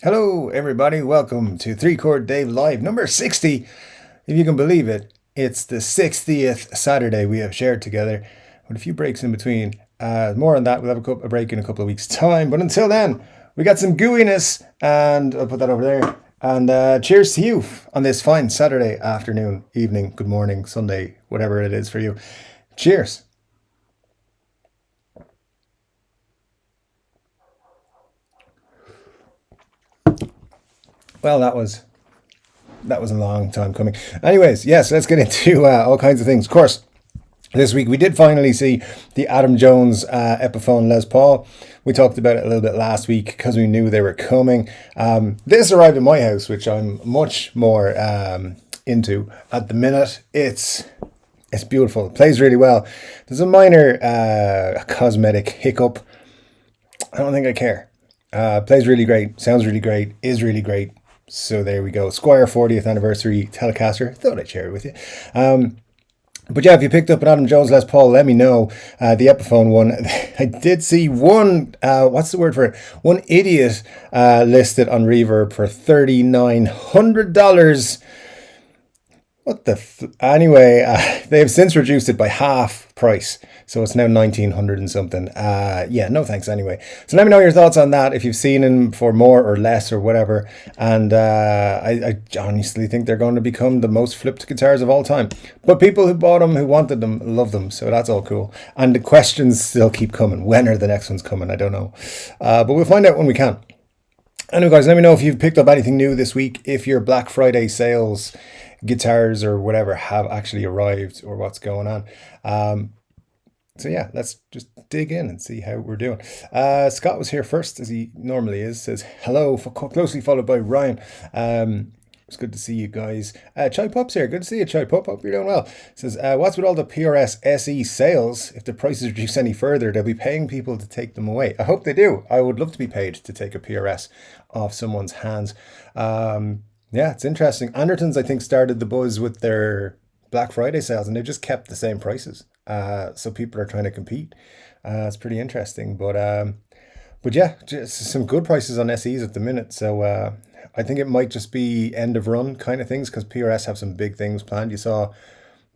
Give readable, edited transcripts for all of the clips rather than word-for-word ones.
Hello, everybody. Welcome to Chord Dave Live number 60. If you can believe it, it's the 60th Saturday we have shared together with a few breaks in between. More on that. We'll have a break in a couple of weeks' time. But until then, we got some gooiness, and I'll put that over there. And cheers to you on this fine Saturday afternoon, evening, good morning, Sunday, whatever it is for you. Cheers. Well, that was a long time coming. Anyways, yes, let's get into all kinds of things. Of course, this week we did finally see the Adam Jones Epiphone Les Paul. We talked about it a little bit last week because we knew they were coming. This arrived at my house, which I'm much more into at the minute. It's beautiful. It plays really well. There's a minor cosmetic hiccup. I don't think I care. Plays really great. Sounds really great. Is really great. So there we go. Squier 40th anniversary Telecaster. Thought I'd share it with you. But yeah, if you picked up an Adam Jones Les Paul, let me know. The Epiphone one. I did see one, what's the word for it? One idiot listed on Reverb for $3,900. What the anyway, they have since reduced it by half price, so it's now 1,900 and something. Yeah, no thanks anyway. So let me know your thoughts on that, if you've seen them for more or less or whatever. And I honestly think they're going to become the most flipped guitars of all time. But people who bought them, who wanted them, love them, so that's all cool. And the questions still keep coming. When are the next ones coming? I don't know. But we'll find out when we can. Anyway, guys, let me know if you've picked up anything new this week, if your Black Friday sales guitars or whatever have actually arrived, or what's going on. So yeah, let's just dig in and see how we're doing. Scott was here first, as he normally is. Says hello, closely followed by Ryan. It's good to see you guys. Chai Pup's here. Good to see you, Chai Pup. Hope you're doing well. Says, what's with all the PRS SE sales? If the prices reduce any further, they'll be paying people to take them away. I hope they do. I would love to be paid to take a PRS off someone's hands. Yeah, it's interesting. Andertons, I think, started the buzz with their Black Friday sales, and they've just kept the same prices. So people are trying to compete. It's pretty interesting. But yeah, just some good prices on SEs at the minute. So I think it might just be end of run kind of things, because PRS have some big things planned. You saw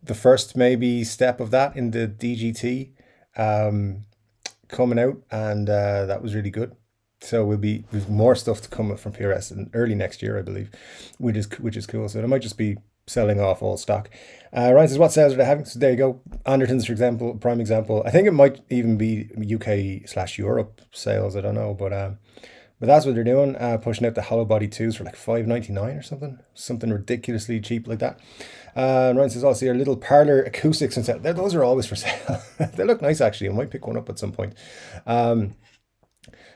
the first maybe step of that in the DGT coming out, and that was really good. So we've more stuff to come from PRS in early next year, I believe, which is cool. So it might just be selling off all stock. Ryan says, what sales are they having? So there you go. Andertons, for example, prime example. I think it might even be UK/Europe sales. I don't know, but that's what they're doing. Pushing out the hollow body twos for like $5.99 or something ridiculously cheap like that. Ryan says, also your little parlor acoustics and stuff. Those are always for sale. They look nice, actually. I might pick one up at some point.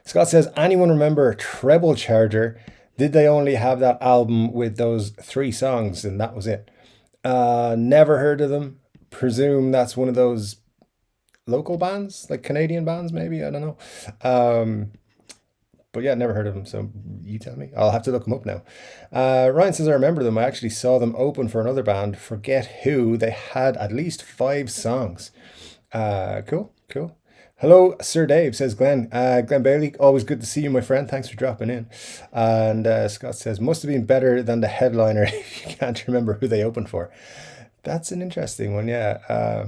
Scott says, anyone remember Treble Charger? Did they only have that album with those 3 songs and that was it? Never heard of them. Presume that's one of those local bands, like Canadian bands, maybe. I don't know. But yeah, never heard of them. So you tell me. I'll have to look them up now. Ryan says, I remember them. I actually saw them open for another band. Forget who. They had at least 5 songs. Cool. Hello, Sir Dave, says Glenn. Glenn Bailey, always good to see you, my friend. Thanks for dropping in. And Scott says, must have been better than the headliner if you can't remember who they opened for. That's an interesting one, yeah.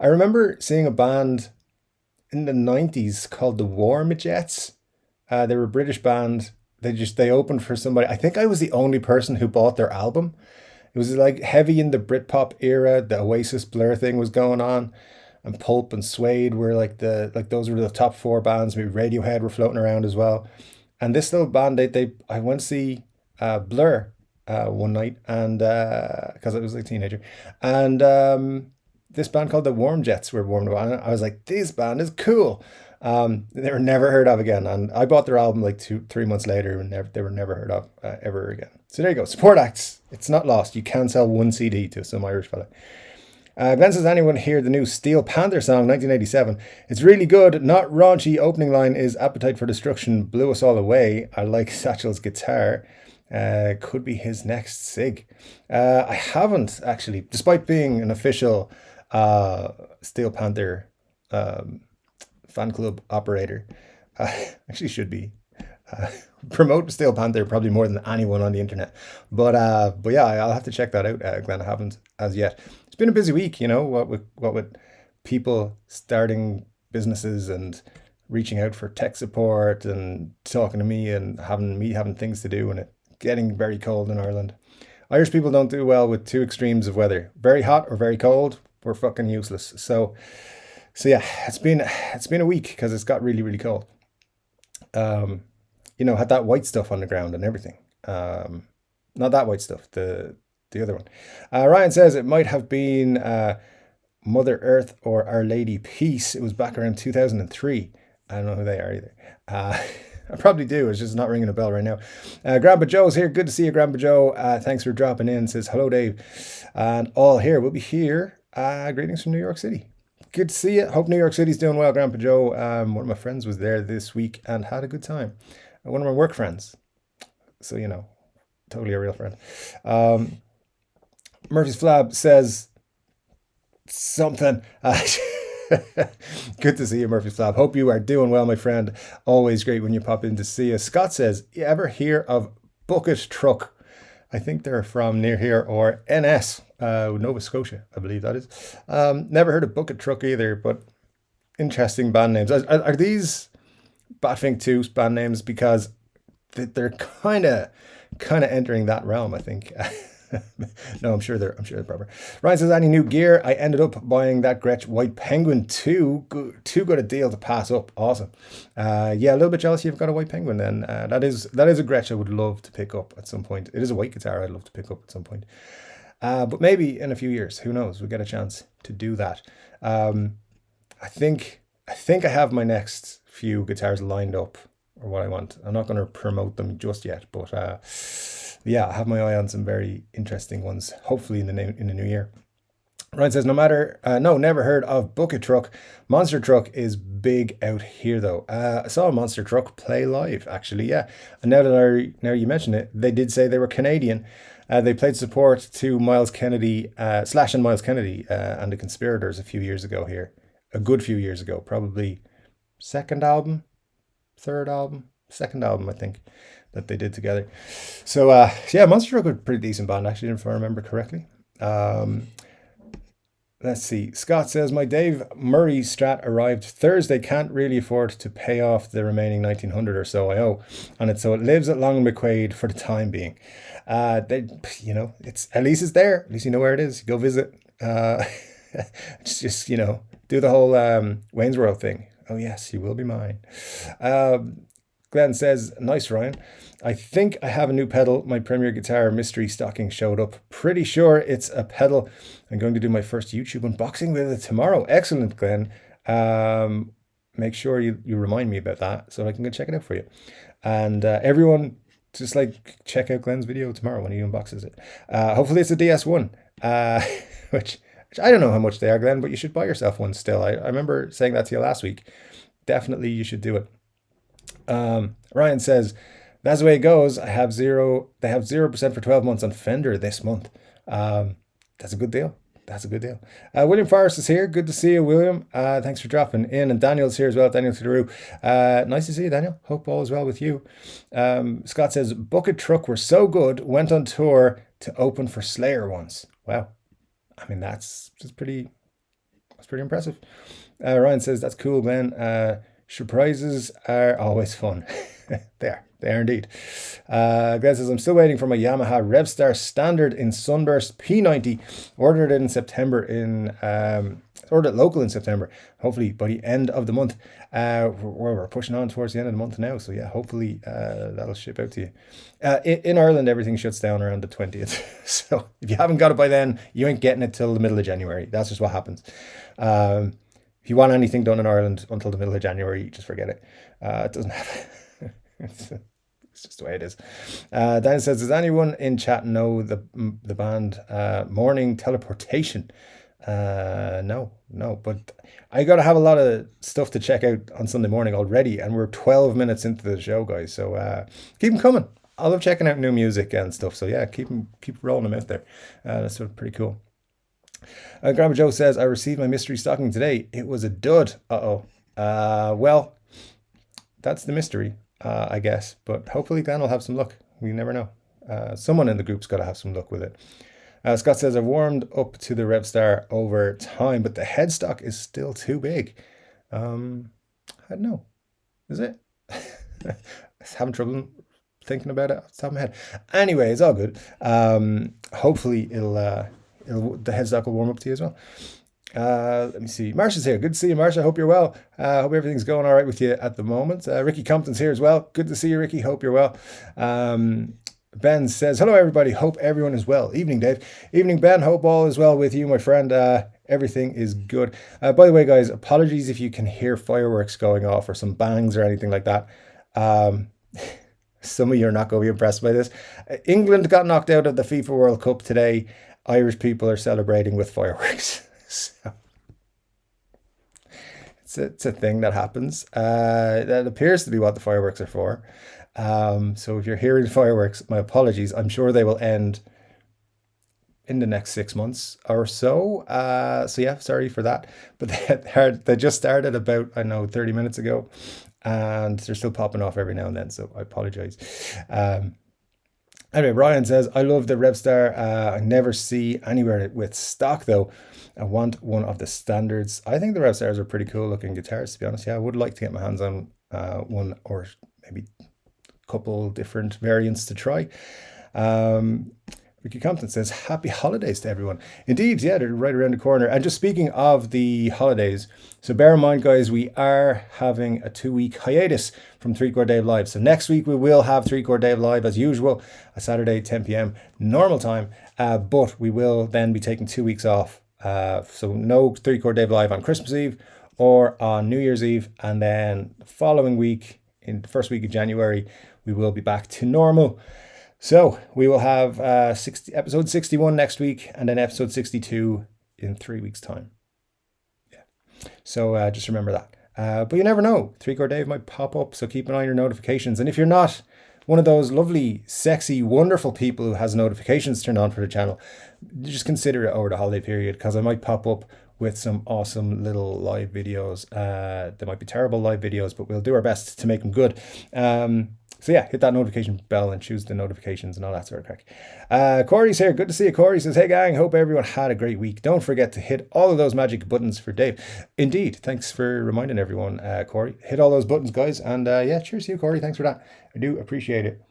I remember seeing a band in the 90s called the Warm Jets. They were a British band. They opened for somebody. I think I was the only person who bought their album. It was like heavy in the Britpop era. The Oasis Blur thing was going on. And Pulp and Suede were like those were the top 4 bands. Maybe Radiohead were floating around as well. And this little band, I went to see Blur one night, and because I was like a teenager, and this band called the Warm Jets were warmed up, and I was like, this band is cool. They were never heard of again, and I bought their album like 2-3 months later, and they were never heard of ever again. So there you go. Support acts. It's not lost. You can sell one CD to some Irish fella. Glenn says, anyone hear the new Steel Panther song, 1987? It's really good, not raunchy. Opening line is Appetite for Destruction blew us all away. I like Satchel's guitar. Could be his next SIG. I haven't, actually, despite being an official Steel Panther fan club operator. Actually should be. Promote Steel Panther probably more than anyone on the internet. But yeah, I'll have to check that out, Glenn. I haven't as yet. It's been a busy week, what with people starting businesses and reaching out for tech support and talking to me and having things to do, and it getting very cold in Ireland. Irish people don't do well with two extremes of weather: very hot or very cold. We're fucking useless. So yeah, it's been a week because it's got really really cold. Um, had that white stuff on the ground and everything. Not that white stuff, the other one. Ryan says it might have been Mother Earth or Our Lady Peace. It was back around 2003. I don't know who they are either. I probably do. It's just not ringing a bell right now. Grandpa Joe's here. Good to see you, Grandpa Joe. Thanks for dropping in. Says hello, Dave, and all here. We'll be here. Greetings from New York City. Good to see you. Hope New York City's doing well, Grandpa Joe. One of my friends was there this week and had a good time. One of my work friends. So, totally a real friend. Murphy's Flab says something. Good to see you, Murphy's Flab. Hope you are doing well, my friend. Always great when you pop in to see us. Scott says, you ever hear of Bucket Truck? I think they're from near here, or NS, Nova Scotia, I believe that is. Never heard of Bucket Truck either, but interesting band names. Are these Batfink 2 band names? Because they're kind of entering that realm, I think. No, I'm sure they're proper. Ryan says, any new gear? I ended up buying that Gretsch White Penguin 2. Too good a deal to pass up. Awesome. Yeah, a little bit jealous you've got a White Penguin then. That is a Gretsch I would love to pick up at some point. It is a white guitar I'd love to pick up at some point. But maybe in a few years, who knows? We'll get a chance to do that. I think I have my next few guitars lined up, or what I want. I'm not going to promote them just yet, but yeah, I have my eye on some very interesting ones, hopefully in the new year. Ryan says, never heard of Bucket Truck. Monster Truck is big out here though. I saw a Monster Truck play live, actually, yeah. And now you mention it, they did say they were Canadian. They played support to Miles Kennedy, Slash and Miles Kennedy, and the Conspirators a few years ago here. A good few years ago, probably second album, I think, that they did together. So yeah, Monster Truck was a pretty decent band, actually, if I remember correctly. Let's see. Scott says, my Dave Murray Strat arrived Thursday. Can't really afford to pay off the remaining 1900 or so I owe on it, so it lives at Long and McQuaid for the time being. It's at least it's there. At least you know where it is. Go visit. Just do the whole Wayne's World thing. Oh yes, you will be mine. Glenn says, nice, Ryan. I think I have a new pedal. My Premier Guitar mystery stocking showed up. Pretty sure it's a pedal. I'm going to do my first YouTube unboxing with it tomorrow. Excellent, Glenn. Make sure you remind me about that so I can go check it out for you. And everyone, just check out Glenn's video tomorrow when he unboxes it. Hopefully it's a DS1, which I don't know how much they are, Glenn, but you should buy yourself one still. I remember saying that to you last week. Definitely you should do it. Ryan says, that's the way it goes. They have 0% for 12 months on Fender this month. That's a good deal. William Forrest is here. Good to see you, William. Thanks for dropping in. And Daniel's here as well. Daniel Theroux. Nice to see you, Daniel. Hope all is well with you. Scott says, Bucket Truck were so good, went on tour to open for Slayer once. Wow. I mean, that's pretty impressive. Ryan says, that's cool, man. Surprises are always fun. They are indeed. Glenn says, I'm still waiting for my Yamaha Revstar Standard in Sunburst P90. Ordered it in September ordered it local in September. Hopefully by the end of the month. We're pushing on towards the end of the month now. So yeah, hopefully that'll ship out to you. In Ireland, everything shuts down around the 20th. So if you haven't got it by then, you ain't getting it till the middle of January. That's just what happens. If you want anything done in Ireland until the middle of January, just forget it. It doesn't happen. It's just the way it is. Dan says, does anyone in chat know the band Morning Teleportation? No, but I got to have a lot of stuff to check out on Sunday morning already, and we're 12 minutes into the show, guys. So keep them coming. I love checking out new music and stuff. So yeah, keep rolling them out there. That's sort of pretty cool. Grandma Joe says, I received my mystery stocking today. It was a dud. Well, that's the mystery. I guess. But hopefully Dan will have some luck. We never know. Someone in the group's got to have some luck with it. Scott says, I've warmed up to the Revstar over time, but the headstock is still too big. I don't know. Is it? I'm having trouble thinking about it off the top of my head. Anyway, it's all good. Hopefully the headstock will warm up to you as well. Let me see. Marsha's here. Good to see you, Marsha. Hope you're well. Hope everything's going all right with you at the moment. Ricky Compton's here as well. Good to see you, Ricky. Hope you're well. Ben says, hello, everybody. Hope everyone is well. Evening, Dave. Evening, Ben. Hope all is well with you, my friend. Everything is good. By the way, guys, apologies if you can hear fireworks going off or some bangs or anything like that. Some of you are not going to be impressed by this. England got knocked out of the FIFA World Cup today. Irish people are celebrating with fireworks. So it's a thing that happens. That appears to be what the fireworks are for. So if you're hearing fireworks, my apologies. I'm sure they will end in the next 6 months or so. So yeah, sorry for that. But they just started about, 30 minutes ago, and they're still popping off every now and then. So I apologize. Anyway, Ryan says, I love the Revstar. I never see anywhere with stock though. I want one of the standards. I think the Revstars are pretty cool looking guitars, to be honest. Yeah, I would like to get my hands on one, or maybe a couple different variants to try. Ricky Compton says, happy holidays to everyone. Indeed, yeah, they're right around the corner. And just speaking of the holidays, so bear in mind, guys, we are having a 2-week hiatus from 3 Chord Dave Live. So next week we will have 3 Chord Dave Live as usual, a Saturday, 10 p.m. normal time. But we will then be taking 2 weeks off. So no 3 Chord Dave Live on Christmas Eve or on New Year's Eve. And then the following week, in the first week of January, we will be back to normal. So we will have episode 61 next week, and then episode 62 in 3 weeks' time. Yeah. So just remember that. But you never know. 3 Chord Dave might pop up, so keep an eye on your notifications. And if you're not one of those lovely, sexy, wonderful people who has notifications turned on for the channel, just consider it over the holiday period, because I might pop up with some awesome little live videos. They might be terrible live videos, but we'll do our best to make them good. So yeah, hit that notification bell and choose the notifications and all that sort of crack. Corey's here. Good to see you, Corey. Says, hey gang, hope everyone had a great week. Don't forget to hit all of those magic buttons for Dave. Indeed. Thanks for reminding everyone, Corey. Hit all those buttons, guys. And yeah, cheers to you, Corey. Thanks for that. I do appreciate it.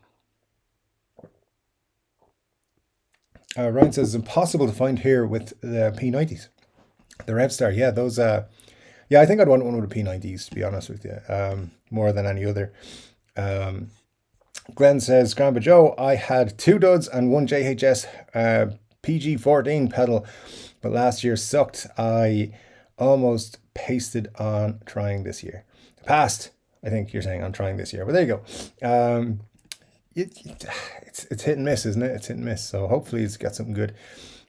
Ryan says, it's impossible to find here with the P90s. The Revstar, yeah, those, yeah, I think I'd want one with the P90s, to be honest with you, more than any other. Glenn says, Grandpa Joe, I had 2 duds and 1 JHS PG14 pedal, but last year sucked. I almost pasted on trying this year. Passed, I think you're saying, on trying this year, but there you go. It's hit and miss, isn't it? It's hit and miss. So hopefully it's got something good.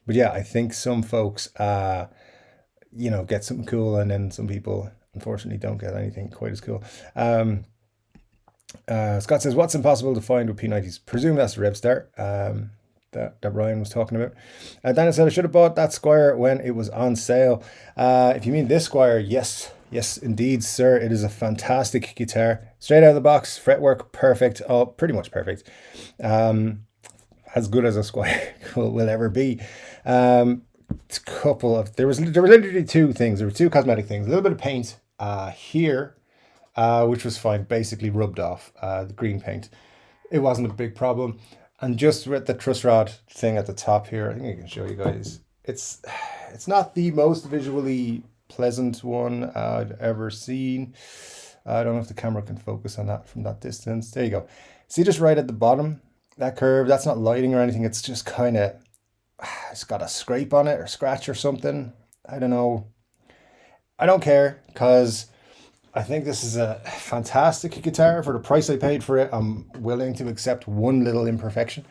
But yeah, I think some folks, get something cool, and then some people, unfortunately, don't get anything quite as cool. Scott says, what's impossible to find with P90s? Presume that's the Revstar that Ryan was talking about. Daniel said, I should have bought that Squier when it was on sale. If you mean this Squier, yes, indeed, sir. It is a fantastic guitar. Straight out of the box, fretwork, perfect. Oh, pretty much perfect. As good as a Squier will ever be. There was literally 2 things. There were 2 cosmetic things. A little bit of paint here, which was fine, basically rubbed off, the green paint. It wasn't a big problem. And just with the truss rod thing at the top here, I think I can show you guys. It's not the most visually pleasant one I've ever seen. I don't know if the camera can focus on that from that distance. There you go. See, just right at the bottom, that curve, that's not lighting or anything. It's just kind of, it's got a scrape on it or scratch or something. I don't know. I don't care, because I think this is a fantastic guitar. For the price I paid for it, I'm willing to accept one little imperfection.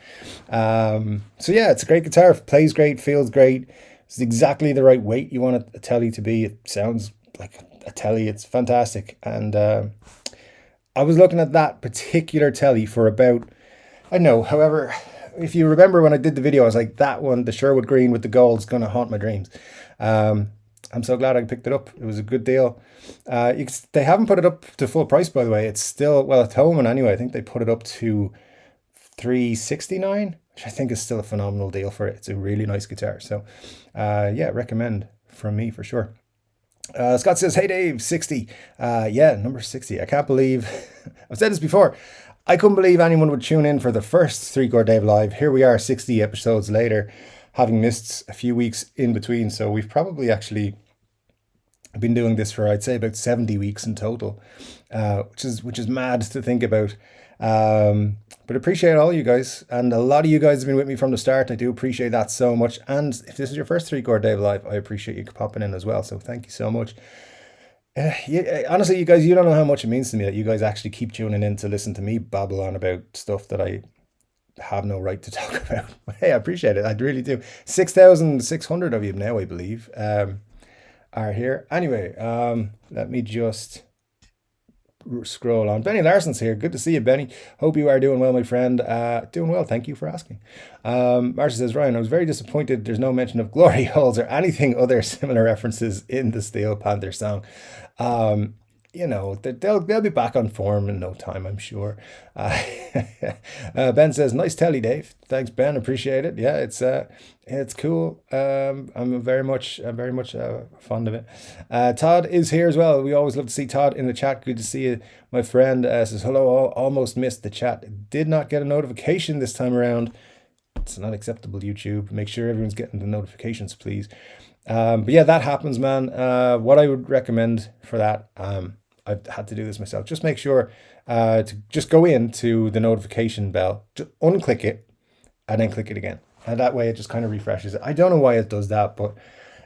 So yeah, it's a great guitar. It plays great, feels great. It's exactly the right weight you want a Telly to be. It sounds like a Telly. It's fantastic. And I was looking at that particular Telly for about, I don't know, however, if you remember when I did the video, I was like, that one, the Sherwood Green with the gold, is going to haunt my dreams. I'm so glad I picked it up. It was a good deal. They haven't put it up to full price, by the way. It's still, well, at Thomann anyway. I think they put it up to 369, which I think is still a phenomenal deal for it. It's a really nice guitar. So yeah, recommend from me for sure. Scott says, hey Dave, 60. Yeah, number 60. I can't believe, I've said this before, I couldn't believe anyone would tune in for the first 3 Chord Dave live. Here we are 60 episodes later, having missed a few weeks in between. So we've probably actually been doing this for, I'd say, about 70 weeks in total, which is mad to think about. But appreciate all you guys, and a lot of you guys have been with me from the start. I do appreciate that so much. And if this is your first 3 Chord Dave live, I appreciate you popping in as well. So thank you so much. Honestly, you guys, you don't know how much it means to me that you guys actually keep tuning in to listen to me babble on about stuff that I have no right to talk about. Hey, I appreciate it. I really do. 6,600 of you now, I believe, are here. Anyway, let me just scroll on. Benny Larson's here. Good to see you, Benny. Hope you are doing well, my friend. Doing well. Thank you for asking. Marcia says, Ryan, I was very disappointed there's no mention of glory holes or anything other similar references in the Steel Panther song. You know, they'll be back on form in no time, I'm sure. Ben says, nice telly, Dave. Thanks, Ben. Appreciate it. Yeah, it's cool. I'm very much fond of it. Todd is here as well. We always love to see Todd in the chat. Good to see you, my friend. Says hello. Almost missed the chat. Did not get a notification this time around. It's not acceptable, YouTube. Make sure everyone's getting the notifications, please. But yeah, that happens, man. What I would recommend for that, I've had to do this myself. Just make sure to just go into the notification bell, just unclick it, and then click it again. And that way it just kind of refreshes it. I don't know why it does that, but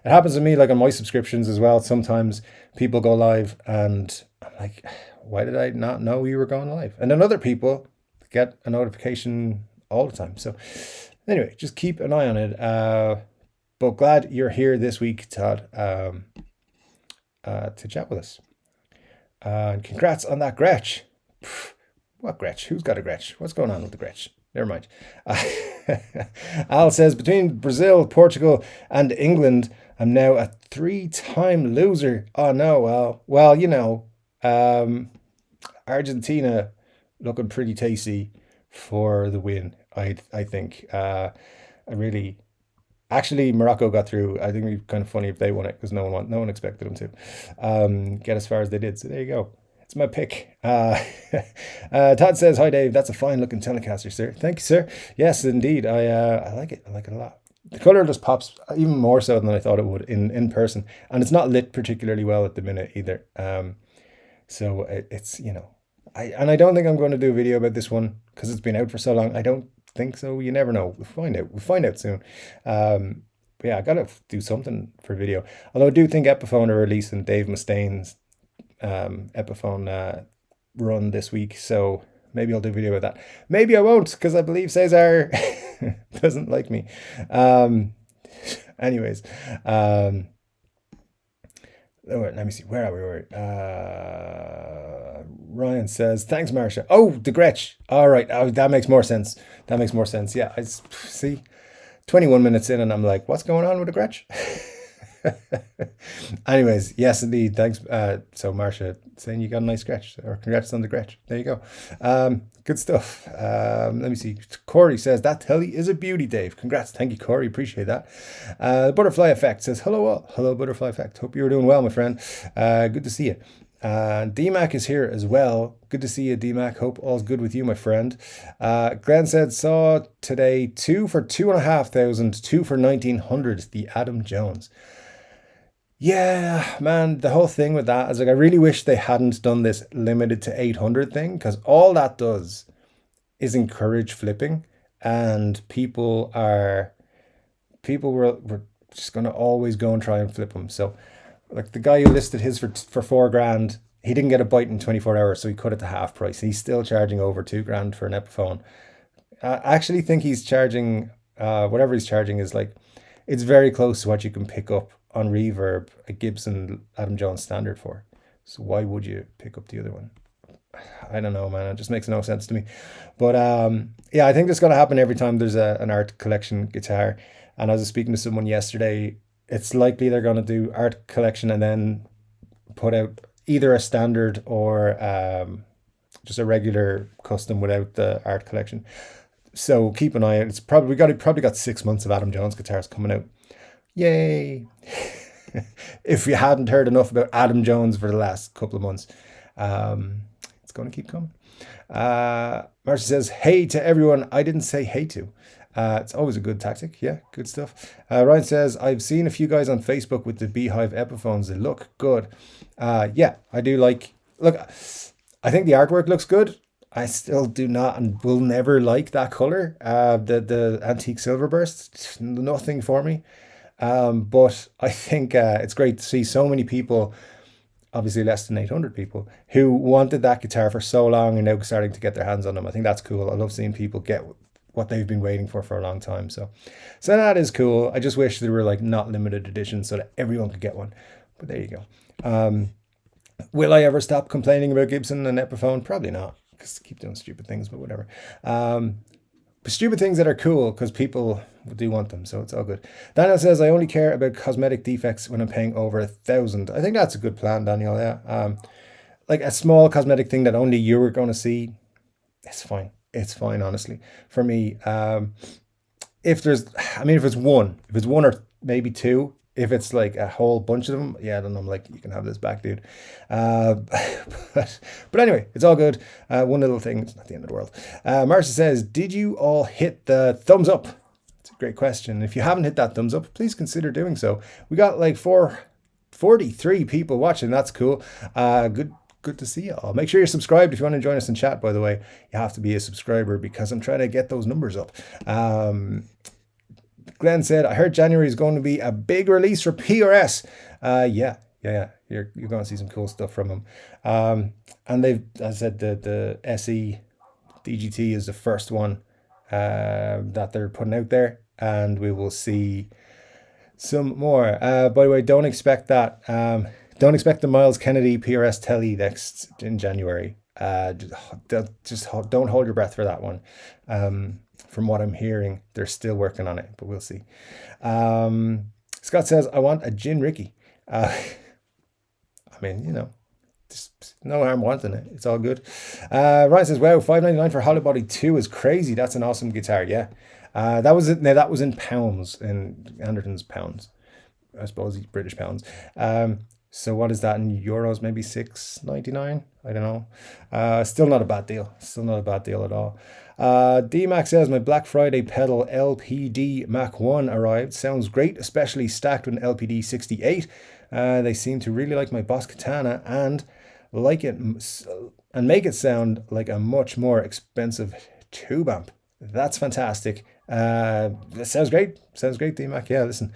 it happens to me like on my subscriptions as well. Sometimes people go live and I'm like, why did I not know you were going live? And then other people get a notification all the time. So anyway, just keep an eye on it. But glad you're here this week, Todd, to chat with us. And congrats on that Gretsch. What Gretsch? Who's got a Gretsch? What's going on with the Gretsch? Never mind. Al says, between Brazil, Portugal, and England, I'm now a 3-time loser. Oh no, well, you know, Argentina looking pretty tasty for the win. I think. Actually, Morocco got through. I think it'd be kind of funny if they won it because no one expected them to get as far as they did. So there you go. It's my pick. Todd says, hi Dave, that's a fine looking Telecaster, sir. Thank you, sir. Yes, indeed. I like it. I like it a lot. The color just pops even more so than I thought it would in person. And it's not lit particularly well at the minute either. So it's, you know, I don't think I'm going to do a video about this one because it's been out for so long. I don't think so. You never know. We'll find out soon. But yeah, I gotta do something for video. Although I do think Epiphone are releasing Dave Mustaine's Epiphone run this week, so maybe I'll do a video about that. Maybe I won't because I believe Cesar doesn't like me. Anyways, let me see, where are we? Ryan says, thanks, Marsha. Oh, the Gretsch. All right. Oh, that makes more sense. Yeah, I see 21 minutes in and I'm like, what's going on with the Gretsch? Anyways, yes, indeed. Thanks. So Marsha saying you got a nice Gretsch, or congrats on the Gretsch. There you go. Good stuff. Let me see. Corey says, that telly is a beauty, Dave. Congrats. Thank you, Corey. Appreciate that. Butterfly Effect says, hello all. Hello, Butterfly Effect. Hope you're doing well, my friend. Good to see you. DMAC is here as well. Good to see you, DMAC. Hope all's good with you, my friend. Glenn said, saw today 2 for 2,500, 2 for 1,900, the Adam Jones. Yeah, man, the whole thing with that is like, I really wish they hadn't done this limited to 800 thing, because all that does is encourage flipping, and people were just going to always go and try and flip them. So like the guy who listed his for $4,000, he didn't get a bite in 24 hours, so he cut it to half price. He's still charging over $2,000 for an Epiphone. I actually think he's charging, whatever he's charging is like, it's very close to what you can pick up on Reverb a Gibson Adam Jones standard for. So why would you pick up the other one? I don't know, man. It just makes no sense to me. But yeah, I think this is going to happen every time there's an art collection guitar. And I was speaking to someone yesterday it's likely they're going to do art collection and then put out either a standard or just a regular custom without the art collection. So keep an eye out. It's probably got 6 months of Adam Jones guitars coming out. Yay! If you hadn't heard enough about Adam Jones for the last couple of months, it's going to keep coming. Marcy says, hey to everyone I didn't say hey to. It's always a good tactic. Yeah, good stuff. Ryan says, I've seen a few guys on Facebook with the Beehive Epiphones. They look good. Yeah, I do like... Look, I think the artwork looks good. I still do not and will never like that color. The antique silver burst, nothing for me. But I think it's great to see so many people, obviously less than 800 people, who wanted that guitar for so long and now starting to get their hands on them. I think that's cool. I love seeing people get what they've been waiting for a long time. So that is cool. I just wish there were like not limited editions so that everyone could get one. But there you go. Will I ever stop complaining about Gibson and Epiphone? Probably not, because keep doing stupid things, but whatever. But stupid things that are cool because people do want them, so it's all good. Daniel says, I only care about cosmetic defects when I'm paying over 1,000. I think that's a good plan, Daniel. Yeah, like a small cosmetic thing that only you were going to see, it's fine. It's fine, honestly, for me. If it's one or maybe two. If it's like a whole bunch of them, yeah, then I'm like, you can have this back, dude. But anyway, it's all good. One little thing, it's not the end of the world. Marcia says, did you all hit the thumbs up? It's a great question. If you haven't hit that thumbs up, please consider doing so. We got like 43 people watching. That's cool. Good to see you all. Make sure you're subscribed if you want to join us in chat, by the way. You have to be a subscriber because I'm trying to get those numbers up. Glenn said, I heard January is going to be a big release for PRS. Yeah. You're going to see some cool stuff from them. And they've, as I said, the SE DGT is the first one that they're putting out there. And we will see some more. By the way, don't expect that. Don't expect the Miles Kennedy PRS Tele next in January. Just don't hold your breath for that one. From what I'm hearing, they're still working on it, but we'll see. Scott says, I want a Gin Ricky. Just no harm wanting it. It's all good. Ryan says, wow, $5.99 for Hollow Body 2 is crazy. That's an awesome guitar. Yeah. That was it. Now that was in pounds, in Anderton's pounds. I suppose he's British pounds. So what is that in euros? Maybe $6.99? I don't know. Still not a bad deal. Still not a bad deal at all. D-Mac says, my Black Friday pedal LPD Mac 1 arrived. Sounds great, especially stacked with an LPD 68. They seem to really like my Boss Katana and like it and make it sound like a much more expensive tube amp. That's fantastic. That sounds great. Sounds great, D-Mac. Yeah, listen.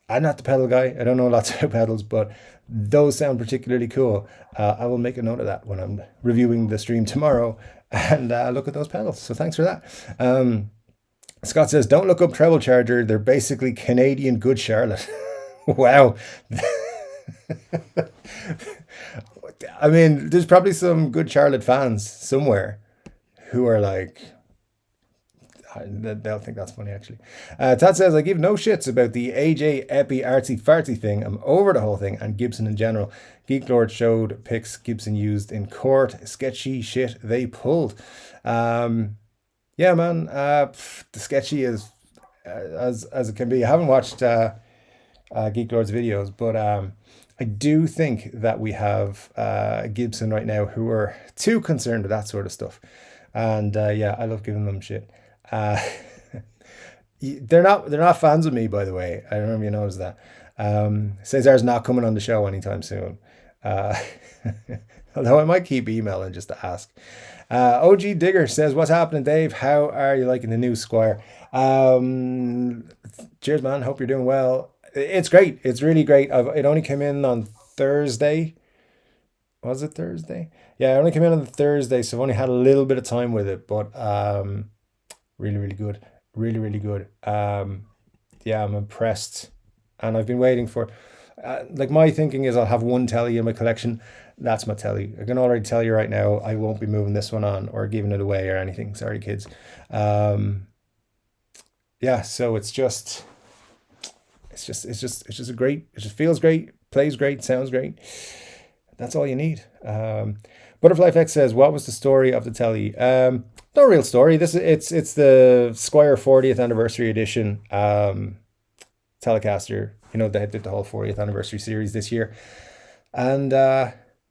I'm not the pedal guy. I don't know lots about pedals, but those sound particularly cool. I will make a note of that when I'm reviewing the stream tomorrow and look at those pedals. So thanks for that. Scott says, don't look up Treble Charger. They're basically Canadian Good Charlotte. Wow. I mean, there's probably some Good Charlotte fans somewhere who are like, they'll think that's funny, actually. Tad says, I give no shits about the AJ Epi artsy fartsy thing. I'm over the whole thing and Gibson in general. Geek Lord showed pics Gibson used in court. Sketchy shit they pulled. Yeah, man. The sketchy is as it can be. I haven't watched Geek Lord's videos, but I do think that we have Gibson right now who are too concerned with that sort of stuff. And yeah, I love giving them shit. They're not fans of me, by the way. I don't know if you noticed that. Cesar's not coming on the show anytime soon. Although I might keep emailing just to ask. OG Digger says, what's happening, Dave? How are you liking the new Squier? Cheers, man. Hope you're doing well. It's great. It's really great. It only came in on Thursday. Was it Thursday? Yeah, it only came in on Thursday, so I've only had a little bit of time with it, but really, really good. Really, really good. Yeah, I'm impressed. And I've been waiting for, like, my thinking is I'll have one telly in my collection. That's my telly. I can already tell you right now, I won't be moving this one on or giving it away or anything. Sorry, kids. Yeah, so it's just, it's just a great, it just feels great, plays great, sounds great. That's all you need. Butterfly Effect says, what was the story of the Telly? No real story. It's the Squier 40th anniversary edition Telecaster. You know, they did the whole 40th anniversary series this year. And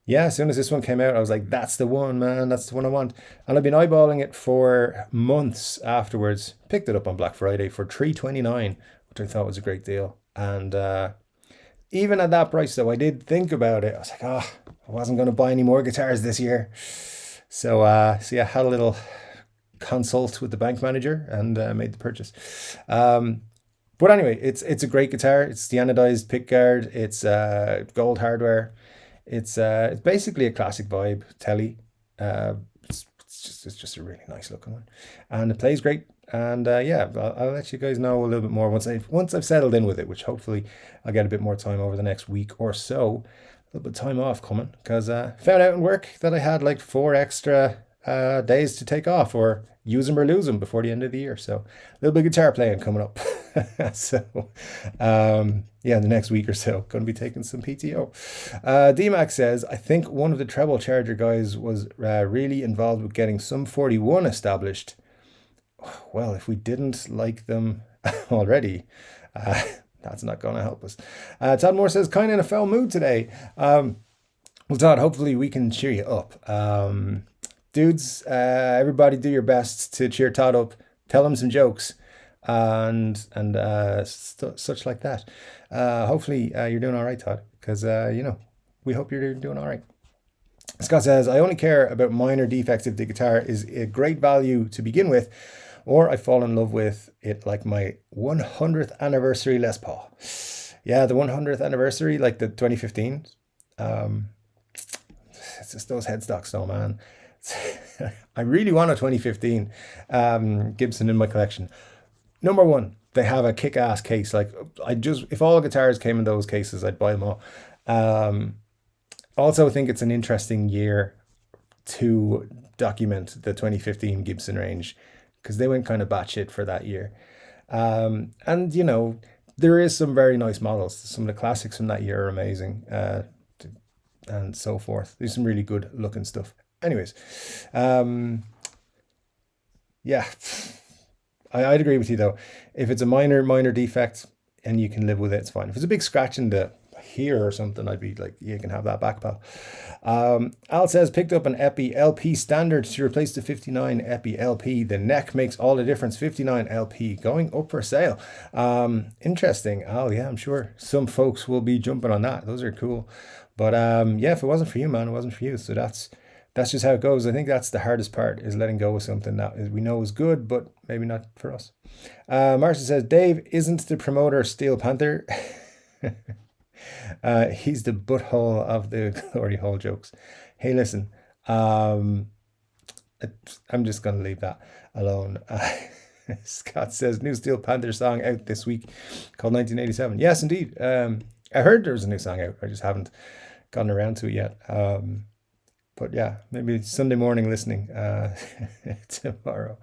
yeah, as soon as this one came out, I was like, that's the one, man. That's the one I want. And I've been eyeballing it for months afterwards. Picked it up on Black Friday for $329, which I thought was a great deal. And even at that price, though, I did think about it. I was like, I wasn't going to buy any more guitars this year. So I had a little consult with the bank manager and made the purchase. But anyway, it's a great guitar. It's the anodized pickguard. It's gold hardware. It's basically a classic vibe Telly. It's just a really nice looking one, and it plays great. And yeah, I'll let you guys know a little bit more once I've settled in with it, which hopefully I'll get a bit more time over the next week or so. A little bit of time off coming, because found out in work that I had like 4 extra days to take off or use them or lose them before the end of the year. So a little bit of guitar playing coming up. So yeah, the next week or so, going to be taking some PTO. DMAC says, I think one of the treble charger guys was really involved with getting some 41 established. Well, if we didn't like them already, that's not going to help us. Todd Moore says, kind of in a foul mood today. Well, Todd, hopefully we can cheer you up. Dudes, everybody do your best to cheer Todd up. Tell him some jokes and such like that. Hopefully you're doing all right, Todd, because you know, we hope you're doing all right. Scott says, I only care about minor defects if the guitar is a great value to begin with, or I fall in love with it like my 100th anniversary Les Paul. Yeah, the 100th anniversary, like the 2015. It's just those headstocks though, man. I really want a 2015 Gibson in my collection. Number one, they have a kick-ass case. Like, if all guitars came in those cases, I'd buy them all. Also think it's an interesting year to document the 2015 Gibson range, because they went kind of batshit for that year. And, you know, there is some very nice models. Some of the classics from that year are amazing, and so forth. There's some really good looking stuff. Anyways, yeah, I'd agree with you though. If it's a minor defect and you can live with it, it's fine. If it's a big scratch in the here or something, I'd be like, you can have that back, pal. Al says, picked up an Epi LP standard to replace the 59 Epi LP. The neck makes all the difference. 59 LP going up for sale. Interesting. Al, yeah, I'm sure some folks will be jumping on that. Those are cool. But yeah, if it wasn't for you, man, it wasn't for you. So that's just how it goes. I think that's the hardest part, is letting go of something that we know is good, but maybe not for us. Marcia says, Dave isn't the promoter Steel Panther. He's the butthole of the glory hole jokes. Hey, listen, I'm just going to leave that alone. Scott says, new Steel Panther song out this week called 1987. Yes, indeed. I heard there was a new song out. I just haven't gotten around to it yet. But yeah, maybe Sunday morning listening tomorrow.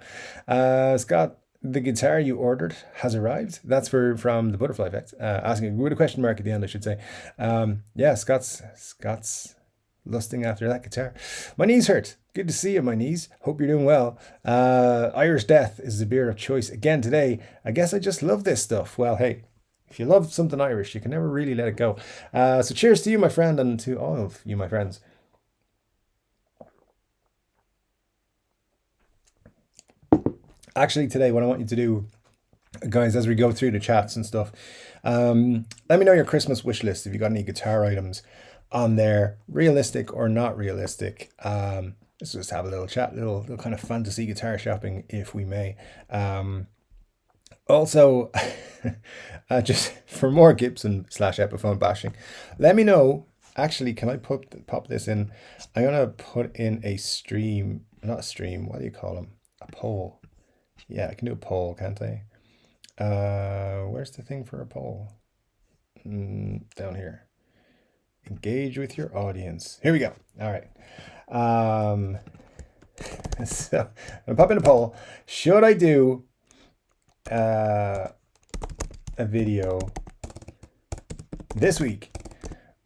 Scott, the guitar you ordered has arrived. That's from the Butterfly Effect. Asking with a question mark at the end, I should say. Yeah, Scott's lusting after that guitar. My knees hurt. Good to see you, my knees. Hope you're doing well. Irish Death is the beer of choice again today. I guess I just love this stuff. Well, hey, if you love something Irish, you can never really let it go. So cheers to you, my friend, and to all of you, my friends. Actually, today, what I want you to do, guys, as we go through the chats and stuff, let me know your Christmas wish list. If you got any guitar items on there, realistic or not realistic. Let's just have a little chat, little kind of fantasy guitar shopping, if we may. Also, just for more Gibson / Epiphone bashing, let me know. Actually, can I pop this in? I'm gonna put in a stream, not a stream. What do you call them? A poll. Yeah, I can do a poll, can't I? Where's the thing for a poll? Down here. Engage with your audience. Here we go. All right. So I'm popping a poll. Should I do a video this week,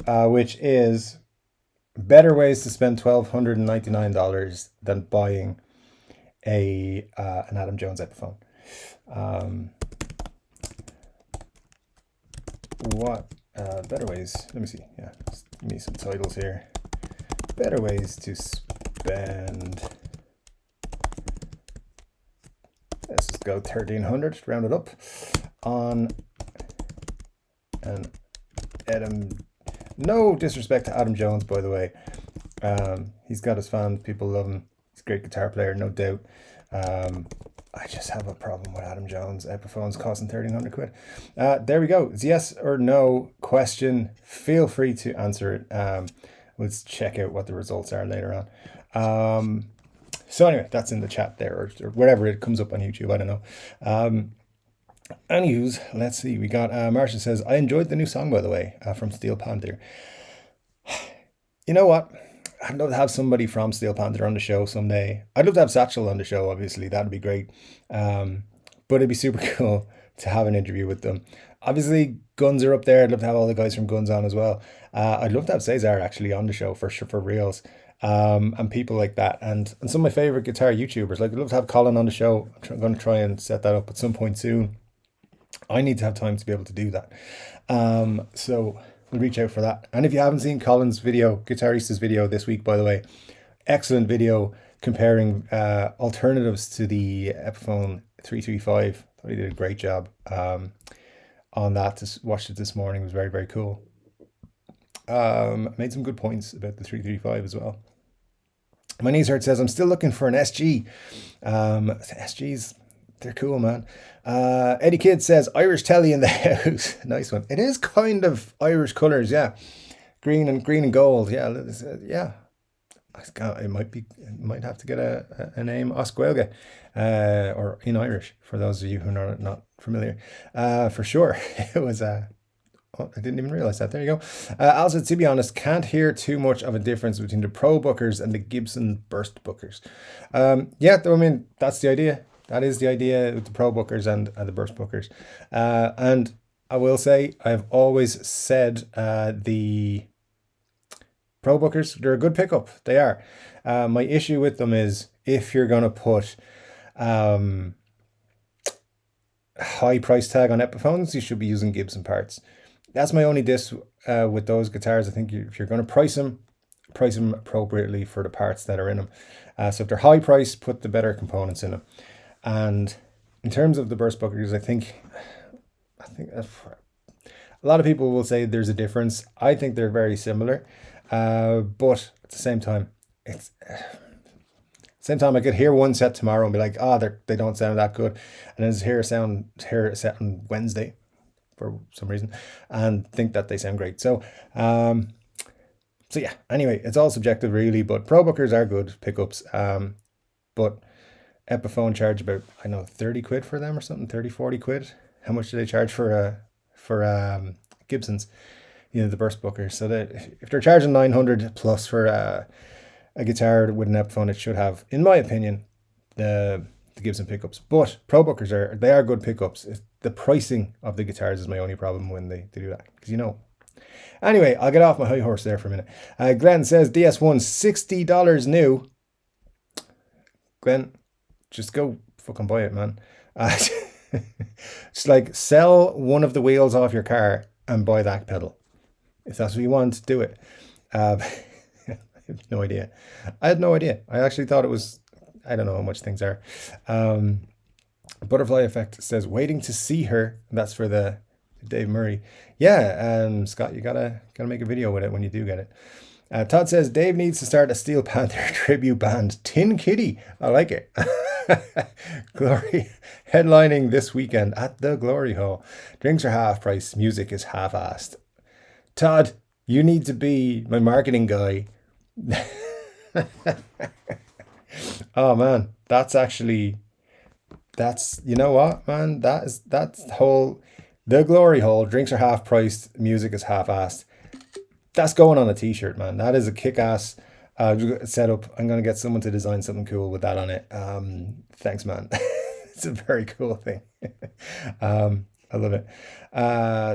which is better ways to spend $1,299 than buying an Adam Jones Epiphone. What better ways? Let me see. Yeah, give me some titles here. Better ways to spend. Let's just go 1,300, round it up, on an Adam. No disrespect to Adam Jones, by the way. He's got his fans. People love him. He's a great guitar player, no doubt. I just have a problem with Adam Jones Epiphones costing 1,300 quid. There we go. It's yes or no question. Feel free to answer it. Let's check out what the results are later on. So anyway, that's in the chat there, or wherever it comes up on YouTube. I don't know. Anywho's, let's see. We got Marcia says, I enjoyed the new song, by the way, from Steel Panther. You know what? I'd love to have somebody from Steel Panther on the show someday. I'd love to have Satchel on the show, obviously. That'd be great. But it'd be super cool to have an interview with them. Obviously, Guns are up there. I'd love to have all the guys from Guns on as well. I'd love to have Cesar actually on the show for reals. And people like that. And some of my favorite guitar YouTubers. Like, I'd love to have Colin on the show. I'm going to try and set that up at some point soon. I need to have time to be able to do that. So we'll reach out for that. And if you haven't seen Colin's video, Guitarista's video this week, by the way, excellent video comparing alternatives to the Epiphone 335. I thought he did a great job on that. Just watched it this morning. It was very, very cool. Made some good points about the 335 as well. My knees hurt says, I'm still looking for an SG. SGs, they're cool, man. Eddie Kidd says, Irish telly in the house. Nice one. It is kind of Irish colours, yeah. Green and gold, yeah. Yeah. It might have to get a name, Oscuelga, or in Irish, for those of you who are not familiar. For sure. It was oh, I didn't even realize that. There you go. Al said, to be honest, can't hear too much of a difference between the Pro Bookers and the Gibson Burst Bookers. Yeah, I mean, that's the idea. That is the idea with the Pro Bookers and the Burst Bookers. And I will say, I've always said the Pro Bookers, they're a good pickup. They are. My issue with them is if you're going to put high price tag on Epiphones, you should be using Gibson parts. That's my only diss with those guitars. I think if you're going to price them appropriately for the parts that are in them. So if they're high price, put the better components in them. And in terms of the Burst Bookers, I think a lot of people will say there's a difference. I think they're very similar, but at the same time, I could hear one set tomorrow and be like, they don't sound that good, and then hear a set on Wednesday for some reason and think that they sound great. So yeah, anyway, it's all subjective really, but Pro Bookers are good pickups. But Epiphone charge about, I know, 30 quid for them or something, 30, 40 quid. How much do they charge for Gibsons, the Burst Bookers? So that if they're charging 900 plus for a guitar with an Epiphone, it should have, in my opinion, the Gibson pickups. But Pro Bookers are good pickups. The pricing of the guitars is my only problem when they do that, because Anyway, I'll get off my high horse there for a minute. Glenn says DS1 $60 new. Glenn, just go fucking buy it, man. It's like, sell one of the wheels off your car and buy that pedal. If that's what you want, do it. I have no idea. I had no idea. I actually thought it was, I don't know how much things are. Butterfly Effect says, waiting to see her. That's for the Dave Murray. Yeah, Scott, you gotta make a video with it when you do get it. Todd says, Dave needs to start a Steel Panther tribute band. Tin Kitty. I like it. Glory headlining this weekend at the Glory Hall. Drinks are half price. Music is half-assed. Todd, you need to be my marketing guy. Oh man, that's you know what, man, that's the Glory Hall. Drinks are half priced. Music is half-assed. That's going on a t-shirt, man. That is a kick-ass setup. I'm going to get someone to design something cool with that on it. Thanks, man. It's a very cool thing. I I love it.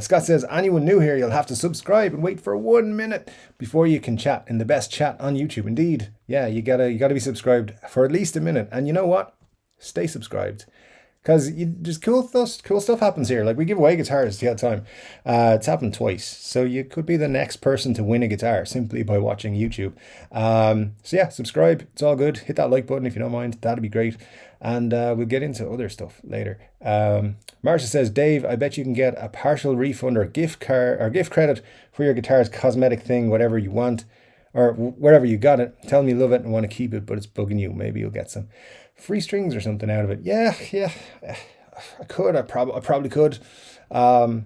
Scott says, anyone new here, you'll have to subscribe and wait for 1 minute before you can chat in the best chat on YouTube. Indeed. Yeah, you gotta be subscribed for at least a minute. And you know what? Stay subscribed. Because just cool stuff happens here. Like, we give away guitars the other time. It's happened twice. So you could be the next person to win a guitar simply by watching YouTube. So yeah, subscribe. It's all good. Hit that like button if you don't mind. That'd be great. And we'll get into other stuff later. Marcia says, Dave, I bet you can get a partial refund or gift card or gift credit for your guitar's cosmetic thing, whatever you want, or wherever you got it. Tell me you love it and want to keep it, but it's bugging you. Maybe you'll get some free strings or something out of it. Yeah. I could. I probably could. I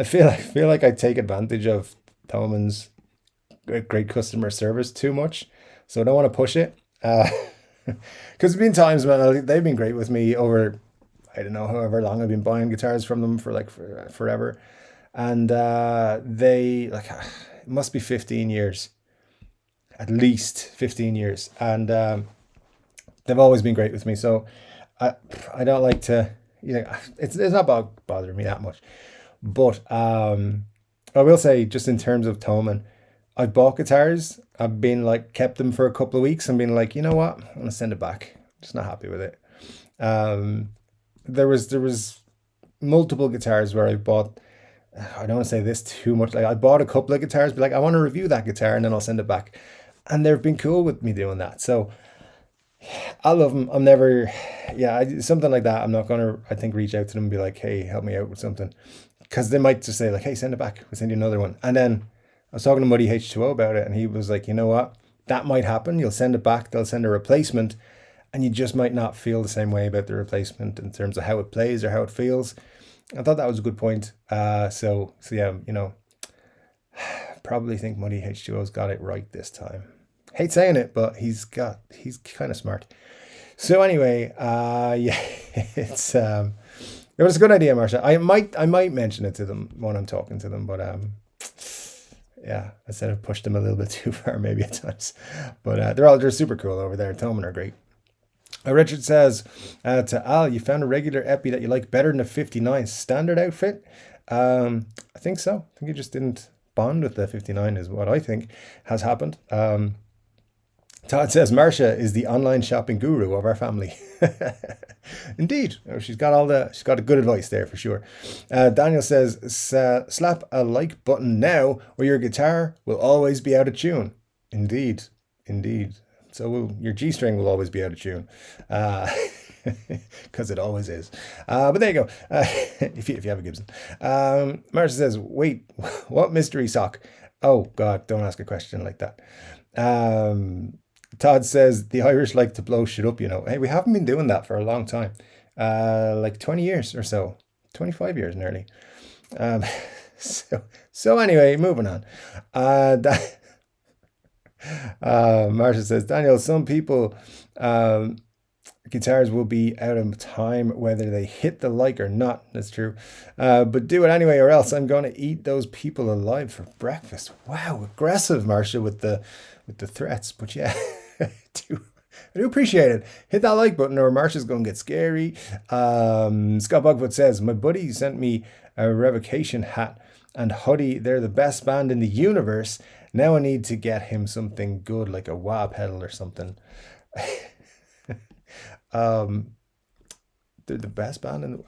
feel like I take advantage of Thoman's great customer service too much, so I don't want to push it. Because there's been times, man, they've been great with me over, I don't know, however long I've been buying guitars from them for forever, and they it must be 15 years, at least 15 years, and they've always been great with me. So I don't like to, it's not bothering me that much, but I will say, just in terms of Thomann, I've bought guitars. I've been kept them for a couple of weeks and been like, you know what, I'm gonna send it back. Just not happy with it. There was multiple guitars where I bought. I don't want to say this too much. I bought a couple of guitars, but I want to review that guitar and then I'll send it back, and they've been cool with me doing that. So I love them. I'm never, something like that. I'm not gonna, I think, reach out to them and be like, hey, help me out with something, because they might just say hey, send it back. We'll send you another one, and then I was talking to Muddy H2O about it, and he was like, you know what? That might happen. You'll send it back. They'll send a replacement, and you just might not feel the same way about the replacement in terms of how it plays or how it feels. I thought that was a good point. So yeah, probably think Muddy H2O's got it right this time. Hate saying it, but he's kind of smart. So anyway, yeah, it was a good idea, Marcia. I might mention it to them when I'm talking to them, but yeah, I said I've pushed them a little bit too far maybe at times, but they're super cool over there. Thomann are great. Richard says to Al, you found a regular Epi that you like better than a 59 standard outfit? I think so. I think you just didn't bond with the 59 is what I think has happened. Todd says Marcia is the online shopping guru of our family. Indeed, she's got a good advice there for sure. Daniel says, slap a like button now or your guitar will always be out of tune. Indeed. So your G string will always be out of tune, because it always is. But there you go. If you have a Gibson. Marcia says, wait, what mystery sock? Oh God, don't ask a question like that. Todd says the Irish like to blow shit up, Hey, we haven't been doing that for a long time. 20 years or so. 25 years nearly. So anyway, moving on. Marcia says, Daniel, some people guitars will be out of time whether they hit the like or not. That's true. But do it anyway or else I'm going to eat those people alive for breakfast. Wow, aggressive, Marcia, with the threats. But yeah, I do appreciate it. Hit that like button or Marcia's going to get scary. Scott Bugfoot says, my buddy sent me a revocation hat and hoodie. They're the best band in the universe. Now I need to get him something good like a wah pedal or something. They're the best band in the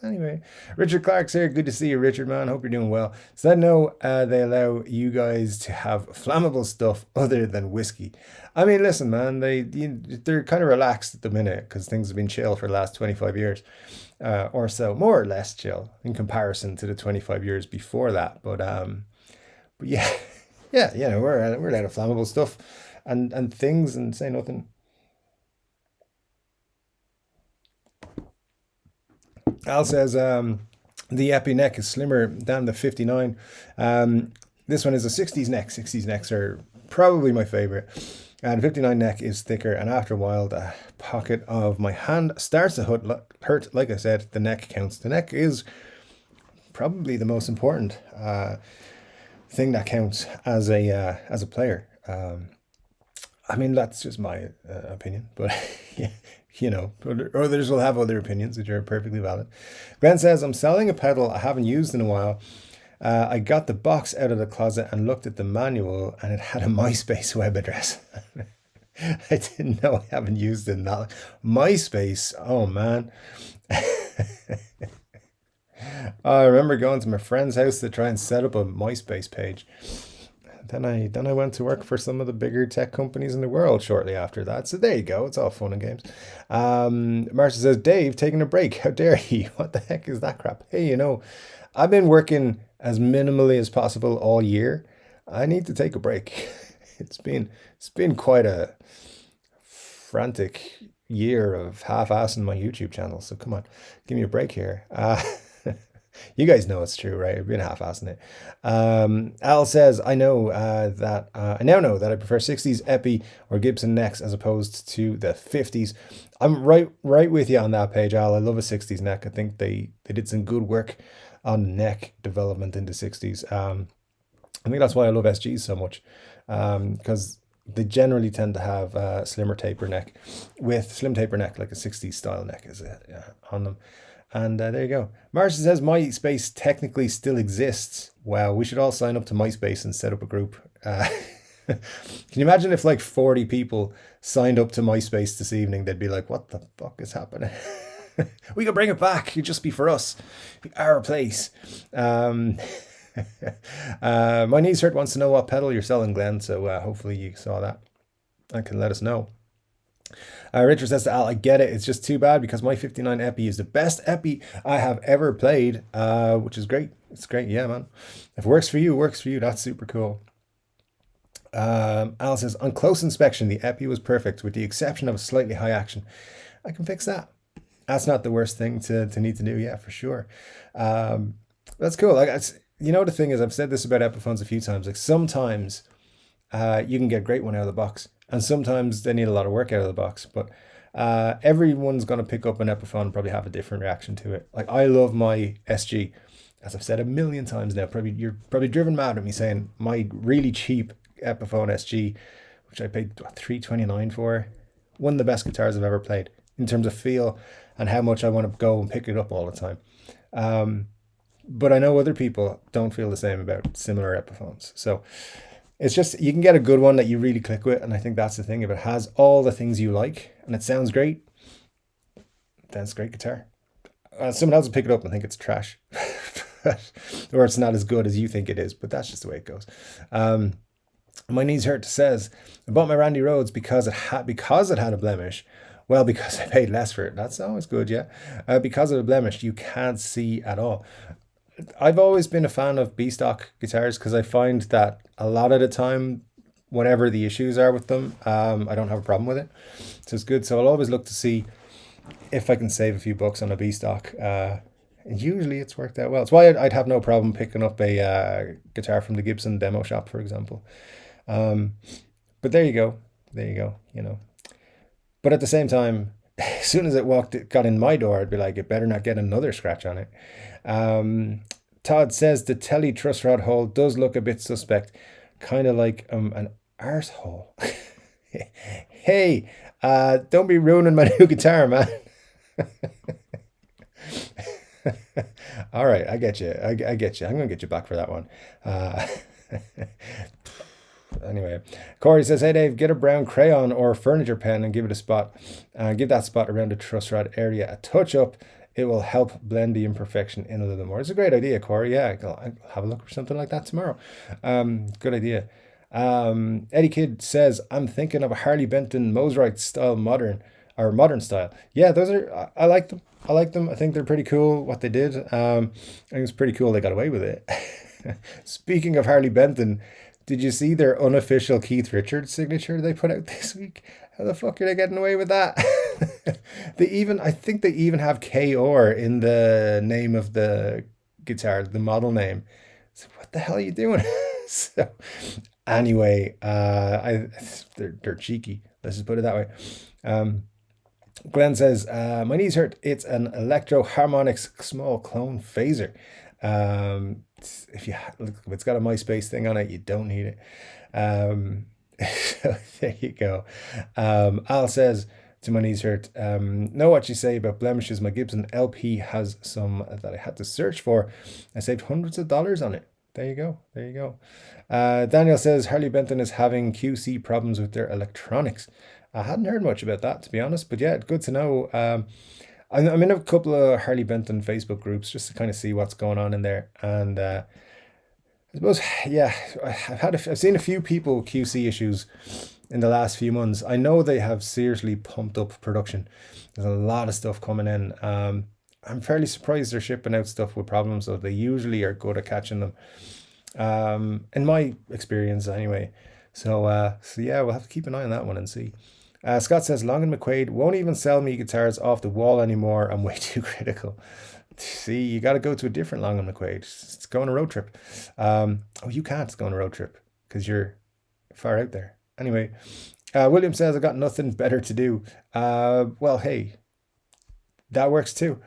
anyway. Richard Clark's here. Good to see you, Richard, man. Hope you're doing well. So I know they allow you guys to have flammable stuff other than whiskey. I mean, listen, man, they're kind of relaxed at the minute because things have been chill for the last 25 years or so, more or less chill in comparison to the 25 years before that. But yeah, we're out of flammable stuff and things, and say nothing. Al says the Epi neck is slimmer than the 59. This one is a 60s neck. 60s necks are probably my favorite. And 59 neck is thicker, and after a while the pocket of my hand starts to hurt. Like I said, the neck counts. The neck is probably the most important thing that counts as a player. I mean, that's just my opinion, but yeah, You know, others will have other opinions, which are perfectly valid. Glenn says, I'm selling a pedal I haven't used in a while. I got the box out of the closet and looked at the manual, and it had a MySpace web address. I didn't know I haven't used it in that. MySpace, oh man. I remember going to my friend's house to try and set up a MySpace page. Then I went to work for some of the bigger tech companies in the world shortly after that. So there you go. It's all fun and games. Marcia says, Dave, taking a break. How dare he? What the heck is that crap? Hey, you know, I've been working as minimally as possible all year. I need to take a break. It's been quite a frantic year of half-assing my YouTube channel. So come on, give me a break here. You guys know it's true, right? I've been half-assing it. Al says, I know that I now know that I prefer 60s Epi or Gibson necks as opposed to the 50s. I'm right with you on that page, Al. I love a 60s neck. I think they did some good work on neck development into 60s. I think that's why I love SGs so much, because they generally tend to have a slimmer taper neck, with slim taper neck, like a 60s style neck is on them. And there you go. Marcia says MySpace technically still exists. Wow, we should all sign up to MySpace and set up a group. Can you imagine if like 40 people signed up to MySpace this evening? They'd be like, what the fuck is happening? We could bring it back. It'd just be for us. Be our place. My knees hurt wants to know what pedal you're selling, Glenn. So hopefully you saw that and can let us know. Richard says to Al, I get it. It's just too bad because my 59 Epi is the best Epi I have ever played, which is great. It's great. Yeah, man. If it works for you, it works for you. That's super cool. Al says, on close inspection, the Epi was perfect with the exception of a slightly high action. I can fix that. That's not the worst thing to need to do. Yeah, for sure. That's cool. Like, you know, the thing is, I've said this about Epiphones a few times. Like sometimes you can get a great one out of the box, and sometimes they need a lot of work out of the box. But everyone's going to pick up an Epiphone and probably have a different reaction to it. Like I love my SG, as I've said a million times now. You're probably driven mad at me saying my really cheap Epiphone SG, which I paid $329 for, one of the best guitars I've ever played in terms of feel and how much I want to go and pick it up all the time. But I know other people don't feel the same about similar Epiphones. So it's just, you can get a good one that you really click with. And I think that's the thing. If it has all the things you like and it sounds great, then it's a great guitar. Someone else will pick it up and think it's trash. Or it's not as good as you think it is. But that's just the way it goes. My knees hurt says, I bought my Randy Rhodes because it had a blemish. Well, because I paid less for it. That's always good, yeah. Because of the blemish, you can't see at all. I've always been a fan of B-stock guitars because I find that a lot of the time, whatever the issues are with them, I don't have a problem with it. So it's good. So I'll always look to see if I can save a few bucks on a B-stock. And usually it's worked out well. It's why I'd have no problem picking up a guitar from the Gibson demo shop, for example. But there you go. There you go, you know. But at the same time, as soon as it got in my door, I'd be like, it better not get another scratch on it. Todd says the Tele truss rod hole does look a bit suspect, kind of like an arsehole. Hey, don't be ruining my new guitar, man. All right, I get you. I get you. I'm gonna get you back for that one. Anyway, Corey says, hey Dave, get a brown crayon or furniture pen and give it a spot. Give that spot around the truss rod area a touch up. It will help blend the imperfection in a little more. It's a great idea, Corey. Yeah, I'll have a look for something like that tomorrow. Good idea. Eddie Kidd says, I'm thinking of a Harley Benton Mosrite style modern style. Yeah, those are, I like them. I think they're pretty cool what they did. I think it's pretty cool they got away with it. Speaking of Harley Benton, did you see their unofficial Keith Richards signature they put out this week? How the fuck are they getting away with that? I think they even have KR in the name of the guitar, the model name. So what the hell are you doing? So anyway, they're cheeky. Let's just put it that way. Glenn says, my knees hurt. It's an Electro Harmonix small clone phaser. If it's got a MySpace thing on it, you don't need it. So there you go. Al says, to my knees hurt. Know what you say about blemishes. My Gibson LP has some that I had to search for. I saved hundreds of dollars on it. There you go. There you go. Daniel says Harley Benton is having QC problems with their electronics. I hadn't heard much about that, to be honest, but yeah, good to know. I'm in a couple of Harley Benton Facebook groups just to kind of see what's going on in there. And I suppose, yeah, I've seen a few people QC issues in the last few months. I know they have seriously pumped up production. There's a lot of stuff coming in. I'm fairly surprised they're shipping out stuff with problems, so they usually are good at catching them. In my experience, anyway. So yeah, we'll have to keep an eye on that one and see. Scott says Long and McQuaid won't even sell me guitars off the wall anymore. I'm way too critical. See, you got to go to a different Long and McQuaid. It's going on a road trip. Oh, you can't go on a road trip because you're far out there. Anyway, William says I got nothing better to do. Well, hey, that works too.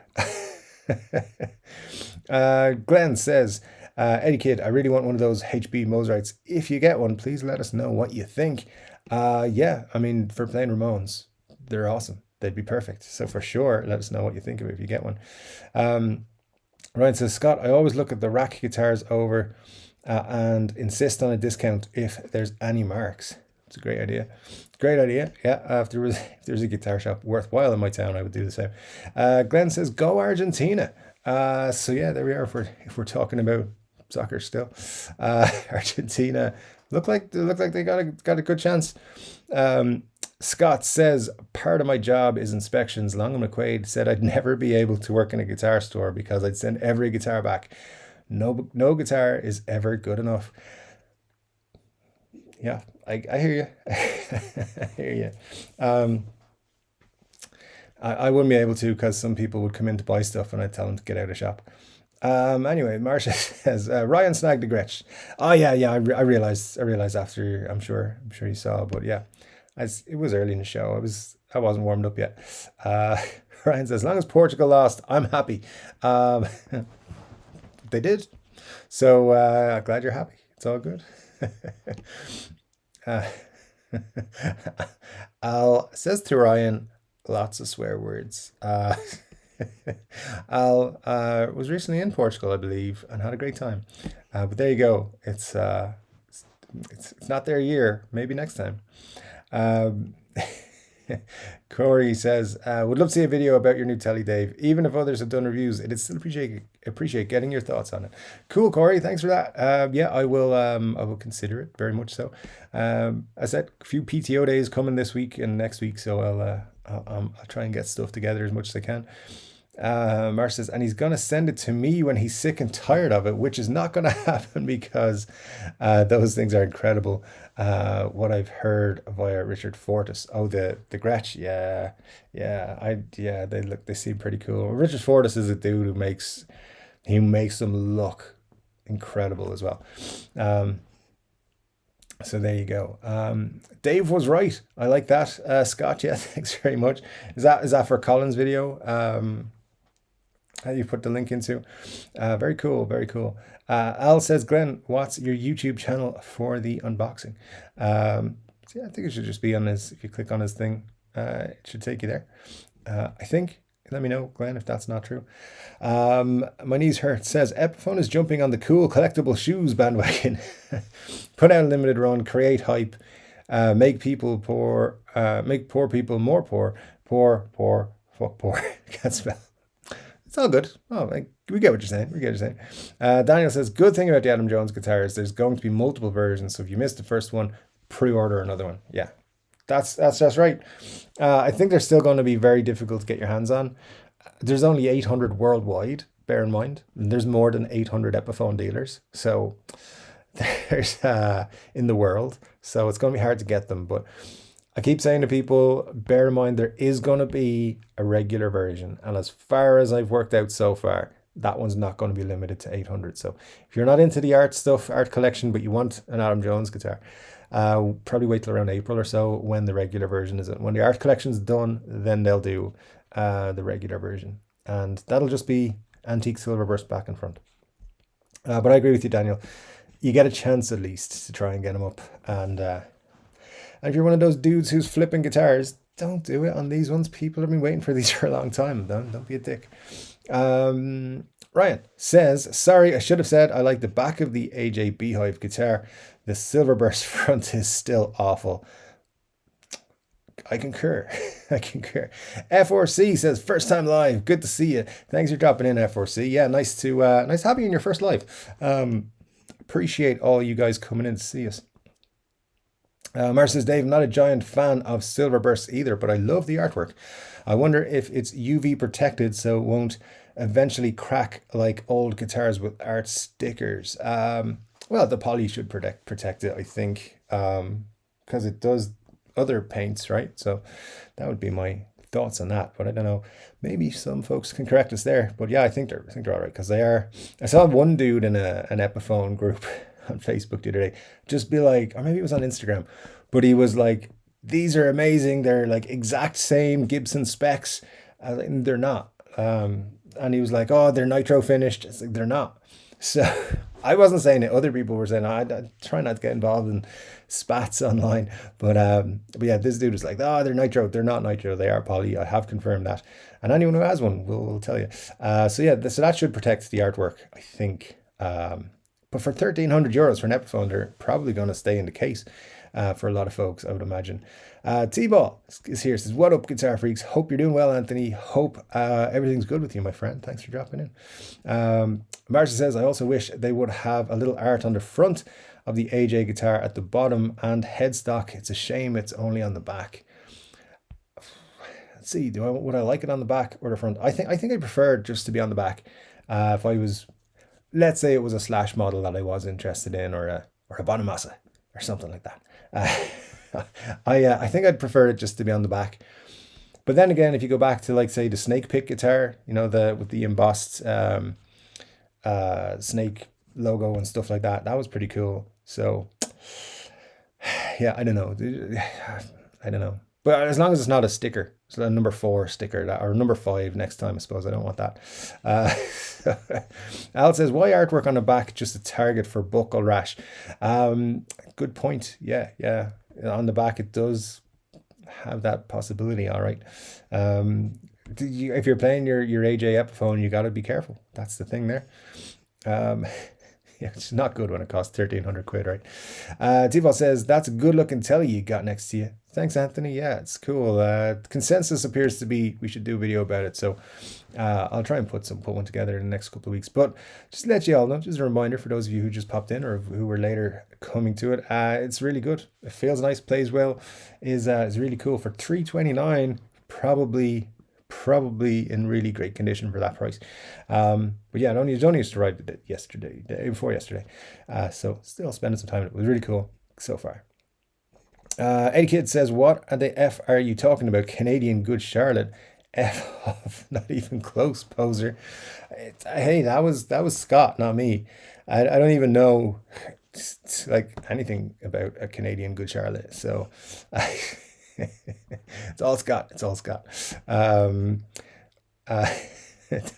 Glenn says, Eddie Kid, I really want one of those HB Mosrites. If you get one, please let us know what you think. Yeah, I mean, for playing Ramones, they're awesome. They'd be perfect. So for sure, let us know what you think of it if you get one. Ryan says, Scott, I always look at the rack guitars over and insist on a discount if there's any marks. It's a great idea. Great idea. Yeah, if there's a guitar shop worthwhile in my town, I would do the same. Glenn says, go Argentina. So yeah, there we are. If we're talking about soccer still, Argentina look like they got a good chance. Scott says part of my job is inspections. Long and McQuaid said I'd never be able to work in a guitar store because I'd send every guitar back. No guitar is ever good enough. Yeah, I hear you. I hear you. I wouldn't be able to because some people would come in to buy stuff and I'd tell them to get out of shop. Anyway, Marcia says Ryan snagged the Gretsch. Oh yeah, I realized after. I'm sure you saw, but yeah, it was early in the show. I wasn't warmed up yet. Ryan says, as long as Portugal lost, I'm happy. They did, so I'm glad you're happy. It's all good. Al says to Ryan, lots of swear words. Al was recently in Portugal, I believe, and had a great time. But there you go. It's not their year. Maybe next time. Corey says, would love to see a video about your new Telly, Dave. Even if others have done reviews, it'd still appreciate getting your thoughts on it. Cool, Corey. Thanks for that. Yeah, I will consider it very much so. I said a few PTO days coming this week and next week, so I'll try and get stuff together as much as I can. Marsh says, and he's gonna send it to me when he's sick and tired of it, which is not gonna happen because those things are incredible. What I've heard via Richard Fortus. Oh, the Gretsch, yeah, they seem pretty cool. Richard Fortus is a dude who makes them look incredible as well. So there you go. Dave was right. I like that. Scott, yeah, thanks very much. Is that for Colin's video? You put the link into. Very cool, very cool. Al says, Glenn, what's your YouTube channel for the unboxing? So yeah, I think it should just be on his, if you click on his thing, it should take you there. I think. Let me know, Glenn, if that's not true. My knees hurt. Says Epiphone is jumping on the cool collectible shoes bandwagon. Put out a limited run, create hype, make poor people more poor. Fuck poor. Can't spell. It's all good. Oh, we get what you're saying. Daniel says, good thing about the Adam Jones guitars, there's going to be multiple versions. So if you missed the first one, pre-order another one. Yeah. That's just right. I think they're still going to be very difficult to get your hands on. There's only 800 worldwide, bear in mind. There's more than 800 Epiphone dealers. So there's in the world. So it's going to be hard to get them. But I keep saying to people, bear in mind there is going to be a regular version. And as far as I've worked out so far, that one's not going to be limited to 800. So if you're not into the art collection, but you want an Adam Jones guitar, probably wait till around April or so when the regular version is in. When the art collection's done, then they'll do the regular version, and that'll just be antique silver burst back and front. But I agree with you, Daniel. You get a chance at least to try and get them up, and if you're one of those dudes who's flipping guitars, Don't do it on these ones. People have been waiting for these for a long time. Don't be a dick. Ryan says, sorry, I should have said I like the back of the AJ Beehive guitar. The Silverburst front is still awful. I concur. I concur. F4C says, first time live. Good to see you. Thanks for dropping in, F4C. Yeah, nice to have you in your first live. Appreciate all you guys coming in to see us. Mar says, Dave, I'm not a giant fan of Silverburst either, but I love the artwork. I wonder if it's UV protected so it won't eventually crack like old guitars with art stickers. Well, the poly should protect it, I think, because it does other paints, right? So that would be my thoughts on that. But I don't know. Maybe some folks can correct us there. But yeah, I think they're all right, because they are. I saw one dude in an Epiphone group on Facebook the other day just be like, or maybe it was on Instagram, but he was like, these are amazing. They're like exact same Gibson specs. And they're not. And he was like, oh, they're nitro finished. It's like, they're not. So I wasn't saying it. Other people were saying, I try not to get involved in spats online. But yeah, this dude was like, oh, they're nitro. They're not nitro. They are poly. I have confirmed that. And anyone who has one will tell you. So yeah, so that should protect the artwork, I think. But for €1,300 for an Epiphone, they're probably going to stay in the case for a lot of folks, I would imagine. T-Ball is here, says, what up, guitar freaks? Hope you're doing well, Anthony. Hope everything's good with you, my friend. Thanks for dropping in. Marcia says, I also wish they would have a little art on the front of the AJ guitar at the bottom and headstock. It's a shame it's only on the back. Let's see, would I like it on the back or the front? I think I prefer just to be on the back. If I was, let's say it was a Slash model that I was interested in, or a Bonamassa or something like that. I think I'd prefer it just to be on the back. But then again, if you go back to, like, say, the snake pick guitar, you know, with the embossed snake logo and stuff like that, that was pretty cool. So yeah, I don't know. But as long as it's not a sticker, so a number 4 sticker, or number 5 next time, I suppose. I don't want that. Al says, why artwork on the back just a target for buckle rash? Good point. Yeah. On the back, it does have that possibility. All right. If you're playing your AJ Epiphone, you got to be careful. That's the thing there. Yeah, it's not good when it costs 1,300 quid, right? T-Ball says, that's a good looking telly you got next to you. Thanks, Anthony. Yeah, it's cool. Consensus appears to be we should do a video about it. So I'll try and put one together in the next couple of weeks. But just to let you all know, just a reminder for those of you who just popped in or who were later coming to it, it's really good. It feels nice, plays well, is really cool. For $329, probably in really great condition for that price. But yeah, it only used to ride the day before yesterday. So still spending some time. It was really cool so far. Eddie Kid says, what the F are you talking about? Canadian Good Charlotte. F off, not even close, poser. Hey, that was Scott, not me. I don't even know like anything about a Canadian Good Charlotte. So it's all Scott.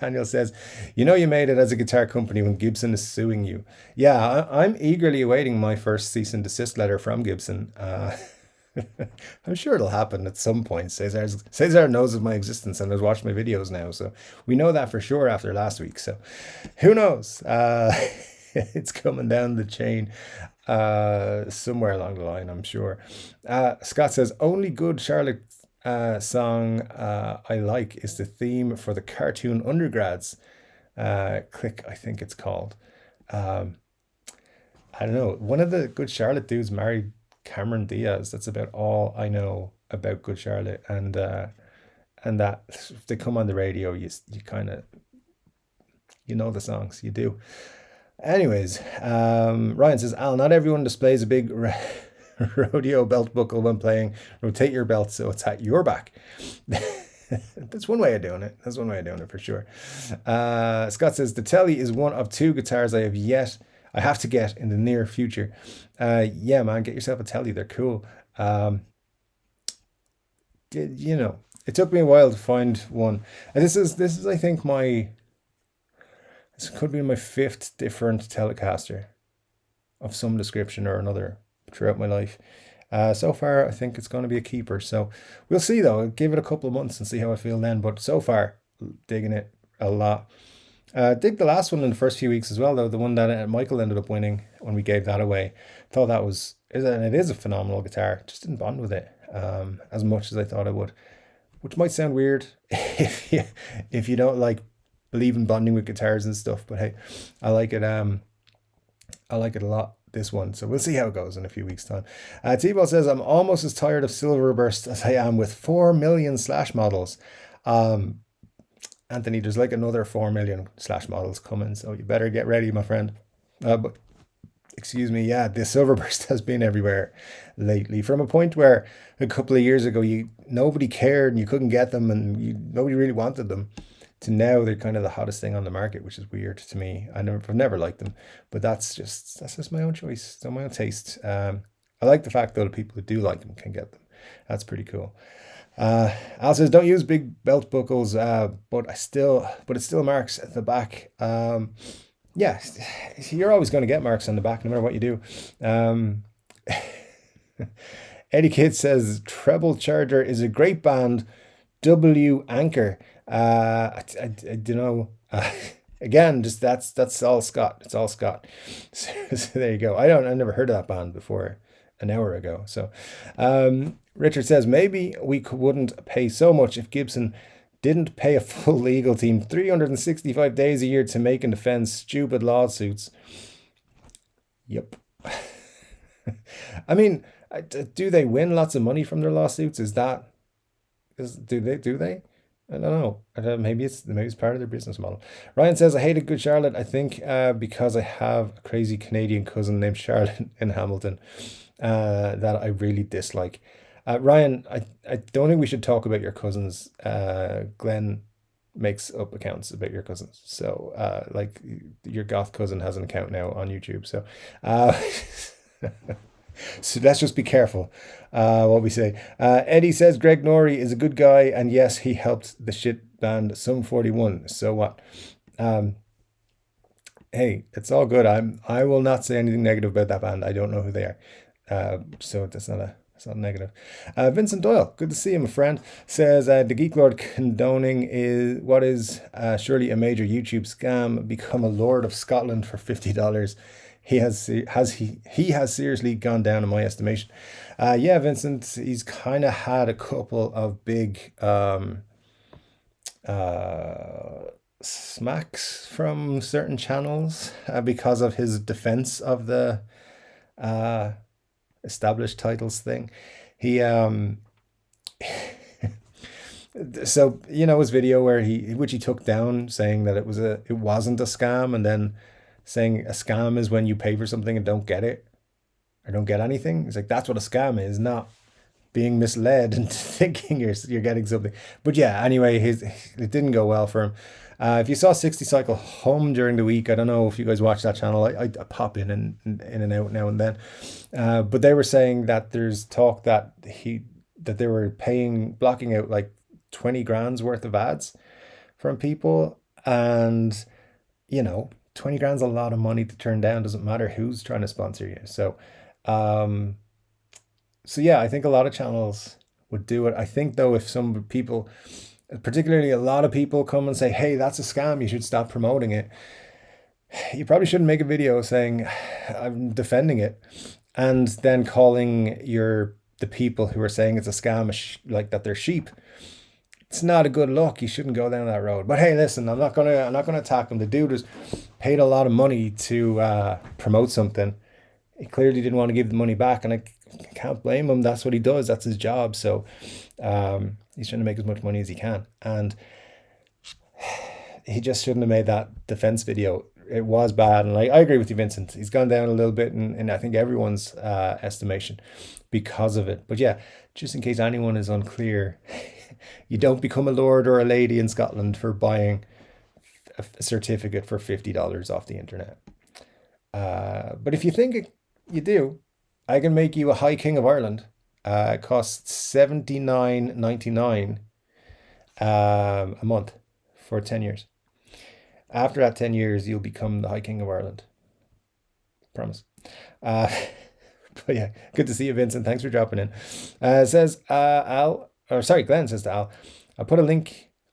Daniel says, you made it as a guitar company when Gibson is suing you. Yeah, I'm eagerly awaiting my first cease and desist letter from Gibson. I'm sure it'll happen at some point. Cesar knows of my existence and has watched my videos now, so we know that for sure after last week. So who knows? It's coming down the chain somewhere along the line, I'm sure. Scott says, only good Charlotte song I like is the theme for the cartoon Undergrads. Click, I think it's called. I don't know. One of the Good Charlotte dudes married Cameron Diaz. That's about all I know about Good Charlotte, and that if they come on the radio, you kind of the songs, you do. Anyways, Ryan says, Al, not everyone displays a big rodeo belt buckle when playing. Rotate your belt so it's at your back. That's one way of doing it. For sure. Scott says, the Telly is one of 2 guitars I have to get in the near future. Yeah, man, get yourself a Telly. They're cool. It took me a while to find one. And this is I think this could be my 5th different Telecaster of some description or another throughout my life. So far, I think it's going to be a keeper. So we'll see though. I'll give it a couple of months and see how I feel then. But so far, digging it a lot. Dig the last one in the first few weeks as well, though. The one that Michael ended up winning when we gave that away. Thought that was, and it is a phenomenal guitar. Just didn't bond with it as much as I thought I would, which might sound weird if you don't like believe in bonding with guitars and stuff. But hey, I like it. I like it a lot. This one, so we'll see how it goes in a few weeks' time. T-Ball says, I'm almost as tired of Silverburst as I am with 4 million Slash models. Anthony, there's like another 4 million Slash models coming, so you better get ready, my friend. But excuse me, yeah, the Silverburst has been everywhere lately. From a point where a couple of years ago, nobody cared and you couldn't get them, and nobody really wanted them, to now they're kind of the hottest thing on the market, which is weird to me. I've never liked them, but that's just my own choice, my own taste. I like the fact though the people who do like them can get them. That's pretty cool. Al says, don't use big belt buckles, but it still marks at the back. Yeah, you're always going to get marks on the back no matter what you do. Eddie Kidd says, Treble Charger is a great band. W Anchor. I don't know. Again, just that's all Scott. It's all Scott. So there you go. I never heard of that band before an hour ago. So Richard says, maybe we wouldn't pay so much if Gibson didn't pay a full legal team 365 days a year to make and defend stupid lawsuits. Yep. I mean, do they win lots of money from their lawsuits? Do they? I don't know. Maybe it's part of their business model. Ryan says, I hated Good Charlotte. I think because I have a crazy Canadian cousin named Charlotte in Hamilton that I really dislike. Ryan, I don't think we should talk about your cousins. Glenn makes up accounts about your cousins. So like your goth cousin has an account now on YouTube. So so let's just be careful what we say. Eddie says Greg Norrie is a good guy, and yes, he helped the shit band Sum 41. So what? Hey, it's all good. I will not say anything negative about that band. I don't know who they are. So that's not negative. Vincent Doyle, good to see you, my friend, says the Geek Lord condoning is what is surely a major YouTube scam. Become a Lord of Scotland for $50. He has seriously gone down in my estimation. Yeah, Vincent, he's kind of had a couple of big smacks from certain channels because of his defense of the established titles thing. He so his video where which he took down, saying that it wasn't a scam, and then saying a scam is when you pay for something and don't get it or don't get anything. It's like, that's what a scam is, not being misled into thinking you're getting something. But yeah, anyway, it didn't go well for him. If you saw 60 Cycle home during the week, I don't know if you guys watch that channel. I pop in and out now and then. But they were saying that there's talk that they were blocking out like 20 grand's worth of ads from people. And 20 grand's a lot of money to turn down. Doesn't matter who's trying to sponsor you. So yeah, I think a lot of channels would do it. I think though, if some people, particularly a lot of people, come and say, hey, that's a scam, you should stop promoting it, you probably shouldn't make a video saying I'm defending it and then calling the people who are saying it's a scam like that they're sheep. It's not a good look. You shouldn't go down that road. But hey, listen, I'm not gonna attack him. The dude was paid a lot of money to promote something. He clearly didn't want to give the money back, and I can't blame him. That's what he does. That's his job. So he's trying to make as much money as he can, and he just shouldn't have made that defense video. It was bad, and I agree with you, Vincent. He's gone down a little bit in I think everyone's estimation because of it. But yeah, just in case anyone is unclear, you don't become a lord or a lady in Scotland for buying a certificate for $50 off the internet. But if you think you do, I can make you a High King of Ireland. It costs $79.99 a month for 10 years. After that 10 years, you'll become the High King of Ireland. Promise. But yeah, good to see you, Vincent. Thanks for dropping in. Says Glenn says to Al, I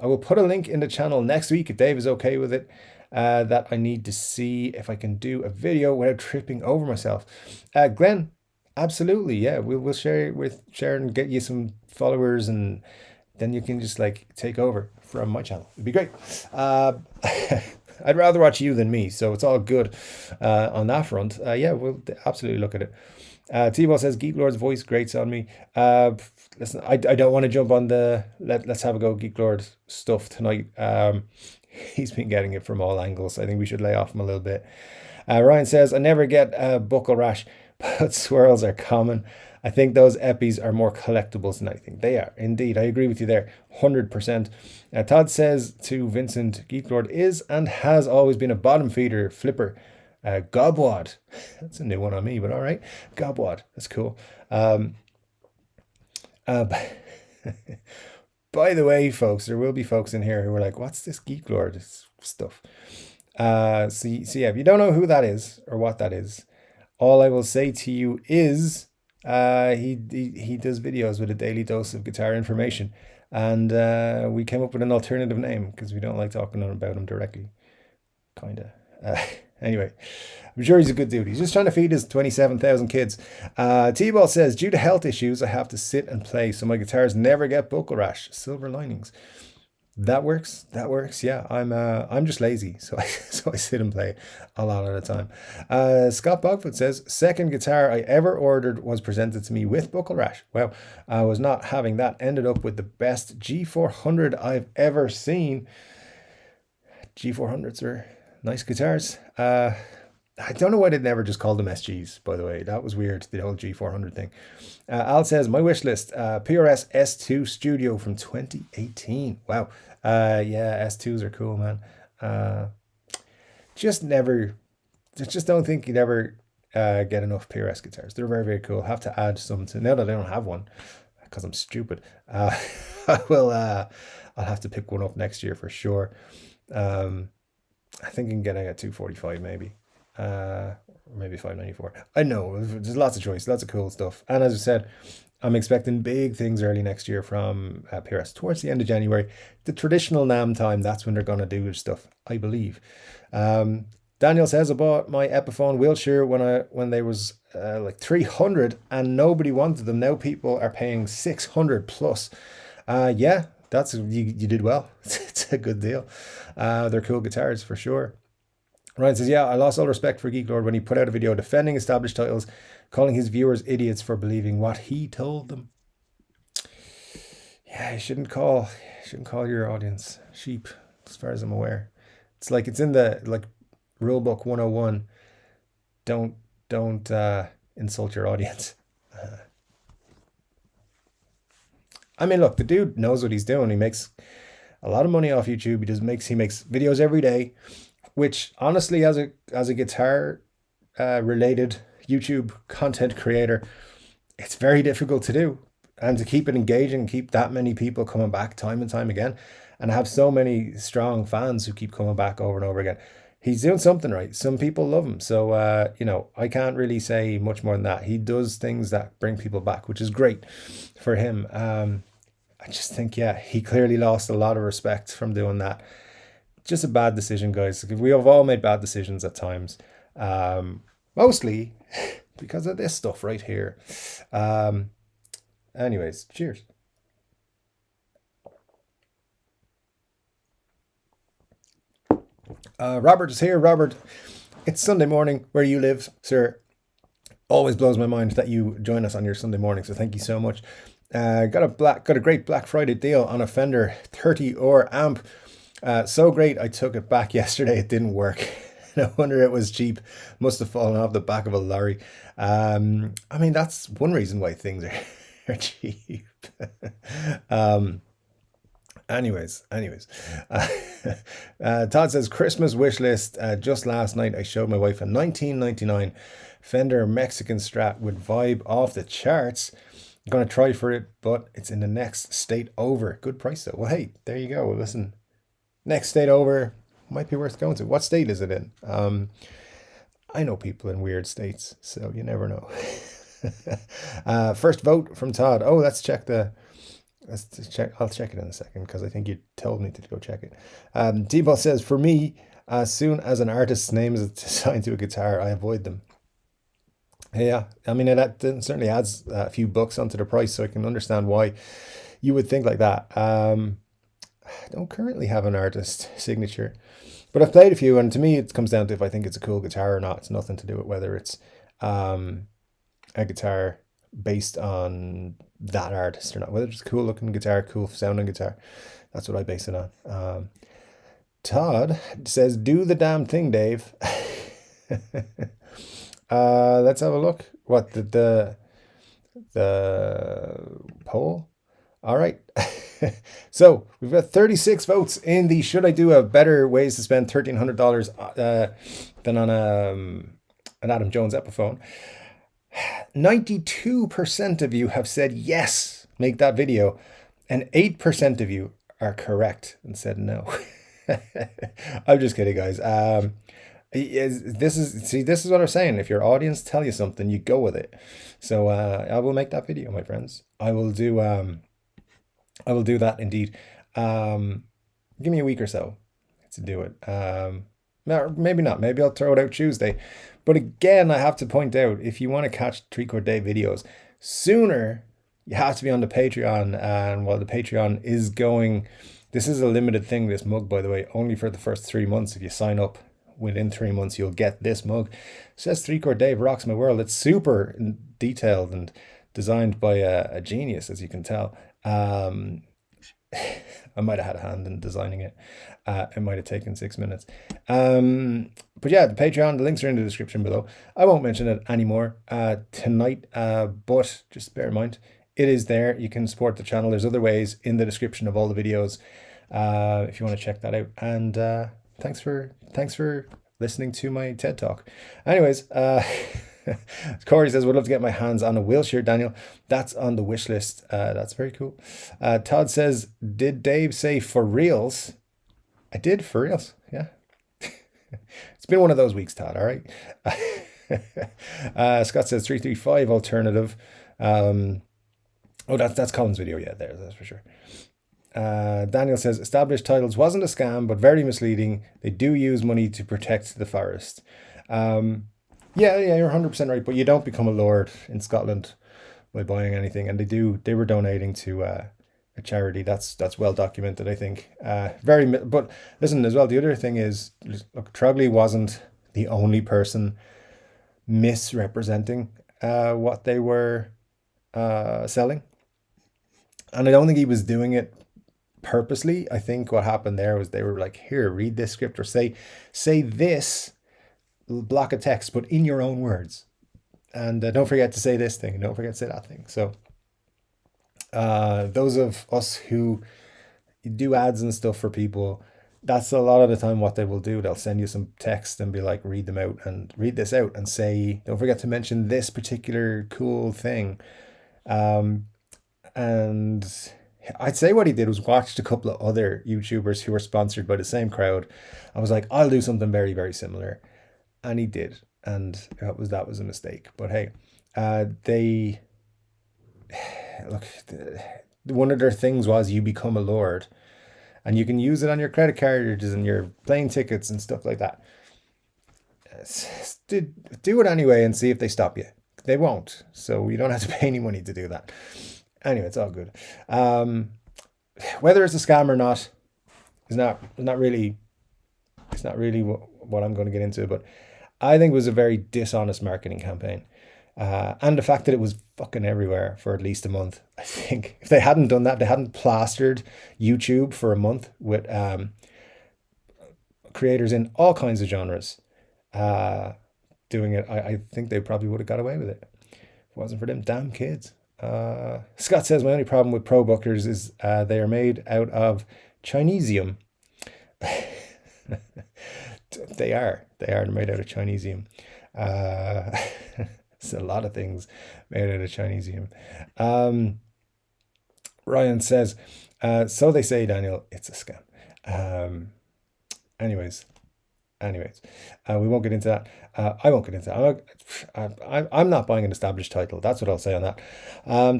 will put a link in the channel next week if Dave is okay with it. That I need to see if I can do a video without tripping over myself. Glenn, absolutely, yeah. We'll share it with Sharon, get you some followers, and then you can just like take over from my channel. It'd be great. I'd rather watch you than me, so it's all good on that front. Yeah, we'll absolutely look at it. T-Ball says Geek Lord's voice grates on me. Listen, I don't want to jump on the let's have a go Geek Lord stuff tonight. He's been getting it from all angles. I think we should lay off him a little bit. Ryan says I never get buckle rash, but swirls are common. I think those Epis are more collectibles than I think they are. Indeed, I agree with you there, 100%. Todd says to Vincent, Geek Lord is and has always been a bottom feeder flipper. Gobwad. That's a new one on me, but all right. Gobwad. That's cool. By the way, folks, there will be folks in here who are like, what's this Geek Lord stuff? So yeah, if you don't know who that is or what that is, all I will say to you is he does videos with a daily dose of guitar information. And we came up with an alternative name because we don't like talking about him directly. Kind of. Anyway, I'm sure he's a good dude. He's just trying to feed his 27,000 kids. T-Ball says, due to health issues, I have to sit and play, so my guitars never get buckle rash. Silver linings. That works. That works. Yeah, I'm just lazy, so I sit and play a lot of the time. Scott Bogfoot says, second guitar I ever ordered was presented to me with buckle rash. Well, I was not having that. Ended up with the best G400 I've ever seen. G400s are nice guitars. I don't know why they never just called them SGs, by the way. That was weird, the old G400 thing. Al says, my wish list, PRS S2 Studio from 2018. Wow. Yeah, S2s are cool, man. Just don't think you'd ever get enough PRS guitars. They're very, very cool. Have to add some to, now that I don't have one, because I'm stupid. I'll have to pick one up next year for sure. I think you can get a 245 maybe. Maybe 594. I know there's lots of choice, lots of cool stuff. And as I said, I'm expecting big things early next year from PRS towards the end of January. The traditional NAMM time, that's when they're going to do stuff, I believe. Daniel says, I bought my Epiphone wheelchair when they was like 300 and nobody wanted them. Now people are paying 600 plus. Yeah, that's you did well. It's a good deal. They're cool guitars for sure. Ryan says, yeah, I lost all respect for Geek Lord when he put out a video defending established titles, calling his viewers idiots for believing what he told them. Yeah, you shouldn't call your audience sheep, as far as I'm aware. It's like it's in the rulebook 101. Don't insult your audience. I mean, look, the dude knows what he's doing. He makes a lot of money off YouTube. He makes videos every day, which honestly, as a guitar related YouTube content creator, it's very difficult to do, and to keep it engaging, keep that many people coming back time and time again, and have so many strong fans who keep coming back over and over again. He's doing something right. Some people love him. So, I can't really say much more than that. He does things that bring people back, which is great for him. I just think, yeah, he clearly lost a lot of respect from doing that. Just a bad decision, guys. We have all made bad decisions at times. Mostly because of this stuff right here. Anyways, cheers. Robert is here. Robert, it's Sunday morning where you live, sir. Always blows my mind that you join us on your Sunday morning, so thank you so much. Got a great Black Friday deal on a Fender 30R amp. So great, I took it back yesterday. It didn't work. No wonder it was cheap. Must have fallen off the back of a lorry. I mean, that's one reason why things are cheap. Anyways. Todd says, Christmas wish list. Just last night, I showed my wife a 1999 Fender Mexican Strat with vibe off the charts. I'm going to try for it, but it's in the next state over. Good price though. Well, hey, there you go. Listen, next state over might be worth going to. What state is it in? I know people in weird states, so you never know. First vote from Todd. Oh, let's check the. Let's just check. I'll check it in a second because I think you told me to go check it. Debo says, for me, as soon as an artist's name is assigned to a guitar, I avoid them. Yeah, I mean, it certainly adds a few bucks onto the price, so I can understand why you would think like that. I don't currently have an artist signature, but I've played a few, and to me, it comes down to if I think it's a cool guitar or not. It's nothing to do with whether it's a guitar based on that artist or not, whether it's a cool looking guitar, cool sounding guitar. That's what I base it on. Todd says, do the damn thing, Dave. Let's have a look. What the poll? All right. So we've got 36 votes in the should I do a better ways to spend $1,300 than on an Adam Jones Epiphone. 92% of you have said yes, make that video, and 8% of you are correct and said no. I'm just kidding, guys. This is what I'm saying. If your audience tell you something, you go with it. So I will make that video, my friends. I will do that indeed. Give me a week or so to do it. Maybe not. Maybe I'll throw it out Tuesday. But again, I have to point out, if you want to catch Chord Dave videos sooner, you have to be on the Patreon. And while the Patreon is going, this is a limited thing, this mug, by the way, only for the first 3 months. If you sign up within 3 months, you'll get this mug. It says Chord Dave rocks my world. It's super detailed and designed by a genius, as you can tell. I might have had a hand in designing it. It might have taken 6 minutes. But yeah, the Patreon, the links are in the description below. I won't mention it anymore tonight, but just bear in mind, it is there. You can support the channel. There's other ways in the description of all the videos if you want to check that out. And thanks for listening to my TED Talk. Anyways, Corey says, would love to get my hands on a Wilshire, Daniel. That's on the wish list. That's very cool. Todd says, did Dave say for reals? I did, for reals. Yeah. It's been one of those weeks, Todd. All right. Scott says 335 alternative. Oh, that's Colin's video. Yeah, that's for sure. Daniel says, established titles wasn't a scam, but very misleading. They do use money to protect the forest. Yeah, you're 100% right. But you don't become a lord in Scotland by buying anything. And they were donating to a charity. That's well documented, I think. But listen, as well, the other thing is, look, Trogley wasn't the only person misrepresenting what they were selling. And I don't think he was doing it purposely. I think what happened there was they were like, here, read this script, or say this block of text, but in your own words. And don't forget to say this thing, and don't forget to say that thing. So those of us who do ads and stuff for people, that's a lot of the time what they will do. They'll send you some text and be like, read this out and say, don't forget to mention this particular cool thing. And I'd say what he did was watched a couple of other YouTubers who were sponsored by the same crowd. I was like, I'll do something very, very similar. And he did. And that was a mistake. But hey, one of their things was you become a lord. And you can use it on your credit cards and your plane tickets and stuff like that. Do it anyway and see if they stop you. They won't. So you don't have to pay any money to do that. Anyway, it's all good. Whether it's a scam or not is not really what I'm going to get into, but I think it was a very dishonest marketing campaign. And the fact that it was fucking everywhere for at least a month. I think if they hadn't done that, they hadn't plastered YouTube for a month with creators in all kinds of genres doing it, I think they probably would have got away with it if it wasn't for them damn kids. Scott says, my only problem with pro bookers is they are made out of Chinesium. They are made out of Chinesium. It's a lot of things made out of Chinesium. Ryan says, so they say, Daniel, it's a scam. Anyways, Anyways, we won't get into that. I won't get into that. I'm not buying an established title. That's what I'll say on that.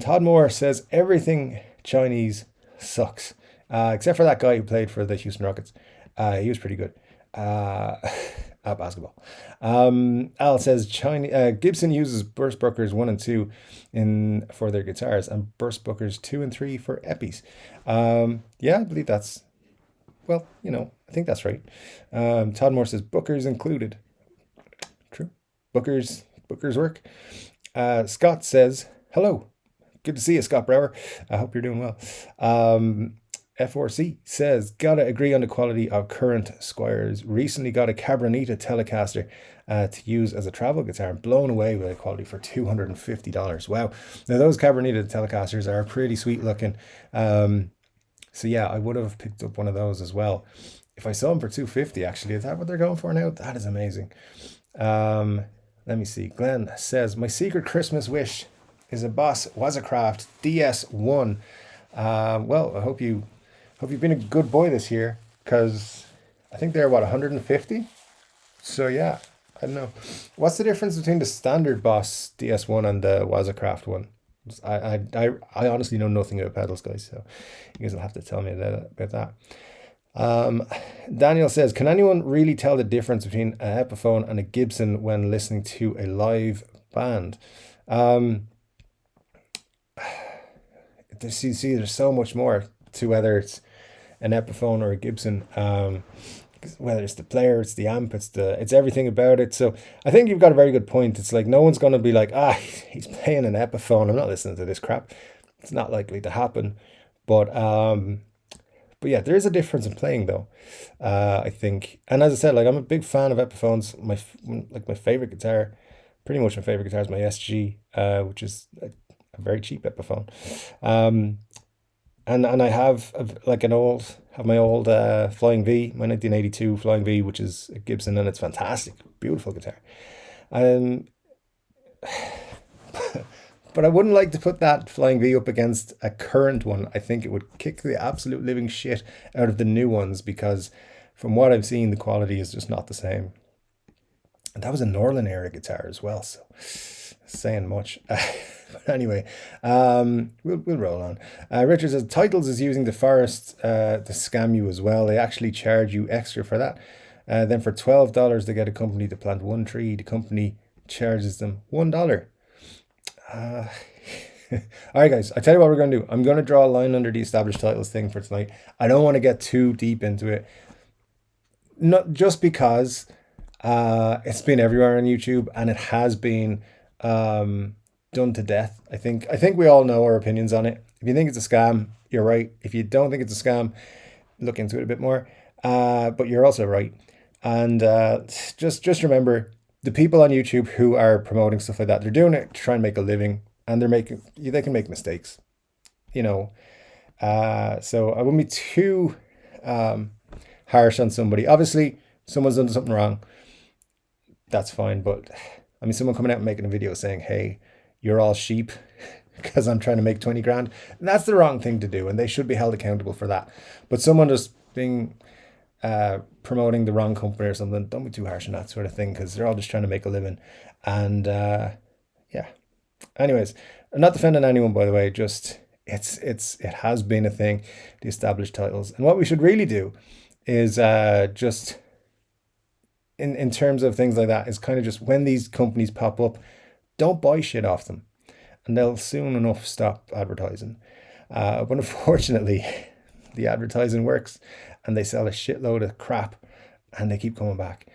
Todd Moore says everything Chinese sucks, except for that guy who played for the Houston Rockets. He was pretty good at basketball. Al says Gibson uses burst bookers 1 and 2 for their guitars, and burst bookers 2 and 3 for Epis. Yeah, I believe that's, well, I think that's right. Todd Moore says bookers included. True. Bookers work. Scott says hello. Good to see you, Scott Brower. I hope you're doing well. F4C says, gotta agree on the quality of current Squiers. Recently got a Cabronita Telecaster to use as a travel guitar. I'm blown away with the quality for $250. Wow. Now those Cabronita Telecasters are pretty sweet looking. So yeah, I would have picked up one of those as well. If I saw them for $250, actually, is that what they're going for now? That is amazing. Let me see. Glenn says, my secret Christmas wish is a Boss Wazacraft DS1. Well, I hope you've been a good boy this year, because I think they're, what, 150? So yeah, I don't know. What's the difference between the standard Boss DS1 and the Wazacraft one? I honestly know nothing about pedals, guys, so you guys will have to tell me about that. Daniel says, can anyone really tell the difference between a Epiphone and a Gibson when listening to a live band? There's so much more to whether it's an Epiphone or a Gibson. Whether it's the player, it's the amp, it's everything about it. So I think you've got a very good point. It's like no one's going to be like, he's playing an Epiphone, I'm not listening to this crap. It's not likely to happen. But yeah, there is a difference in playing though. I think, and as I said, like I'm a big fan of Epiphones. My favorite guitar, pretty much my favorite guitar is my SG, which is a very cheap Epiphone. And I have my old Flying V, my 1982 Flying V, which is a Gibson, and it's fantastic, beautiful guitar. But I wouldn't like to put that Flying V up against a current one. I think it would kick the absolute living shit out of the new ones, because from what I've seen, the quality is just not the same. And that was a Norland era guitar as well, so saying much. But anyway, we'll roll on. Richard says, Titles is using the Forest to scam you as well. They actually charge you extra for that. Then for $12, they get a company to plant one tree. The company charges them $1. All right, guys, I tell you what we're going to do. I'm going to draw a line under the established titles thing for tonight. I don't want to get too deep into it. Not just because it's been everywhere on YouTube, and it has been done to death. I think we all know our opinions on it. If you think it's a scam, you're right. If you don't think it's a scam, look into it a bit more. But you're also right. And just remember, the people on YouTube who are promoting stuff like that, they're doing it to try and make a living, and they can make mistakes, So I wouldn't be too harsh on somebody. Obviously, someone's done something wrong. That's fine. But I mean, someone coming out and making a video saying, hey, you're all sheep because I'm trying to make 20 grand. That's the wrong thing to do, and they should be held accountable for that. But someone just being promoting the wrong company or something, don't be too harsh on that sort of thing, because they're all just trying to make a living. And yeah. Anyways, I'm not defending anyone, by the way. Just it has been a thing, the established titles. And what we should really do is just in terms of things like that, is kind of just when these companies pop up, don't buy shit off them, and they'll soon enough stop advertising. But unfortunately, the advertising works, and they sell a shitload of crap, and they keep coming back.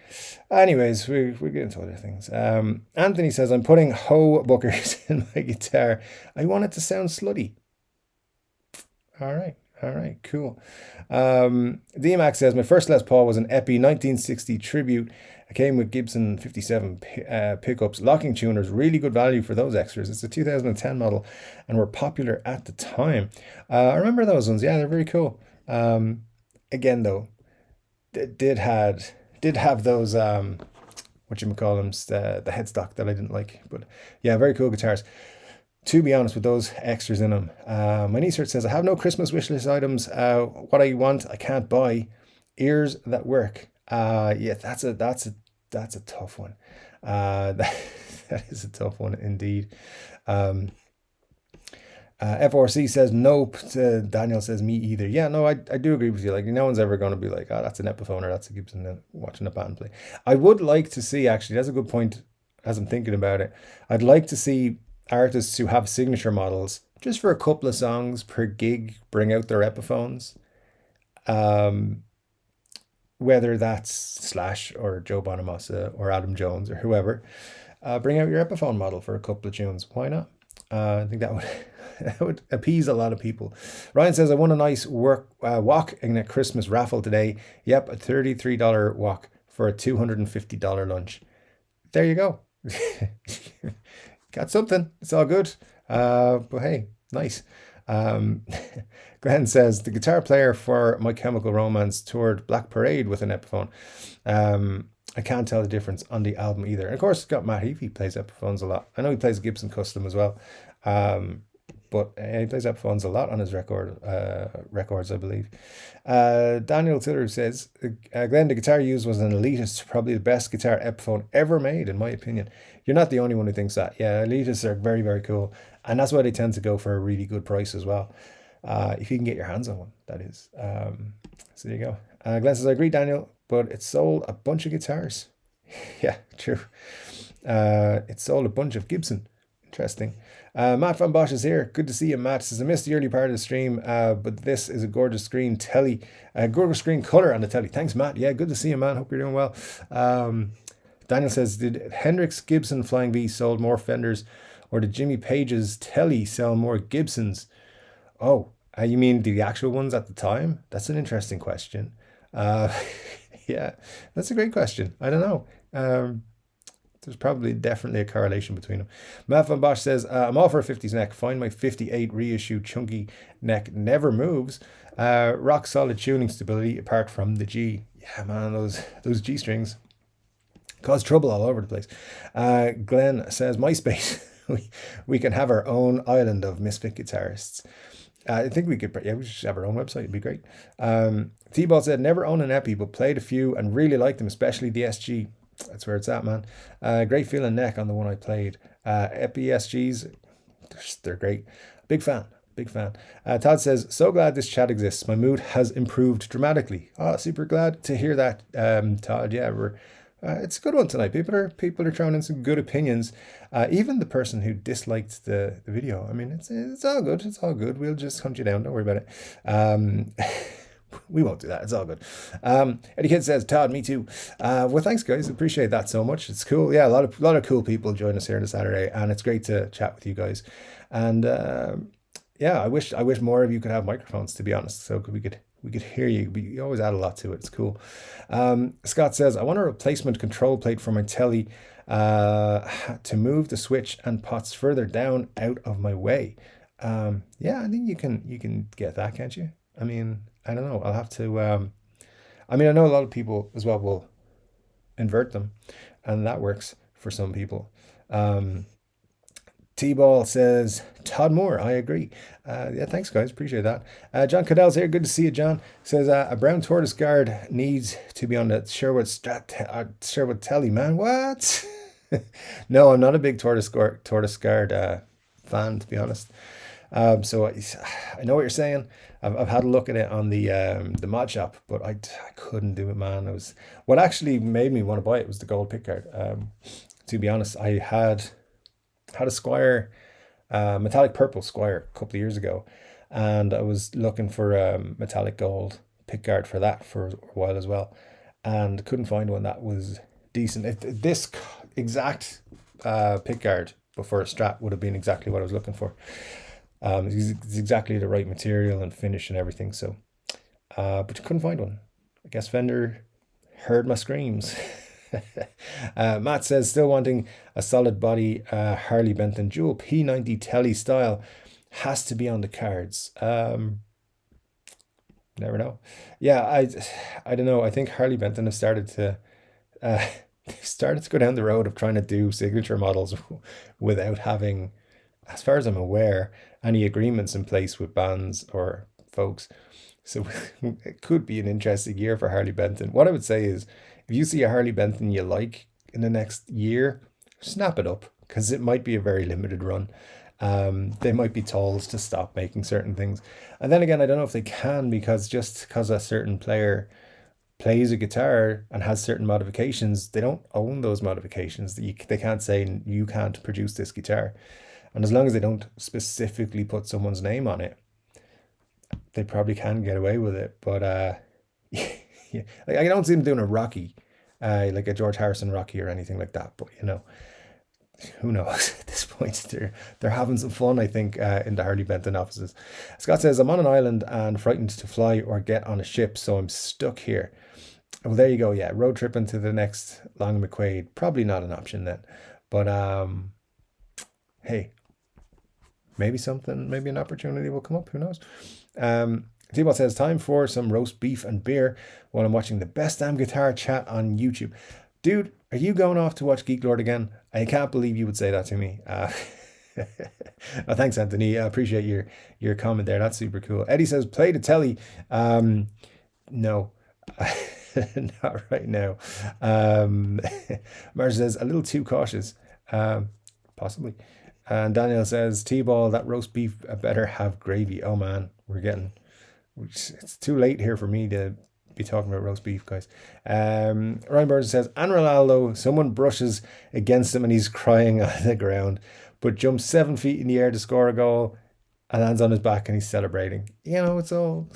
Anyways, we get into other things. Anthony says, I'm putting hoe bookers in my guitar. I want it to sound slutty. All right, cool. DMAX says, my first Les Paul was an Epi 1960 Tribute. I came with Gibson 57 pickups, locking tuners, really good value for those extras. It's a 2010 model and were popular at the time. I remember those ones. Yeah, they're very cool. Again, though, did have those, the headstock that I didn't like. But yeah, very cool guitars. To be honest, with those extras in them. My niece says, I have no Christmas wishlist items. What I want, I can't buy. Ears that work. Yeah, that's a tough one. That is a tough one indeed. Um, FRC says nope. Daniel says me either. Yeah, no, I do agree with you. Like, no one's ever going to be like, oh, that's an Epiphone or that's a Gibson watching a band play. I would like to see, actually, that's a good point as I'm thinking about it. I'd like to see artists who have signature models just for a couple of songs per gig bring out their Epiphones. Um, whether that's Slash or Joe Bonamassa or Adam Jones or whoever, bring out your Epiphone model for a couple of tunes. Why not? I think that would that would appease a lot of people. Ryan says, I won a nice walk in a Christmas raffle today. Yep, a $33 walk for a $250 lunch. There you go. Got something. It's all good. But hey, nice. Um, Glenn says, the guitar player for My Chemical Romance toured Black Parade with an Epiphone. I can't tell the difference on the album either. And of course, it's got Matt Heafy plays Epiphones a lot. I know he plays Gibson Custom as well. But he plays Epiphones a lot on his records, I believe. Daniel Tiller says, Glenn, the guitar used was an Elitist, probably the best guitar Epiphone ever made, in my opinion. You're not the only one who thinks that. Yeah, Elitists are very, very cool. And that's why they tend to go for a really good price as well. If you can get your hands on one, that is. So there you go. Glenn says, I agree, Daniel, but it sold a bunch of guitars. Yeah, true. It sold a bunch of Gibson. Interesting. Matt Van Bosch is here. Good to see you, Matt. Says, I missed the early part of the stream, but this is a gorgeous screen telly, gorgeous screen color on the telly. Thanks, Matt. Yeah, good to see you, man. Hope you're doing well. Daniel says, did Hendrix Gibson Flying V sold more Fenders, or did Jimmy Page's telly sell more Gibsons? Oh, you mean the actual ones at the time? That's an interesting question. Yeah, that's a great question. I don't know. There's probably definitely a correlation between them. Matt Van Bosch says, I'm all for a 50s neck. Find my 58 reissue chunky neck never moves. Rock solid tuning stability apart from the G. Yeah, man, those G strings cause trouble all over the place. Glenn says, MySpace. we can have our own island of misfit guitarists. I think we could, yeah, we should have our own website. It'd be great. T-Ball said, never owned an Epi, but played a few and really liked them, especially the SG. That's where it's at, man. Great feeling neck on the one I played. Epi SGs, they're great. Big fan. Todd says, so glad this chat exists. My mood has improved dramatically. Oh, super glad to hear that, Todd. Yeah, it's a good one tonight. People are throwing in some good opinions. Even the person who disliked the video. I mean, it's all good. It's all good. We'll just hunt you down. Don't worry about it. We won't do that. It's all good. Eddie Kidd says, Todd, me too. Well, thanks, guys. Appreciate that so much. It's cool. Yeah, a lot of cool people join us here on a Saturday, and it's great to chat with you guys. And yeah, I wish more of you could have microphones, to be honest, so we could hear you. You always add a lot to it. It's cool. Scott says, I want a replacement control plate for my telly to move the switch and pots further down out of my way. Yeah, I think you can get that, can't you? I mean, I don't know. I'll have to. I mean, I know a lot of people as well will invert them, and that works for some people. T-Ball says, Todd Moore, I agree. Yeah, thanks, guys. Appreciate that. John Cadell's here. Good to see you, John. Says, a brown tortoise guard needs to be on the Sherwood Sherwood telly, man. What? No, I'm not a big tortoise guard fan, to be honest. So I know what you're saying. I've had a look at it on the mod shop, but I couldn't do it, man. What actually made me want to buy it was the gold pickguard. To be honest, I had a Squier, metallic purple Squier a couple of years ago, and I was looking for a metallic gold pickguard for that for a while as well, and couldn't find one that was decent. This exact pickguard before a Strat would have been exactly what I was looking for. It's exactly the right material and finish and everything. So, but you couldn't find one. I guess Fender heard my screams. Matt says, still wanting a solid body Harley Benton dual P90 telly style. Has to be on the cards. Never know. Yeah, I don't know. I think Harley Benton have started to go down the road of trying to do signature models without having, as far as I'm aware, any agreements in place with bands or folks. So it could be an interesting year for Harley Benton. What I would say is, if you see a Harley Benton you like in the next year, snap it up, because it might be a very limited run. They might be told to stop making certain things. And then again, I don't know if they can, because just because a certain player plays a guitar and has certain modifications, they don't own those modifications. They can't say you can't produce this guitar. And as long as they don't specifically put someone's name on it, they probably can get away with it. But yeah, like, I don't see them doing a Rocky, like a George Harrison Rocky or anything like that. But who knows at this point? They're having some fun, I think, in the Harley Benton offices. Scott says, I'm on an island and frightened to fly or get on a ship, so I'm stuck here. Well, there you go. Yeah, road tripping to the next Long McQuaid, probably not an option then. But hey, maybe an opportunity will come up. Who knows? T-Ball says, time for some roast beef and beer while I'm watching the Best Damn Guitar chat on YouTube. Dude, are you going off to watch Geek Lord again? I can't believe you would say that to me. Oh, thanks, Anthony. I appreciate your comment there. That's super cool. Eddie says, play the telly. No, not right now. Marge says, a little too cautious. Possibly. And Daniel says, T-Ball, that roast beef better have gravy. Oh man, it's too late here for me to be talking about roast beef, guys. Ryan Burns says, and Ronaldo, someone brushes against him and he's crying on the ground, but jumps 7 feet in the air to score a goal and lands on his back and he's celebrating. It's all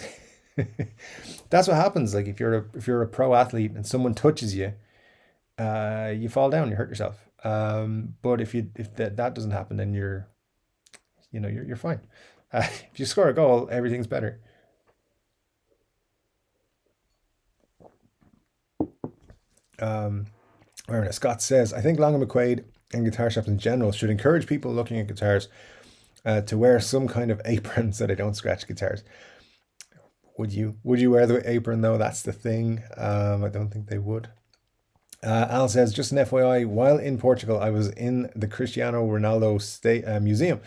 that's what happens. Like, if you're a pro athlete and someone touches you, you fall down, you hurt yourself. But if that doesn't happen, then you're fine. If you score a goal, everything's better. Scott says, I think Long McQuaid and guitar shops in general should encourage people looking at guitars to wear some kind of apron so they don't scratch guitars. Would you wear the apron though? That's the thing. I don't think they would. Al says, just an FYI, while in Portugal, I was in the Cristiano Ronaldo Museum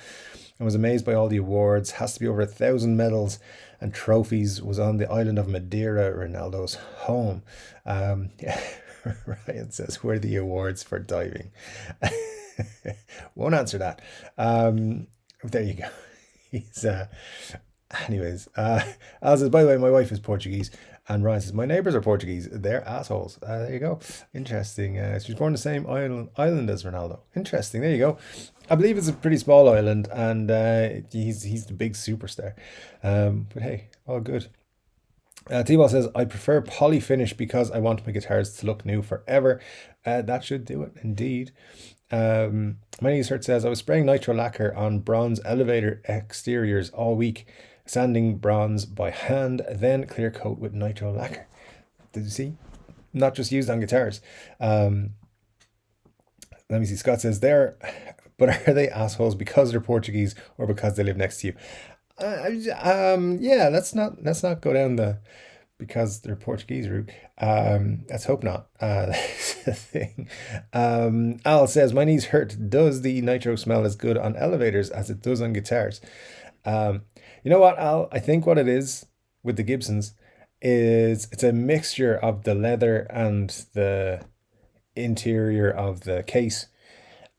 and was amazed by all the awards. Has to be over 1,000 medals and trophies. Was on the island of Madeira, Ronaldo's home. Yeah. Ryan says, where are the awards for diving? Won't answer that. There you go. He's anyways, Al says, by the way, my wife is Portuguese. And Ryan says, my neighbors are Portuguese. They're assholes. There you go. Interesting. She's born the same island as Ronaldo. Interesting. There you go. I believe it's a pretty small island, and he's the big superstar. But hey, all good. T-Ball says, I prefer poly finish because I want my guitars to look new forever. That should do it, indeed. Manny's Hurt says, I was spraying nitro lacquer on bronze elevator exteriors all week, sanding bronze by hand, then clear coat with nitro lacquer. Did you see? Not just used on guitars. Let me see. Scott says, but are they assholes because they're Portuguese or because they live next to you? Yeah, let's not go down the because they're Portuguese route. Let's hope not. That's the thing. Al says, my knees hurt. Does the nitro smell as good on elevators as it does on guitars? You know what, Al? I think what it is with the Gibsons is it's a mixture of the leather and the interior of the case,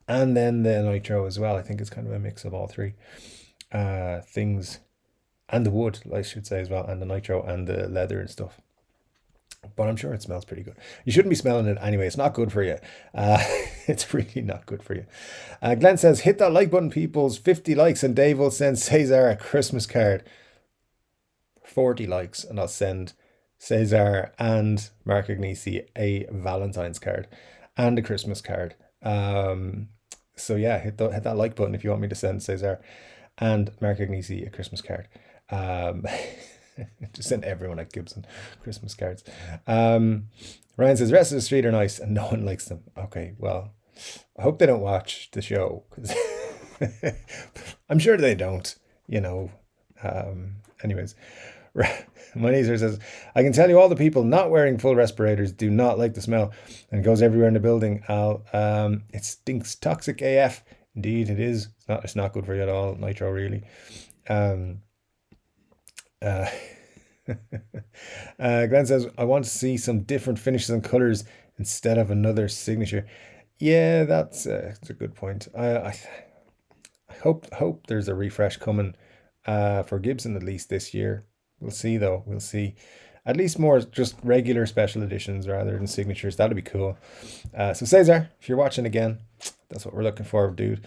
and then the nitro as well. I think it's kind of a mix of all three things, and the wood, I should say, as well, and the nitro and the leather and stuff. But I'm sure it smells pretty good. You shouldn't be smelling it anyway. It's not good for you. It's really not good for you. Glenn says, hit that like button, peoples. 50 likes and Dave will send Cesar a Christmas card. 40 likes and I'll send Cesar and Mark Agnesi a Valentine's card and a Christmas card. So yeah, hit that like button if you want me to send Cesar and Mark Agnesi a Christmas card. Just send everyone at Gibson Christmas cards. Ryan says, rest of the street are nice and no one likes them. Okay, well, I hope they don't watch the show, because I'm sure they don't, anyways. Moneyzer says, I can tell you all the people not wearing full respirators do not like the smell and goes everywhere in the building. Al, it stinks toxic AF. Indeed it is. It's not good for you at all, nitro, really. Uh, Glenn says, I want to see some different finishes and colors instead of another signature. Yeah, that's a good point. I hope there's a refresh coming for Gibson at least this year. We'll see though. We'll see. At least more just regular special editions rather than signatures. That'd be cool. So Cesar, if you're watching again, that's what we're looking for, dude.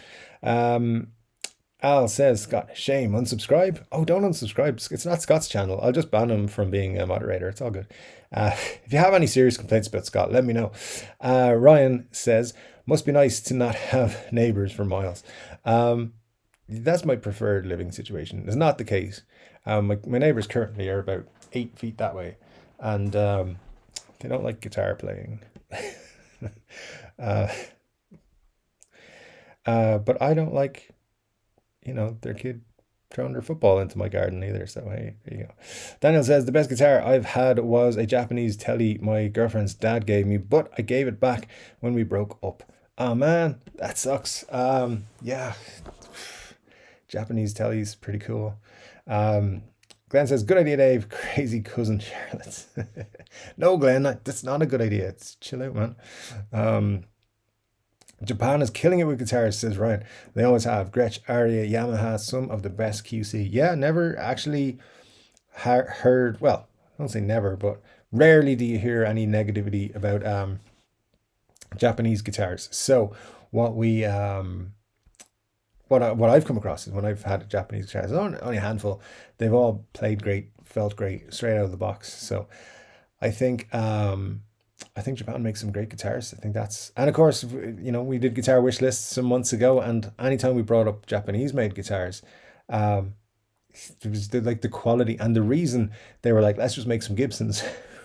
Al says, Scott, shame, unsubscribe. Oh, don't unsubscribe. It's not Scott's channel. I'll just ban him from being a moderator. It's all good. If you have any serious complaints about Scott, let me know. Ryan says, must be nice to not have neighbors for miles. That's my preferred living situation. It's not the case. My neighbors currently are about 8 feet that way, and they don't like guitar playing. But I don't like, their kid throwing their football into my garden either. So hey, there you go. Daniel says, the best guitar I've had was a Japanese Tele my girlfriend's dad gave me, but I gave it back when we broke up. Oh man, that sucks. Yeah, Japanese Tele's pretty cool. Glenn says, good idea, Dave. Crazy cousin Charlotte. No, Glenn, that's not a good idea. It's chill out, man. Japan is killing it with guitars, says Ryan. They always have. Gretsch, Aria, Yamaha, some of the best QC. Yeah, never actually heard, well, I don't say never, but rarely do you hear any negativity about Japanese guitars. So what we what I've come across is when I've had Japanese guitars, only a handful, they've all played great, felt great, straight out of the box. So I think Japan makes some great guitars. I think that's, and of course, we did guitar wish lists some months ago, and anytime we brought up Japanese made guitars, it was like the quality and the reason they were like, let's just make some Gibsons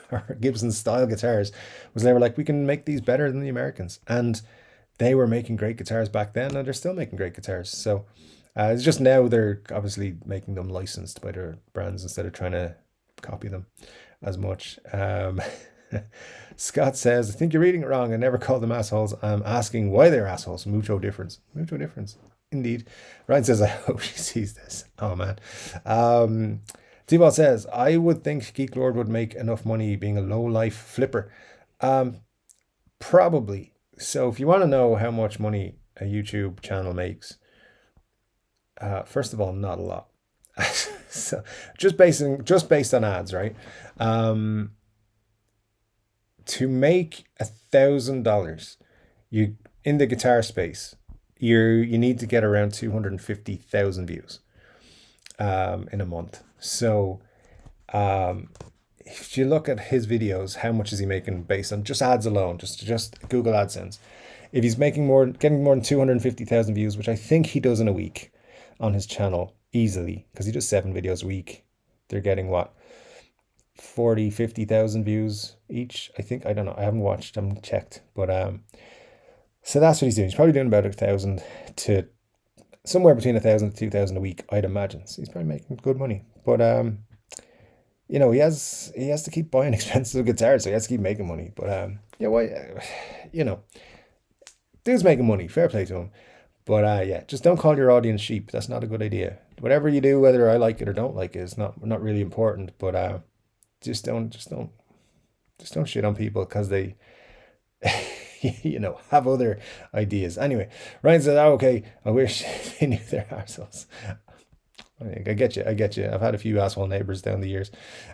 or Gibson style guitars, was they were like, we can make these better than the Americans. And they were making great guitars back then, and they're still making great guitars. So it's just now they're obviously making them licensed by their brands instead of trying to copy them as much. Scott says, I think you're reading it wrong. I never called them assholes. I'm asking why they're assholes. Mucho difference. Mucho difference. Indeed. Ryan says, I hope she sees this. Oh, man. T-Ball says, I would think Geek Lord would make enough money being a low-life flipper. Probably. So if you want to know how much money a YouTube channel makes, first of all, not a lot. So just based on ads, right? To make $1,000, you in the guitar space, you need to get around 250,000 views in a month. So if you look at his videos, how much is he making based on just ads alone, just Google AdSense? If he's getting more than 250,000 views, which I think he does in a week on his channel easily, because he does 7 videos a week, they're getting what, 40, 50,000 views each, I think. I don't know, I haven't checked, but so that's what he's doing. He's probably doing about 1,000 to somewhere between 1,000 to 2,000 a week, I'd imagine. So he's probably making good money, but he has to keep buying expensive guitars, so he has to keep making money. But dude's making money, fair play to him. But yeah, just don't call your audience sheep. That's not a good idea. Whatever you do, whether I like it or don't like it, is not really important. But just don't shit on people because they have other ideas. Anyway, Ryan says, oh, okay, I wish they knew their arseholes. I get you. I've had a few asshole neighbors down the years,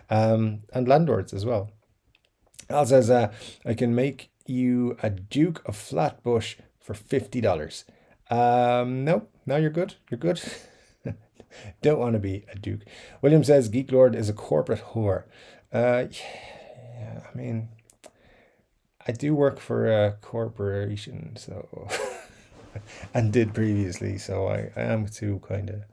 and landlords as well. Al says, I can make you a Duke of Flatbush for $50. No, you're good. Don't want to be a Duke. William says, Geek Lord is a corporate whore. Yeah, I mean, I do work for a corporation, so and did previously, so I am too, kind of.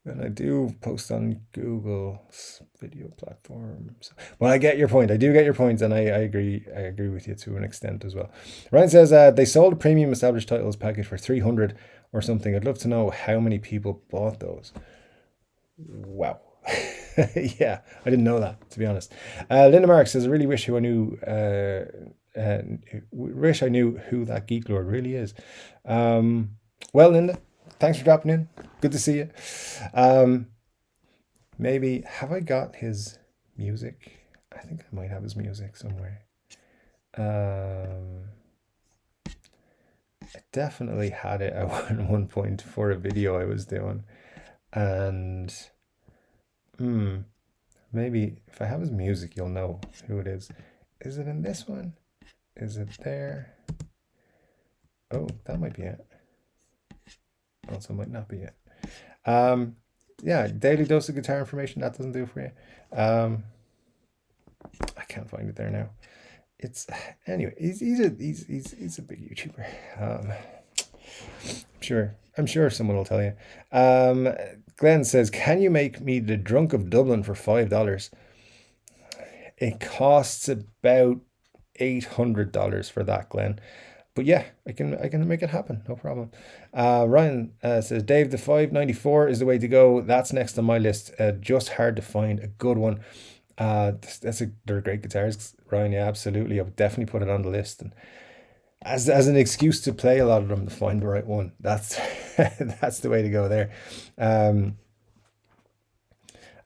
And I do post on Google's video platforms. Well, I get your point. I do get your point, and I agree. I agree with you to an extent as well. Ryan says they sold a premium established titles package for 300 or something. I'd love to know how many people bought those. Wow. Yeah, I didn't know that, to be honest. Linda Mark says, I really wish I knew who that Geek Lord really is. Well, Linda, thanks for dropping in. Good to see you. maybe, have I got his music? I think I might have his music somewhere. I definitely had it at one point for a video I was doing. And maybe if I have his music, you'll know who it is. Is it in this one? Is it there? Oh, that might be it. Also might not be it. Yeah, daily dose of guitar information, that doesn't do it for you. I can't find it there now. It's anyway, he's a big YouTuber. I'm sure someone will tell you. Glenn says, can you make me the Drunk of Dublin for $5? It costs about $800 for that, Glenn. But yeah, I can make it happen, no problem. Ryan says, Dave, the 594 is the way to go. That's next on my list. Just hard to find a good one. They're great guitars, Ryan. Yeah, absolutely. I would definitely put it on the list, and as an excuse to play a lot of them to find the right one. That's that's the way to go there.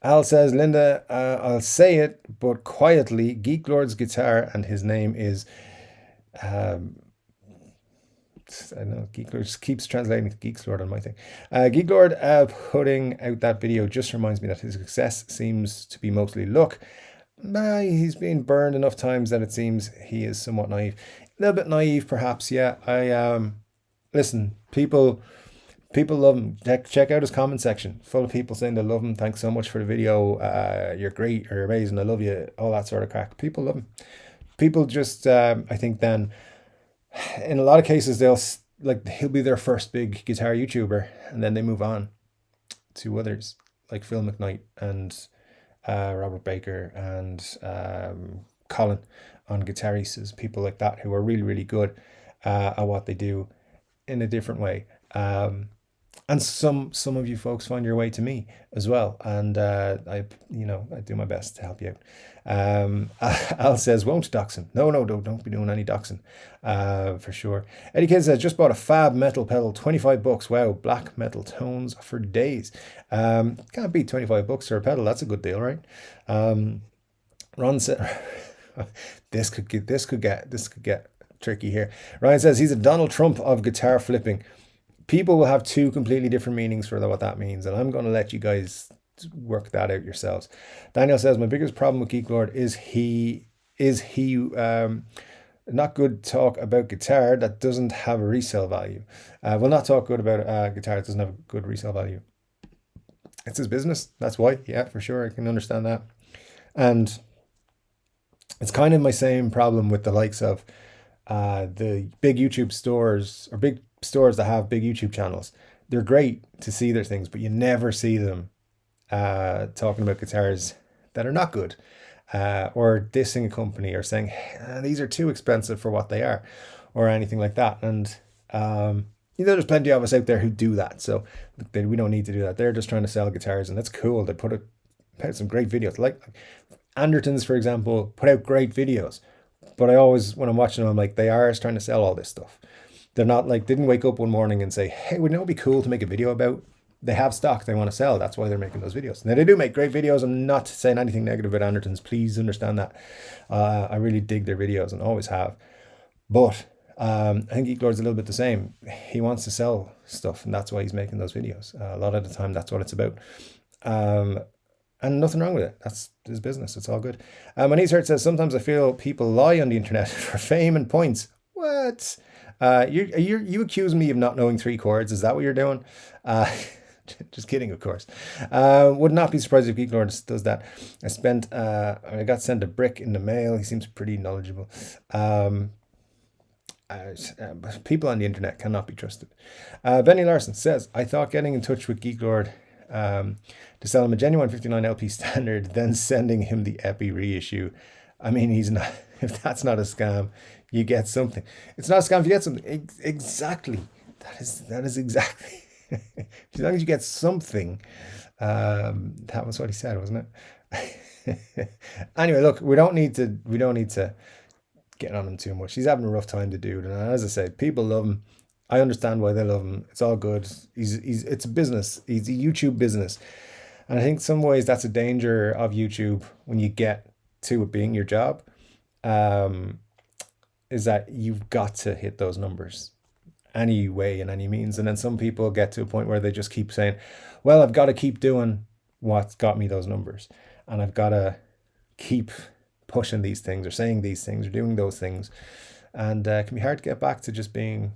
Al says, Linda, I'll say it, but quietly, Geek Lord's guitar, and his name is I know Geek Lord just keeps translating to Geeks Lord on my thing. Geek Lord putting out that video just reminds me that his success seems to be mostly luck. He's been burned enough times that it seems he is somewhat naive. A little bit naive, perhaps. Yeah, listen, people love him. Check out his comment section, full of people saying they love him. Thanks so much for the video. You're great. You're amazing. I love you. All that sort of crack. People love him. People just, I think then, in a lot of cases, he'll be their first big guitar YouTuber, and then they move on to others like Phil McKnight and Robert Baker and Colin on guitarists, people like that who are really, really good at what they do in a different way. And some of you folks find your way to me as well, and I do my best to help you out. Al says, won't dox him. No, don't be doing any doxing, for sure. Eddie Kidd says, just bought a fab metal pedal, $25. Wow, black metal tones for days. Can't beat $25 for a pedal. That's a good deal, right? Ron said, this could get tricky here. Ryan says he's a Donald Trump of guitar flipping. People will have two completely different meanings for what that means, and I'm going to let you guys work that out yourselves. Daniel says, my biggest problem with Geek Lord is he not good talk about guitar that doesn't have a resale value. Will not talk good about a guitar that doesn't have a good resale value. It's his business. That's why. Yeah, for sure. I can understand that. And it's kind of my same problem with the likes of the big YouTube stores, or big stores that have big YouTube channels. They're great to see their things, but you never see them talking about guitars that are not good, or dissing a company, or saying these are too expensive for what they are, or anything like that. And there's plenty of us out there who do that, so we don't need to do that. They're just trying to sell guitars, and that's cool. They put out some great videos, like Andertons, for example, put out great videos. But I always, when I'm watching them, I'm like, they are trying to sell all this stuff. They're not like, didn't wake up one morning and say, hey, wouldn't it be cool to make a video about? They have stock they want to sell. That's why they're making those videos. Now, they do make great videos. I'm not saying anything negative about Andertons. Please understand that. I really dig their videos and always have. But I think Geek Lord's a little bit the same. He wants to sell stuff, and that's why he's making those videos. A lot of the time, that's what it's about. And nothing wrong with it. That's his business. It's all good. Manise Hurt says, sometimes I feel people lie on the internet for fame and points. What? You accuse me of not knowing 3 chords. Is that what you're doing? Just kidding, of course. Would not be surprised if Geek Lord does that. I got sent a brick in the mail. He seems pretty knowledgeable. People on the internet cannot be trusted. Benny Larson says, I thought getting in touch with Geek Lord to sell him a genuine 59 LP standard, then sending him the Epi reissue. I mean, he's not. If that's not a scam, you get something. It's not a scam if you get something. Exactly. That is exactly. As long as you get something. That was what he said, wasn't it? Anyway, look, we don't need to get on him too much. He's having a rough time, to dude. And as I said, people love him. I understand why they love him. It's all good. It's a business. He's a YouTube business. And I think some ways that's a danger of YouTube when you get to it being your job, um, is that you've got to hit those numbers any way and any means. And then some people get to a point where they just keep saying, well, I've got to keep doing what's got me those numbers. And I've got to keep pushing these things or saying these things or doing those things. And it can be hard to get back to just being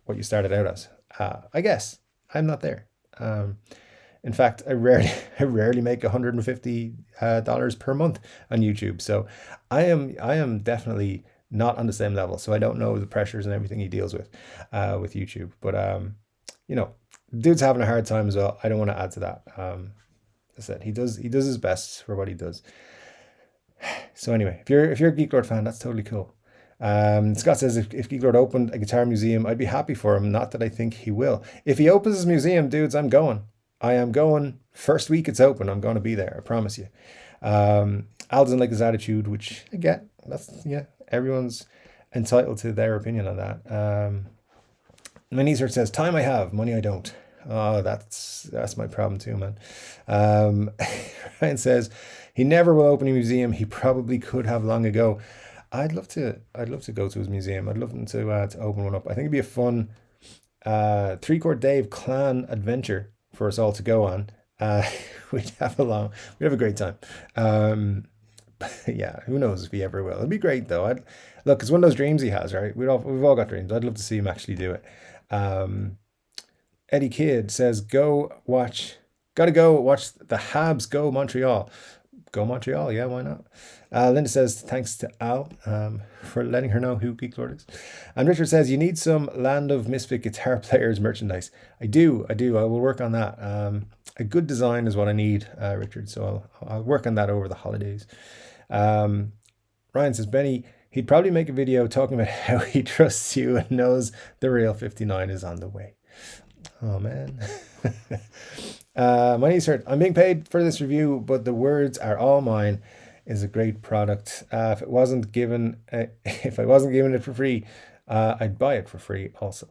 what you started out as. I guess I'm not there. In fact, I rarely make $150 per month on YouTube. So I am definitely not on the same level. So I don't know the pressures and everything he deals with YouTube. But you know, dude's having a hard time as well. I don't want to add to that. As I said, he does his best for what he does. So anyway, if you're a Geek Lord fan, that's totally cool. Scott says if Geek Lord opened a guitar museum, I'd be happy for him. Not that I think he will. If he opens his museum, dudes, I'm going. I am going. First week it's open, I'm going to be there. I promise you. Al doesn't like his attitude, which I get. That's, yeah, everyone's entitled to their opinion on that. Minisert says, time I have, money I don't. Oh, that's my problem too, man. Ryan says he never will open a museum. He probably could have long ago. I'd love to go to his museum. I'd love him to open one up. I think it'd be a fun Chord Dave clan adventure for us all to go on. We'd have a great time. Yeah, who knows if he ever will. It'd be great though. Look, it's one of those dreams he has, right? We've all got dreams. I'd love to see him actually do it. Eddie Kidd says, gotta go watch the Habs go Montreal. Go Montreal, yeah, why not? Linda says, thanks to Al for letting her know who Geek Lord is. And Richard says, you need some Land of Misfit guitar players merchandise. I do. I will work on that. A good design is what I need, Richard. So I'll work on that over the holidays. Ryan says, Benny, he'd probably make a video talking about how he trusts you and knows the real 59 is on the way. Oh, man. My knees hurt. I'm being paid for this review, but the words are all mine. Is a great product. If I wasn't given it for free, I'd buy it for free also.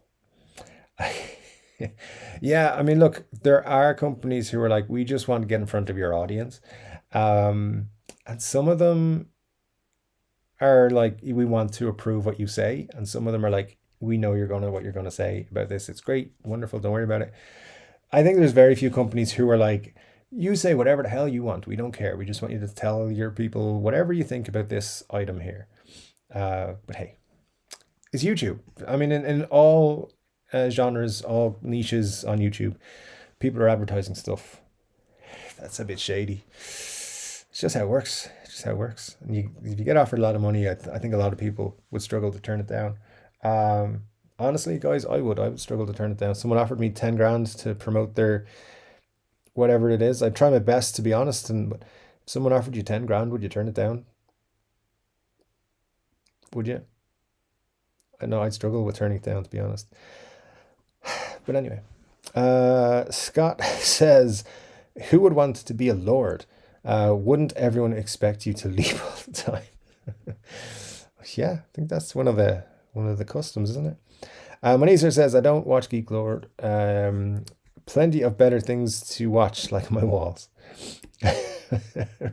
Yeah, I mean, look, there are companies who are like, we just want to get in front of your audience. And some of them are like, we want to approve what you say. And some of them are like, we know what you're gonna say about this. It's great, wonderful, don't worry about it. I think there's very few companies who are like, you say whatever the hell you want. We don't care. We just want you to tell your people whatever you think about this item here. But hey, it's YouTube. I mean, in all genres, all niches on YouTube, people are advertising stuff. That's a bit shady. It's just how it works. It's just how it works. And if you get offered a lot of money, I think a lot of people would struggle to turn it down. Honestly, guys, I would struggle to turn it down. Someone offered me 10 grand to promote their whatever it is. I'd try my best, to be honest. And if someone offered you 10 grand, would you turn it down? Would you? I know I'd struggle with turning it down, to be honest. But anyway, Scott says, who would want to be a lord? Wouldn't everyone expect you to leave all the time? Yeah, I think that's one of the customs, isn't it? Manizer says, I don't watch Geek Lord. Plenty of better things to watch, like my walls.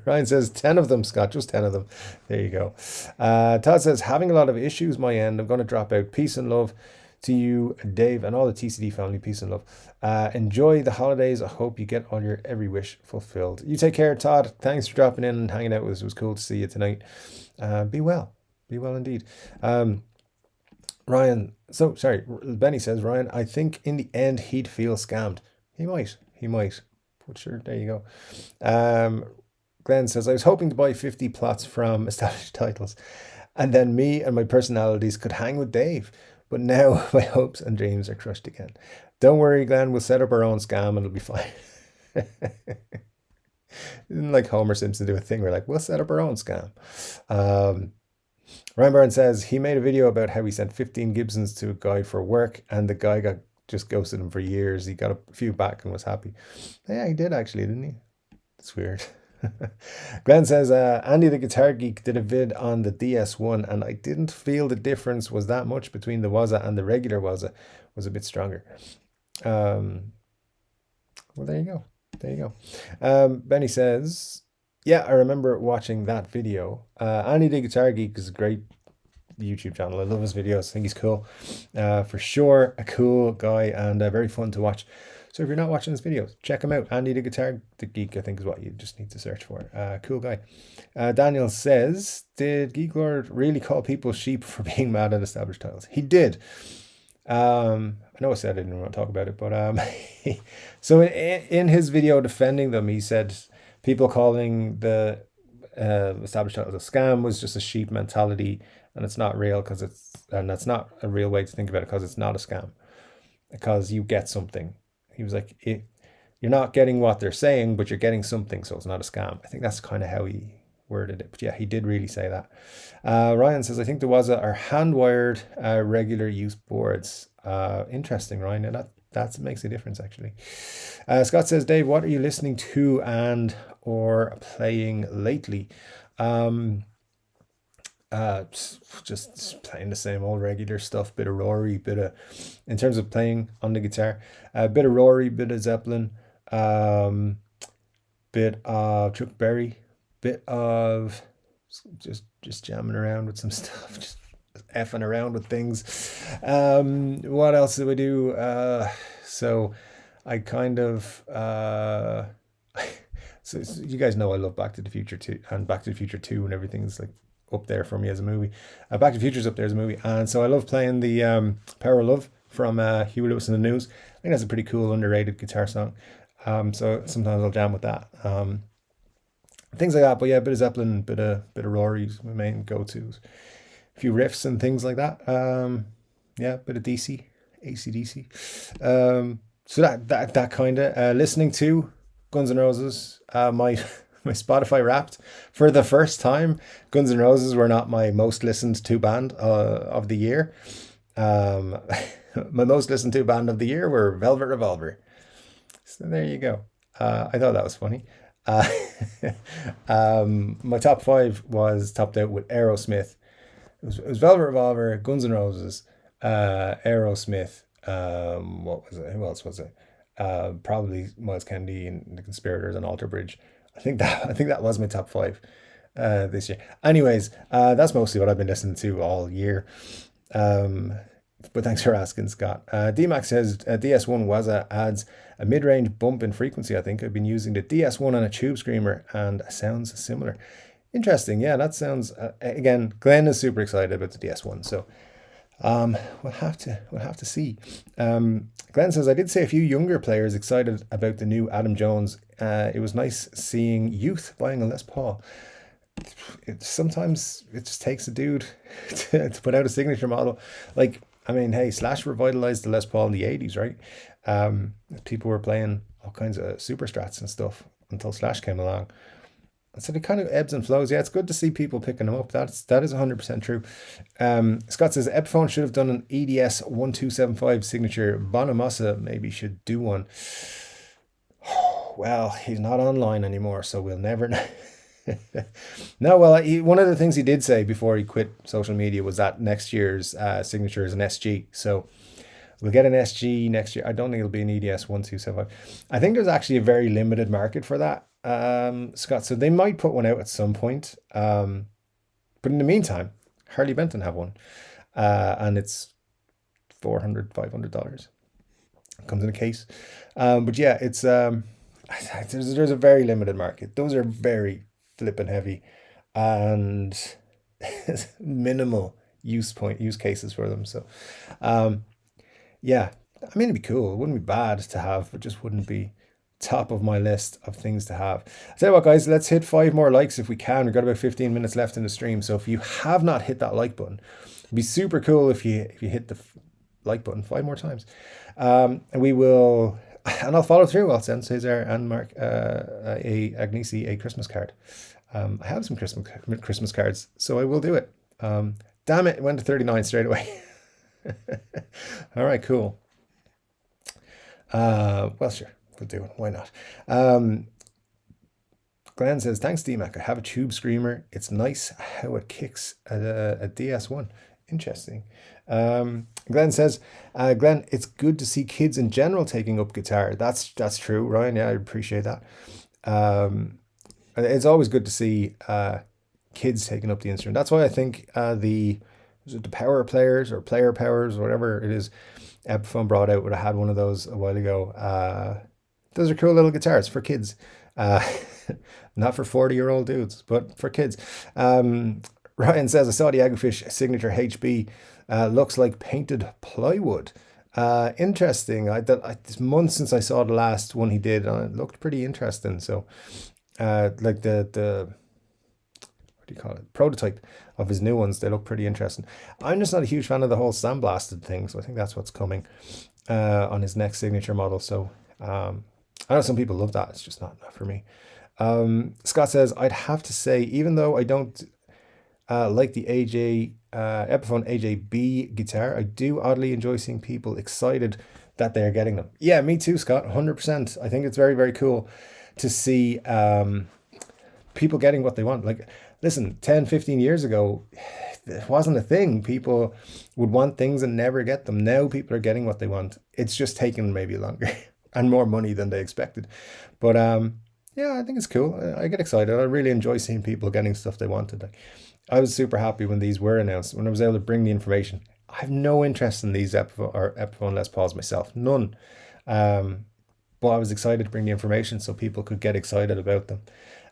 Ryan says 10 of them, Scott, just 10 of them. There you go. Todd says, having a lot of issues my end. I'm going to drop out. Peace and love to you, Dave, and all the TCD family. Peace and love. Enjoy the holidays. I hope you get all your every wish fulfilled. You take care, Todd. Thanks for dropping in and hanging out with us. It was cool to see you tonight. Be well. Be well indeed. Ryan, so sorry, Benny says, Ryan, I think in the end he'd feel scammed. He might. But sure, there you go. Glenn says, I was hoping to buy 50 plots from established titles, and then me and my personalities could hang with Dave. But now my hopes and dreams are crushed again. Don't worry, Glenn, we'll set up our own scam and it'll be fine. Didn't like Homer Simpson do a thing where like, we'll set up our own scam. Ryan Byrne says he made a video about how he sent 15 Gibsons to a guy for work and the guy just ghosted him for years. He got a few back and was happy. Yeah, he did actually, didn't he? It's weird. Glenn says, Andy the Guitar Geek did a vid on the DS1 and I didn't feel the difference was that much between the Waza and the regular Waza. Was a bit stronger. Well, there you go. There you go. Benny says, yeah, I remember watching that video. Andy the Guitar Geek is a great YouTube channel. I love his videos. I think he's cool. For sure, a cool guy and very fun to watch. So if you're not watching his videos, check him out. Andy the Guitar Geek, I think is what you just need to search for. Cool guy. Daniel says, did Geek Lord really call people sheep for being mad at established titles? He did. I know I said I didn't want to talk about it, but so in his video defending them, he said people calling the established titles a scam was just a sheep mentality, and it's not real and that's not a real way to think about it because it's not a scam, because you get something. He was like, you're not getting what they're saying, but you're getting something, so it's not a scam. I think that's kind of how he worded it, but yeah, he did really say that. Ryan says, I think the Waza are hand-wired regular use boards. Interesting, Ryan, and that makes a difference actually. Scott says, Dave, what are you listening to and or playing lately? Just playing the same old regular stuff, bit of Rory, in terms of playing on the guitar, a bit of Rory, bit of Zeppelin, bit of Chuck Berry, bit of just jamming around with some stuff, just effing around with things. What else do we do? So I kind of so you guys know I love Back to the Future 2 and Back to the Future 2 and everything's like up there for me as a movie. Back to the Future's up there as a movie, and so I love playing the Power of Love from Huey Lewis and the News. I think that's a pretty cool underrated guitar song. So sometimes I'll jam with that. Things like that, but yeah, a bit of Zeppelin, bit of Rory's my main go-tos. A few riffs and things like that. Yeah, bit of DC, AC/DC. So that kind of listening to Guns N' Roses. My Spotify Wrapped for the first time. Guns N' Roses were not my most listened to band of the year. My most listened to band of the year were Velvet Revolver. So there you go. I thought that was funny. My top 5 was topped out with Aerosmith. It was Velvet Revolver, Guns N' Roses, Aerosmith. What was it? Who else was it? Probably Miles Kennedy and the Conspirators and Alter Bridge. I think that was my top 5 this year. Anyways, that's mostly what I've been listening to all year. But thanks for asking, Scott. DMAX says DS1 Waza adds a mid-range bump in frequency. I think I've been using the DS1 on a tube screamer and sounds similar. Interesting. Yeah, that sounds. Again, Glenn is super excited about the DS1, so we'll have to see. Glenn says, I did see a few younger players excited about the new Adam Jones. It was nice seeing youth buying a Les Paul. Sometimes it just takes a dude to put out a signature model. Like, I mean, hey, Slash revitalized the Les Paul in the 80s, right? People were playing all kinds of super strats and stuff until Slash came along. So it kind of ebbs and flows. Yeah, it's good to see people picking them up. That is 100% true. Scott says Epiphone should have done an EDS 1275 signature. Bonamassa maybe should do one. Well, he's not online anymore, so we'll never know. No, well, one of the things he did say before he quit social media was that next year's signature is an SG. So we'll get an SG next year. I don't think it'll be an EDS 1275. I think there's actually a very limited market for that, Scott. So they might put one out at some point. But in the meantime, Harley Benton have one. And it's $400-$500. Comes in a case. But yeah, it's there's a very limited market. Those are very flipping heavy and minimal use cases for them. So yeah, I mean, it'd be cool. It wouldn't be bad to have, but just wouldn't be top of my list of things to have. I'll tell you what, guys, let's hit 5 more likes if we can. We've got about 15 minutes left in the stream. So if you have not hit that like button, it'd be super cool if you hit the like button 5 more times. And we will, and I'll follow through. I'll send Cesar and Mark Agnesi a Christmas card. I have some Christmas cards, so I will do it. Damn it went to 39 straight away. All right, cool. Well, sure, we'll do it. Why not? Glenn says, thanks, DMAC. I have a tube screamer. It's nice how it kicks a DS1. Interesting. Glenn says, Glenn, it's good to see kids in general taking up guitar. That's true, Ryan. Yeah, I appreciate that. It's always good to see kids taking up the instrument. That's why I think the power players or player powers, whatever it is, Epiphone brought out. Would have had one of those a while ago. Those are cool little guitars for kids. Uh, not for 40-year-old dudes, but for kids. Ryan says, I saw the Aglefish signature HB. Looks like painted plywood. Interesting. It's months since I saw the last one he did, and it looked pretty interesting. So, like the what do you call it? Prototype of his new ones, they look pretty interesting. I'm just not a huge fan of the whole sandblasted thing, so I think that's what's coming on his next signature model. So, I know some people love that. It's just not for me. Scott says, I'd have to say, even though I don't like the Epiphone AJB guitar, I do oddly enjoy seeing people excited that they're getting them. Yeah, me too, Scott, 100%. I think it's very, very cool to see people getting what they want. Like, listen, 10, 15 years ago, it wasn't a thing. People would want things and never get them. Now people are getting what they want. It's just taking maybe longer and more money than they expected. But yeah, I think it's cool. I get excited. I really enjoy seeing people getting stuff they wanted. Like, I was super happy when these were announced, when I was able to bring the information. I have no interest in these Epiphone Les Pauls myself, none. But I was excited to bring the information so people could get excited about them.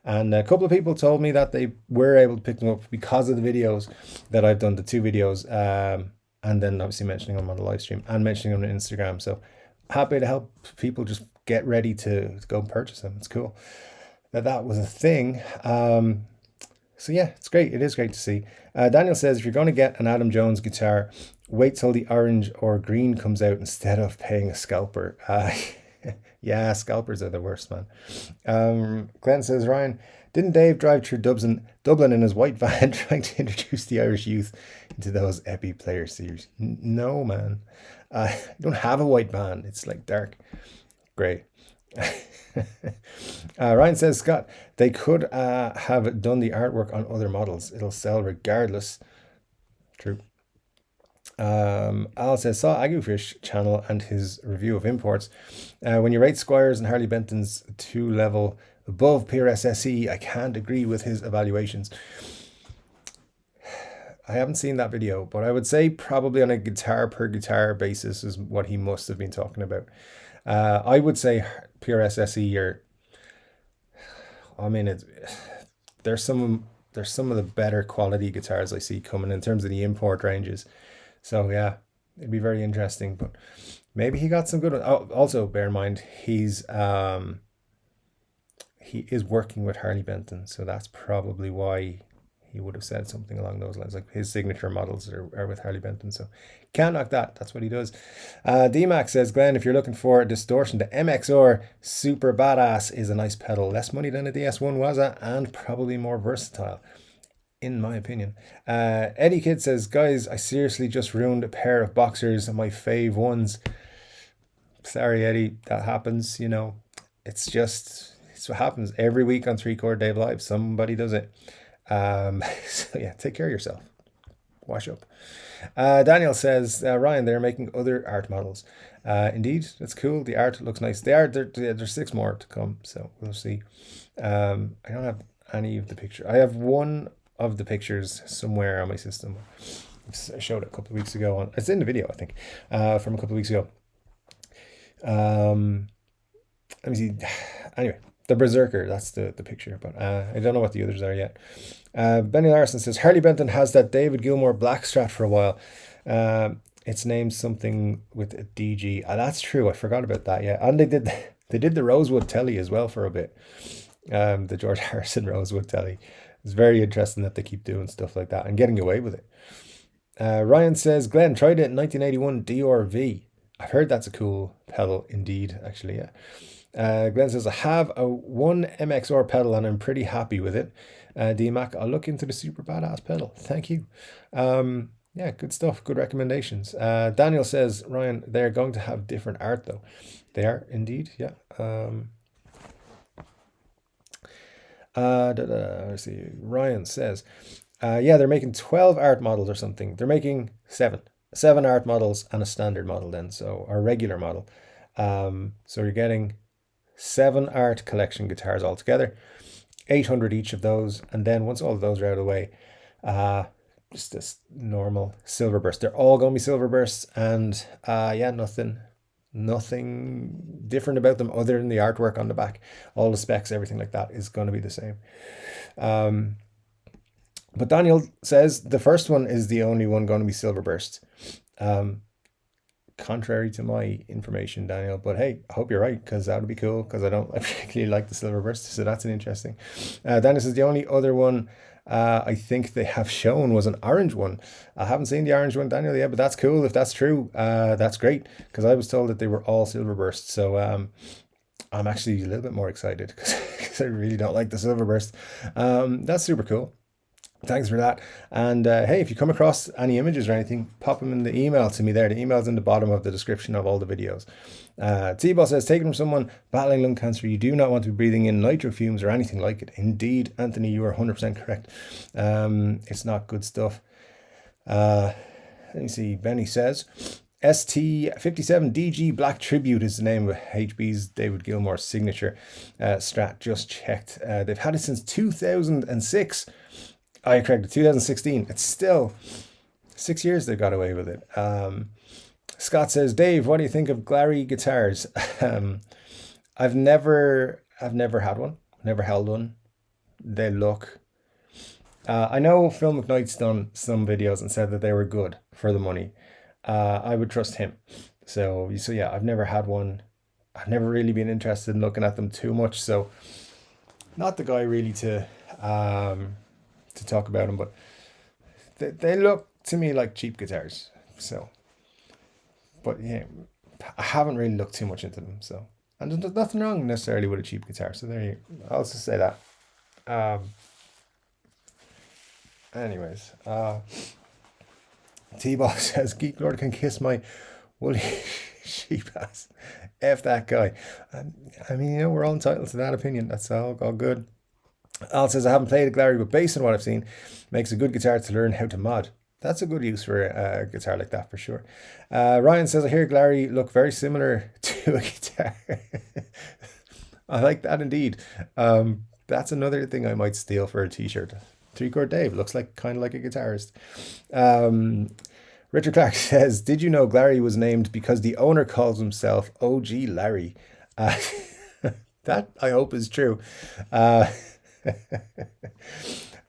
And a couple of people told me that they were able to pick them up because of the videos that I've done, the 2 videos, and then obviously mentioning them on the live stream and mentioning them on Instagram. So happy to help people just get ready to go and purchase them. It's cool that was a thing. So yeah, it's great. It is great to see. Daniel says, if you're going to get an Adam Jones guitar, wait till the orange or green comes out instead of paying a scalper. Yeah, scalpers are the worst, man. Glenn says, Ryan, didn't Dave drive through Dublin in his white van trying to introduce the Irish youth into those Epi player series? No, man. I don't have a white van. It's like dark gray. Ryan says, Scott, they could have done the artwork on other models. It'll sell regardless. True. Al says, saw Aglefish channel and his review of imports. When you rate Squiers and Harley Benton's 2 level above PRS SE, I can't agree with his evaluations. I haven't seen that video, but I would say probably on a guitar per guitar basis is what he must have been talking about. I would say PRS SE, I mean, there's some of the better quality guitars I see coming in terms of the import ranges. So yeah, it'd be very interesting, but maybe he got some good. Also, bear in mind, he is working with Harley Benton, so that's probably why he would have said something along those lines. Like, his signature models are with Harley Benton, so can't knock that. That's what he does. D-Mac says, Glenn, if you're looking for a distortion, the MXR Super Badass is a nice pedal. Less money than a DS1 was, and probably more versatile, in my opinion. Eddie Kid says, guys, I seriously just ruined a pair of boxers, my fave ones. Sorry, Eddie, that happens. You know, it's what happens every week on Chord Dave Live. Somebody does it. So yeah, take care of yourself. Wash up. Daniel says, Ryan, they're making other art models. Indeed, that's cool. The art looks nice. There's 6 more to come, so we'll see. I don't have any of the pictures. I have one of the pictures somewhere on my system. I showed it a couple of weeks ago. It's in the video, I think, from a couple of weeks ago. Let me see. Anyway, the Berserker, that's the picture, but I don't know what the others are yet. Benny Larson says, Harley Benton has that David Gilmour black Strat for a while. It's named something with a DG. That's true. I forgot about that. Yeah, and they did the Rosewood Telly as well for a bit. The George Harrison Rosewood Telly. It's very interesting that they keep doing stuff like that and getting away with it. Ryan says, Glenn, tried it in 1981 DRV. I've heard that's a cool pedal indeed, actually, yeah. Glenn says, I have a 1 MXR pedal and I'm pretty happy with it. D-Mac, I'll look into the Super Badass pedal. Thank you. Yeah, good stuff. Good recommendations. Daniel says, Ryan, they're going to have different art though. They are indeed, yeah. Let's see. Ryan says, yeah, they're making 12 art models or something. They're making 7. 7 art models and a standard model then, so our regular model. So you're getting 7 art collection guitars altogether, 800 each of those, and then once all of those are out of the way, just this normal silver burst. They're all going to be silver bursts, and yeah, nothing different about them other than the artwork on the back. All the specs, everything like that is going to be the same. But Daniel says the first one is the only one going to be silver burst. Contrary to my information, Daniel, but hey, I hope you're right, because that would be cool, because I particularly like the silver burst, so that's an interesting. Daniel says the only other one I think they have shown was an orange one. I haven't seen the orange one, Daniel, yet, but that's cool. If that's true, that's great, because I was told that they were all silver burst, so I'm actually a little bit more excited, because I really don't like the silver burst. That's super cool. Thanks for that. And hey, if you come across any images or anything, pop them in the email to me there. The email's in the bottom of the description of all the videos. T-Ball says, taken from someone battling lung cancer, you do not want to be breathing in nitro fumes or anything like it. Indeed, Anthony, you are 100% correct. It's not good stuff. Let me see. Benny says, ST57DG Black Tribute is the name of HB's David Gilmour's signature Strat. Just checked. They've had it since 2006. I corrected, 2016. It's still 6 years they got away with it. Scott says, Dave, what do you think of Gallagher guitars? I've never had one, never held one. They look. I know Phil McKnight's done some videos and said that they were good for the money. I would trust him. So yeah, I've never had one. I've never really been interested in looking at them too much. So not the guy really to talk about them, but they look to me like cheap guitars. So, but yeah, I haven't really looked too much into them. So, and there's nothing wrong necessarily with a cheap guitar. So there you, I'll just say that. Anyways, T-Ball says, Geek Lord can kiss my woolly sheep ass. F that guy. I mean, you know, we're all entitled to that opinion. That's all good. Al says, I haven't played a Gallagher, but based on what I've seen, makes a good guitar to learn how to mod. That's a good use for a guitar like that, for sure. Ryan says, I hear Gallagher look very similar to a guitar. I like that indeed. That's another thing I might steal for a t-shirt. 3-Chord Dave looks like kind of like a guitarist. Richard Clark says, did you know Gallagher was named because the owner calls himself OG Larry? That I hope is true.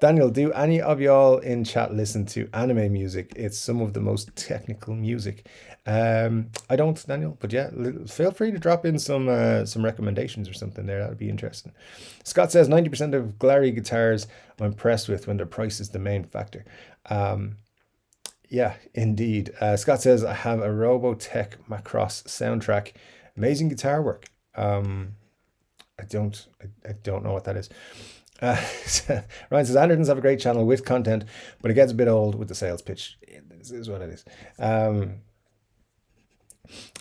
Daniel, do any of y'all in chat listen to anime music? It's some of the most technical music. I don't, Daniel, but yeah, feel free to drop in some recommendations or something there. That would be interesting. Scott says 90% of Gallagher guitars I'm impressed with when their price is the main factor. Yeah, indeed. Scott says I have a Robotech Macross soundtrack. Amazing guitar work. I don't know what that is. Ryan says Andertons have a great channel with content, but it gets a bit old with the sales pitch. This is what it is.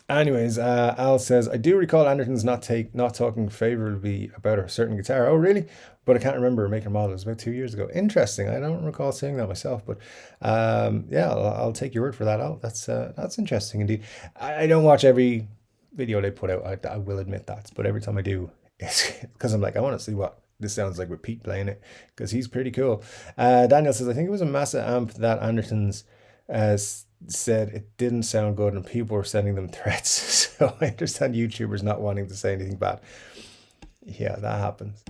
Anyways, Al says, I do recall Andertons not talking favorably about a certain guitar. Oh, really? But I can't remember make or model. It was about 2 years ago. Interesting. I don't recall saying that myself, but yeah, I'll take your word for that, Al. That's interesting indeed. I don't watch every video they put out. I will admit that, but every time I do, it's because I'm like, I want to see what this sounds like with Pete playing it, because he's pretty cool. Daniel says, I think it was a Massa amp that Andertons said it didn't sound good and people were sending them threats. So I understand YouTubers not wanting to say anything bad. Yeah, that happens.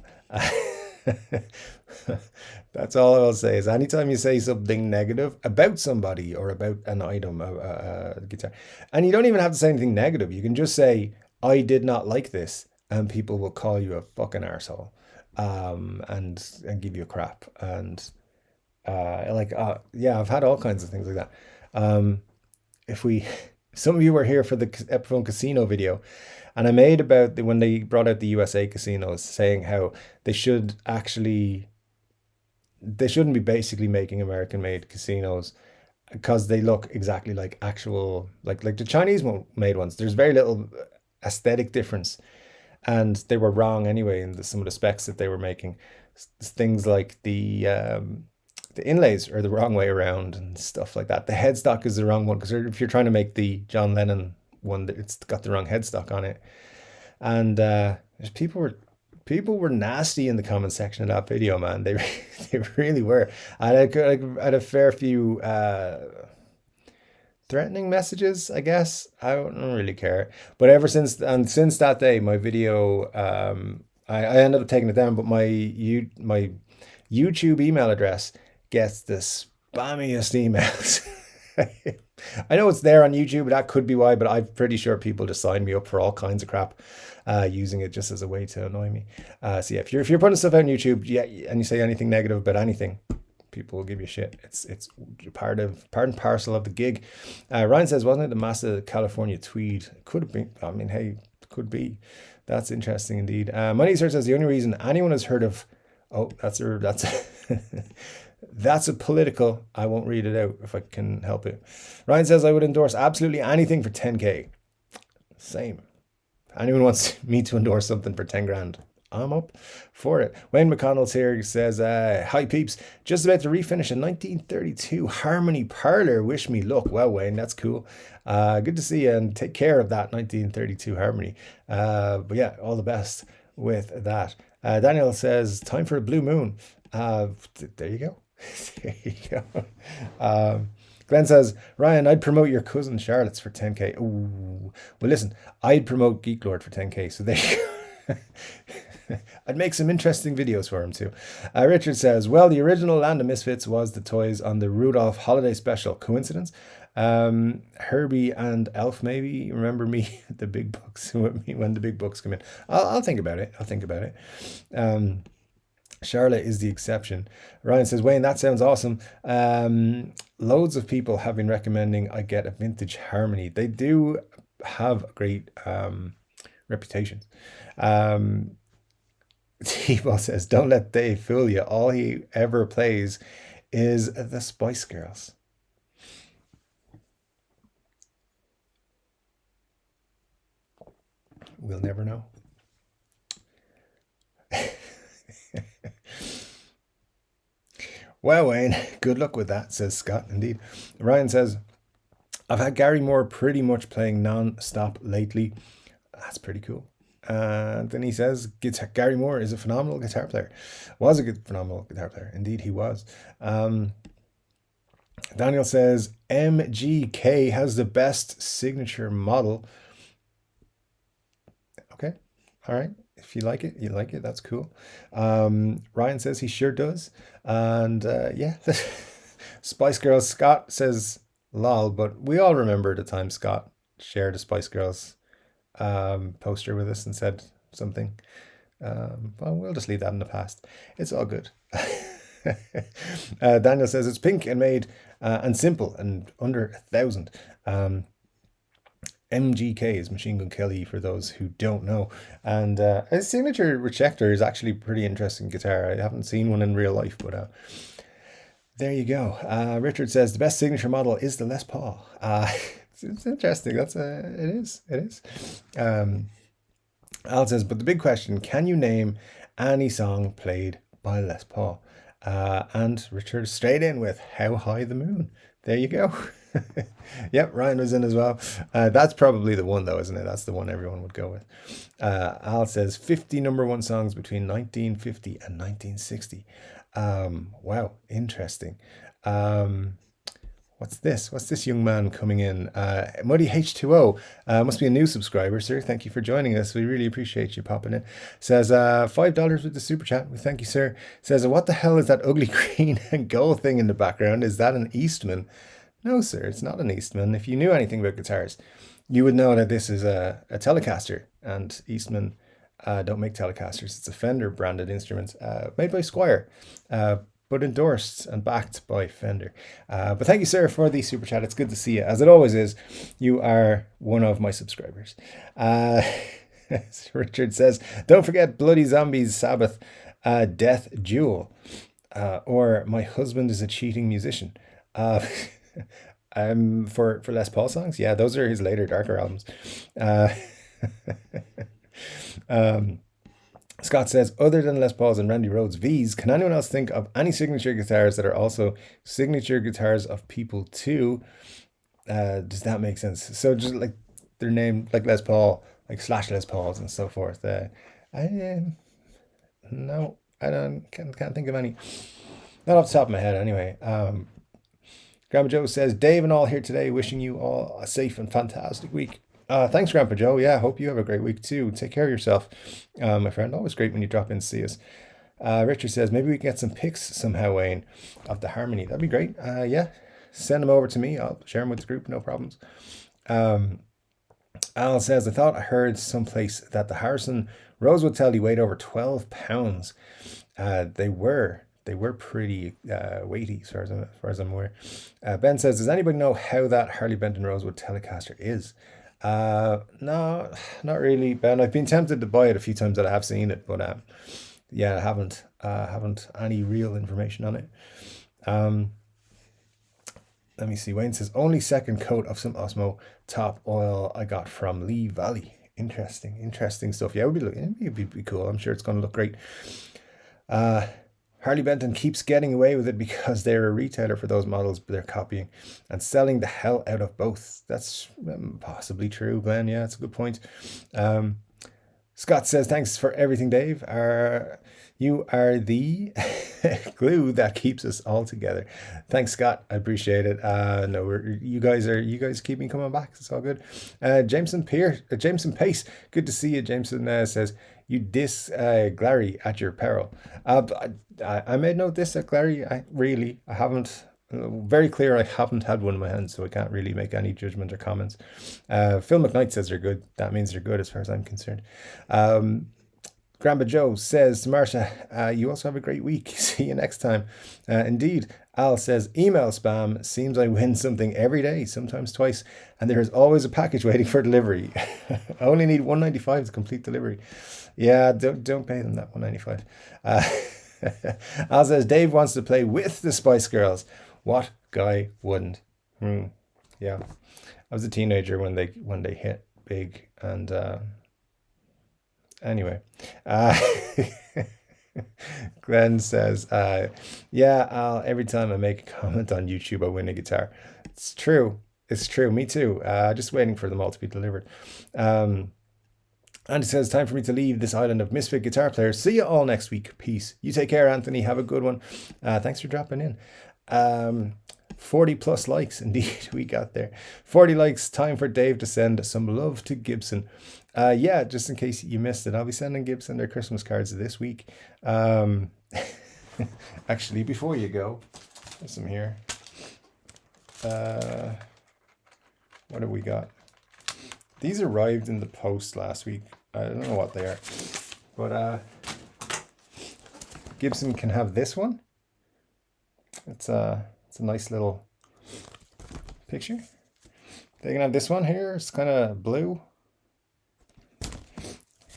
That's all I'll say is anytime you say something negative about somebody or about an item, a guitar, and you don't even have to say anything negative. You can just say, I did not like this, and people will call you a fucking arsehole. And give you crap, and yeah, I've had all kinds of things like that. Some of you were here for the Epiphone Casino video, and I made about when they brought out the USA casinos, saying how they shouldn't be basically making American-made casinos, because they look exactly like actual, like the Chinese made ones. There's very little aesthetic difference. And they were wrong anyway in some of the specs that they were making. Things like the the inlays are the wrong way around and stuff like that. The headstock is the wrong one because if you're trying to make the John Lennon one, it's got the wrong headstock on it. And people were nasty in the comment section of that video, man. They really were. I had a fair few threatening messages, I guess. I don't really care. But ever since that day, my video, I ended up taking it down. But my YouTube email address gets the spammiest emails. I know it's there on YouTube, that could be why, but I'm pretty sure people just sign me up for all kinds of crap, using it just as a way to annoy me. So yeah, if you're putting stuff out on YouTube, yeah, and you say anything negative about anything, people will give you shit. It's part and parcel of the gig. Ryan says, wasn't it the massive California tweed? Could have been. I mean, hey, could be. That's interesting indeed. Money Sir says the only reason anyone has heard of, oh, that's that's a political. I won't read it out if I can help it. Ryan says I would endorse absolutely anything for 10k. Same. If anyone wants me to endorse something for 10 grand, I'm up for it. Wayne McConnell's here, says, hi peeps, just about to refinish a 1932 Harmony Parlor. Wish me luck. Well, Wayne, that's cool. Good to see you, and take care of that 1932 Harmony. But yeah, all the best with that. Daniel says, time for a blue moon. There you go. There you go. Glenn says, Ryan, I'd promote your cousin Charlotte's for 10k. Ooh. Well, listen, I'd promote Geek Lord for 10k. So there you go. I'd make some interesting videos for him too. Richard says, well, the original Land of Misfits was the toys on the Rudolph Holiday Special. Coincidence? Herbie and Elf, maybe. Remember me at the big books when the big books come in. I'll think about it. I'll think about it. Charlotte is the exception. Ryan says, Wayne, that sounds awesome. Loads of people have been recommending I get a vintage Harmony. They do have great reputations. T-Ball says, don't let Dave fool you. All he ever plays is the Spice Girls. We'll never know. Well, Wayne, good luck with that, says Scott. Indeed. Ryan says, I've had Gary Moore pretty much playing non-stop lately. That's pretty cool. Then he says, Gary Moore is a phenomenal guitar player. Was a good, phenomenal guitar player. Indeed, he was. Daniel says, MGK has the best signature model. Okay. All right. If you like it, you like it. That's cool. Ryan says he sure does. And yeah, Spice Girls. Scott says, lol, but we all remember the time Scott shared a Spice Girls poster with us and said something. Well, we'll just leave that in the past. It's all good. Daniel says it's pink and made and simple and under 1,000. MGK is Machine Gun Kelly for those who don't know. And his signature rejector is actually pretty interesting guitar. I haven't seen one in real life, but there you go. Richard says the best signature model is the Les Paul. It's interesting. It is. Al says, but the big question, can you name any song played by Les Paul? And Richard straight in with How High the Moon. There you go. Yep, Ryan was in as well. That's probably the one though, isn't it? That's the one everyone would go with. Al says 50 number one songs between 1950 and 1960. Wow, interesting. What's this young man coming in? Muddy H2O, must be a new subscriber, sir. Thank you for joining us. We really appreciate you popping in. Says $5 with the super chat. We thank you, sir. Says, what the hell is that ugly green and gold thing in the background? Is that an Eastman? No, sir, it's not an Eastman. If you knew anything about guitars, you would know that this is a Telecaster, and Eastman don't make Telecasters. It's a Fender branded instrument made by Squier, but endorsed and backed by Fender. But thank you, sir, for the super chat. It's good to see you. As it always is, you are one of my subscribers. Richard says, don't forget Bloody Zombies Sabbath Death Duel, or My Husband is a Cheating Musician. For Les Paul songs, yeah, those are his later darker albums. Scott says, other than Les Pauls and Randy Rhoads V's, can anyone else think of any signature guitars that are also signature guitars of people too? Does that make sense? So just like their name, like Les Paul, like Slash Les Pauls and so forth. No, I can't think of any. Not off the top of my head, anyway. Grandpa Joe says, Dave and all here today, wishing you all a safe and fantastic week. Thanks, Grandpa Joe. Yeah, hope you have a great week too. Take care of yourself, my friend. Always great when you drop in to see us. Richard says, maybe we can get some pics somehow, Wayne, of the Harmony. That'd be great. Yeah, send them over to me. I'll share them with the group. No problems. Al says, I thought I heard someplace that the Harrison Rosewood Telly weighed over 12 pounds. They were pretty weighty as far as I'm aware. Ben says, does anybody know how that Harley Benton Rosewood Telecaster is? No, not really, Ben. I've been tempted to buy it a few times that I have seen it, but yeah, I haven't any real information on it. Let me see. Wayne says, only second coat of some Osmo top oil I got from Lee Valley. Interesting stuff. Yeah, it'd be cool. I'm sure it's going to look great. Harley Benton keeps getting away with it because they're a retailer for those models, but they're copying and selling the hell out of both. That's possibly true, Glenn. Yeah, that's a good point. Scott says, thanks for everything, Dave. You are the glue that keeps us all together. Thanks, Scott. I appreciate it. No, you guys keep me coming back. It's all good. Jameson Pace. Good to see you. Jameson says, you diss Glary at your peril. I made no diss at Glary. I haven't. Very clear, I haven't had one in my hand, so I can't really make any judgment or comments. Phil McKnight says they're good. That means they're good as far as I'm concerned. Grandpa Joe says to Marsha, you also have a great week. See you next time. Indeed. Al says, email spam. Seems I win something every day, sometimes twice, and there is always a package waiting for delivery. I only need $195 to complete delivery. Yeah, don't pay them that $195. Al says, Dave wants to play with the Spice Girls. What guy wouldn't? Yeah, I was a teenager when they hit big, and anyway, Glenn says, yeah, Al, every time I make a comment on YouTube, I win a guitar. It's true. Me too. Just waiting for them all to be delivered. And it says, time for me to leave this island of misfit guitar players. See you all next week. Peace. You take care, Anthony. Have a good one. Thanks for dropping in. 40 plus likes. Indeed, we got there. 40 likes. Time for Dave to send some love to Gibson. Yeah, just in case you missed it, I'll be sending Gibson their Christmas cards this week. Actually, before you go, there's some here. What have we got? These arrived in the post last week. I don't know what they are, but Gibson can have this one. It's a nice little picture. They can have this one here. It's kind of blue.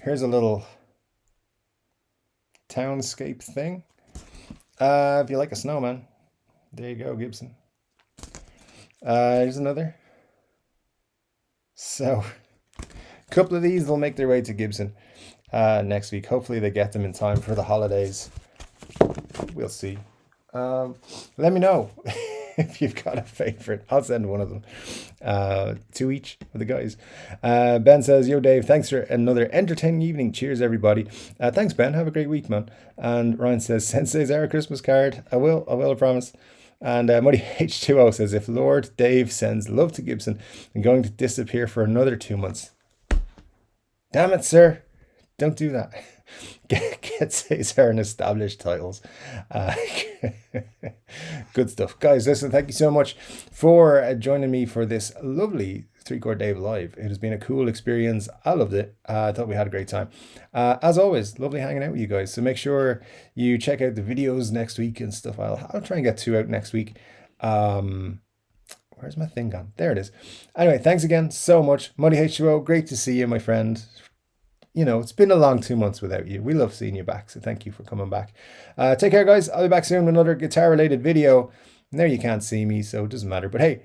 Here's a little townscape thing. If you like a snowman, there you go, Gibson. Here's another. So, a couple of these will make their way to Gibson next week. Hopefully they get them in time for the holidays. We'll see. Let me know if you've got a favorite. I'll send one of them. 2 each for the guys. Ben says, yo Dave, thanks for another entertaining evening. Cheers everybody. Thanks Ben, have a great week, man. And Ryan says, Sensei's our Christmas card. I will, I promise. And Muddy H2O says, if Lord Dave sends love to Gibson, I'm going to disappear for another 2 months. Damn it, sir. Don't do that. Get Cesar and established titles. Good stuff. Guys, listen, thank you so much for joining me for this lovely 3-Chord Dave live. It has been a cool experience. I loved it. I thought we had a great time. As always, lovely hanging out with you guys. So make sure you check out the videos next week and stuff. I'll try and get 2 out next week. Where's my thing gone? There it is. Anyway, thanks again so much. Muddy H2O, great to see you, my friend. You know, it's been a long 2 months without you. We love seeing you back, so thank you for coming back. Take care, guys. I'll be back soon with another guitar-related video. Now you can't see me, so it doesn't matter. But hey,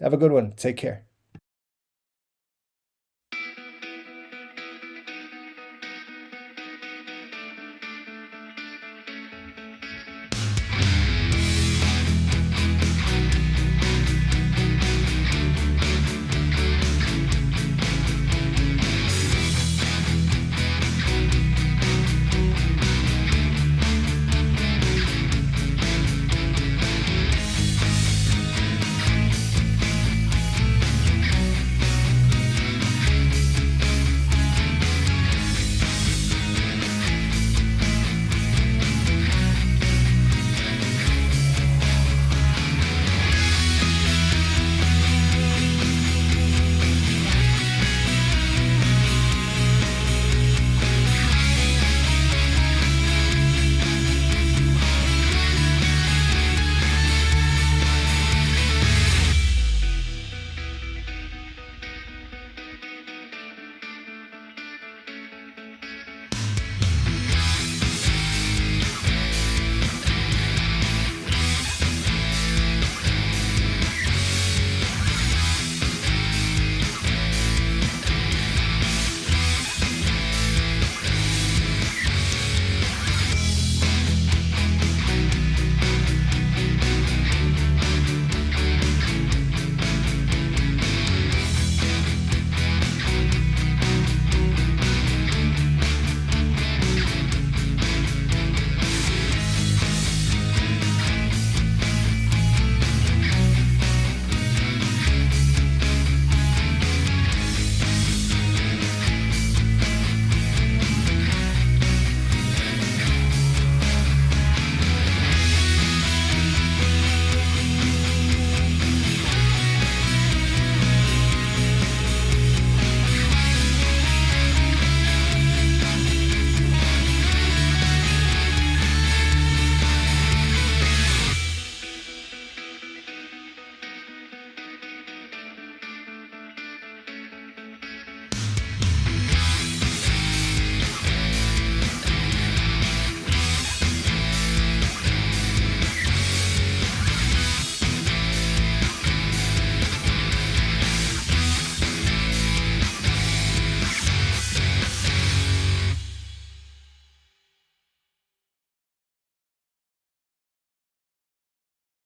have a good one. Take care.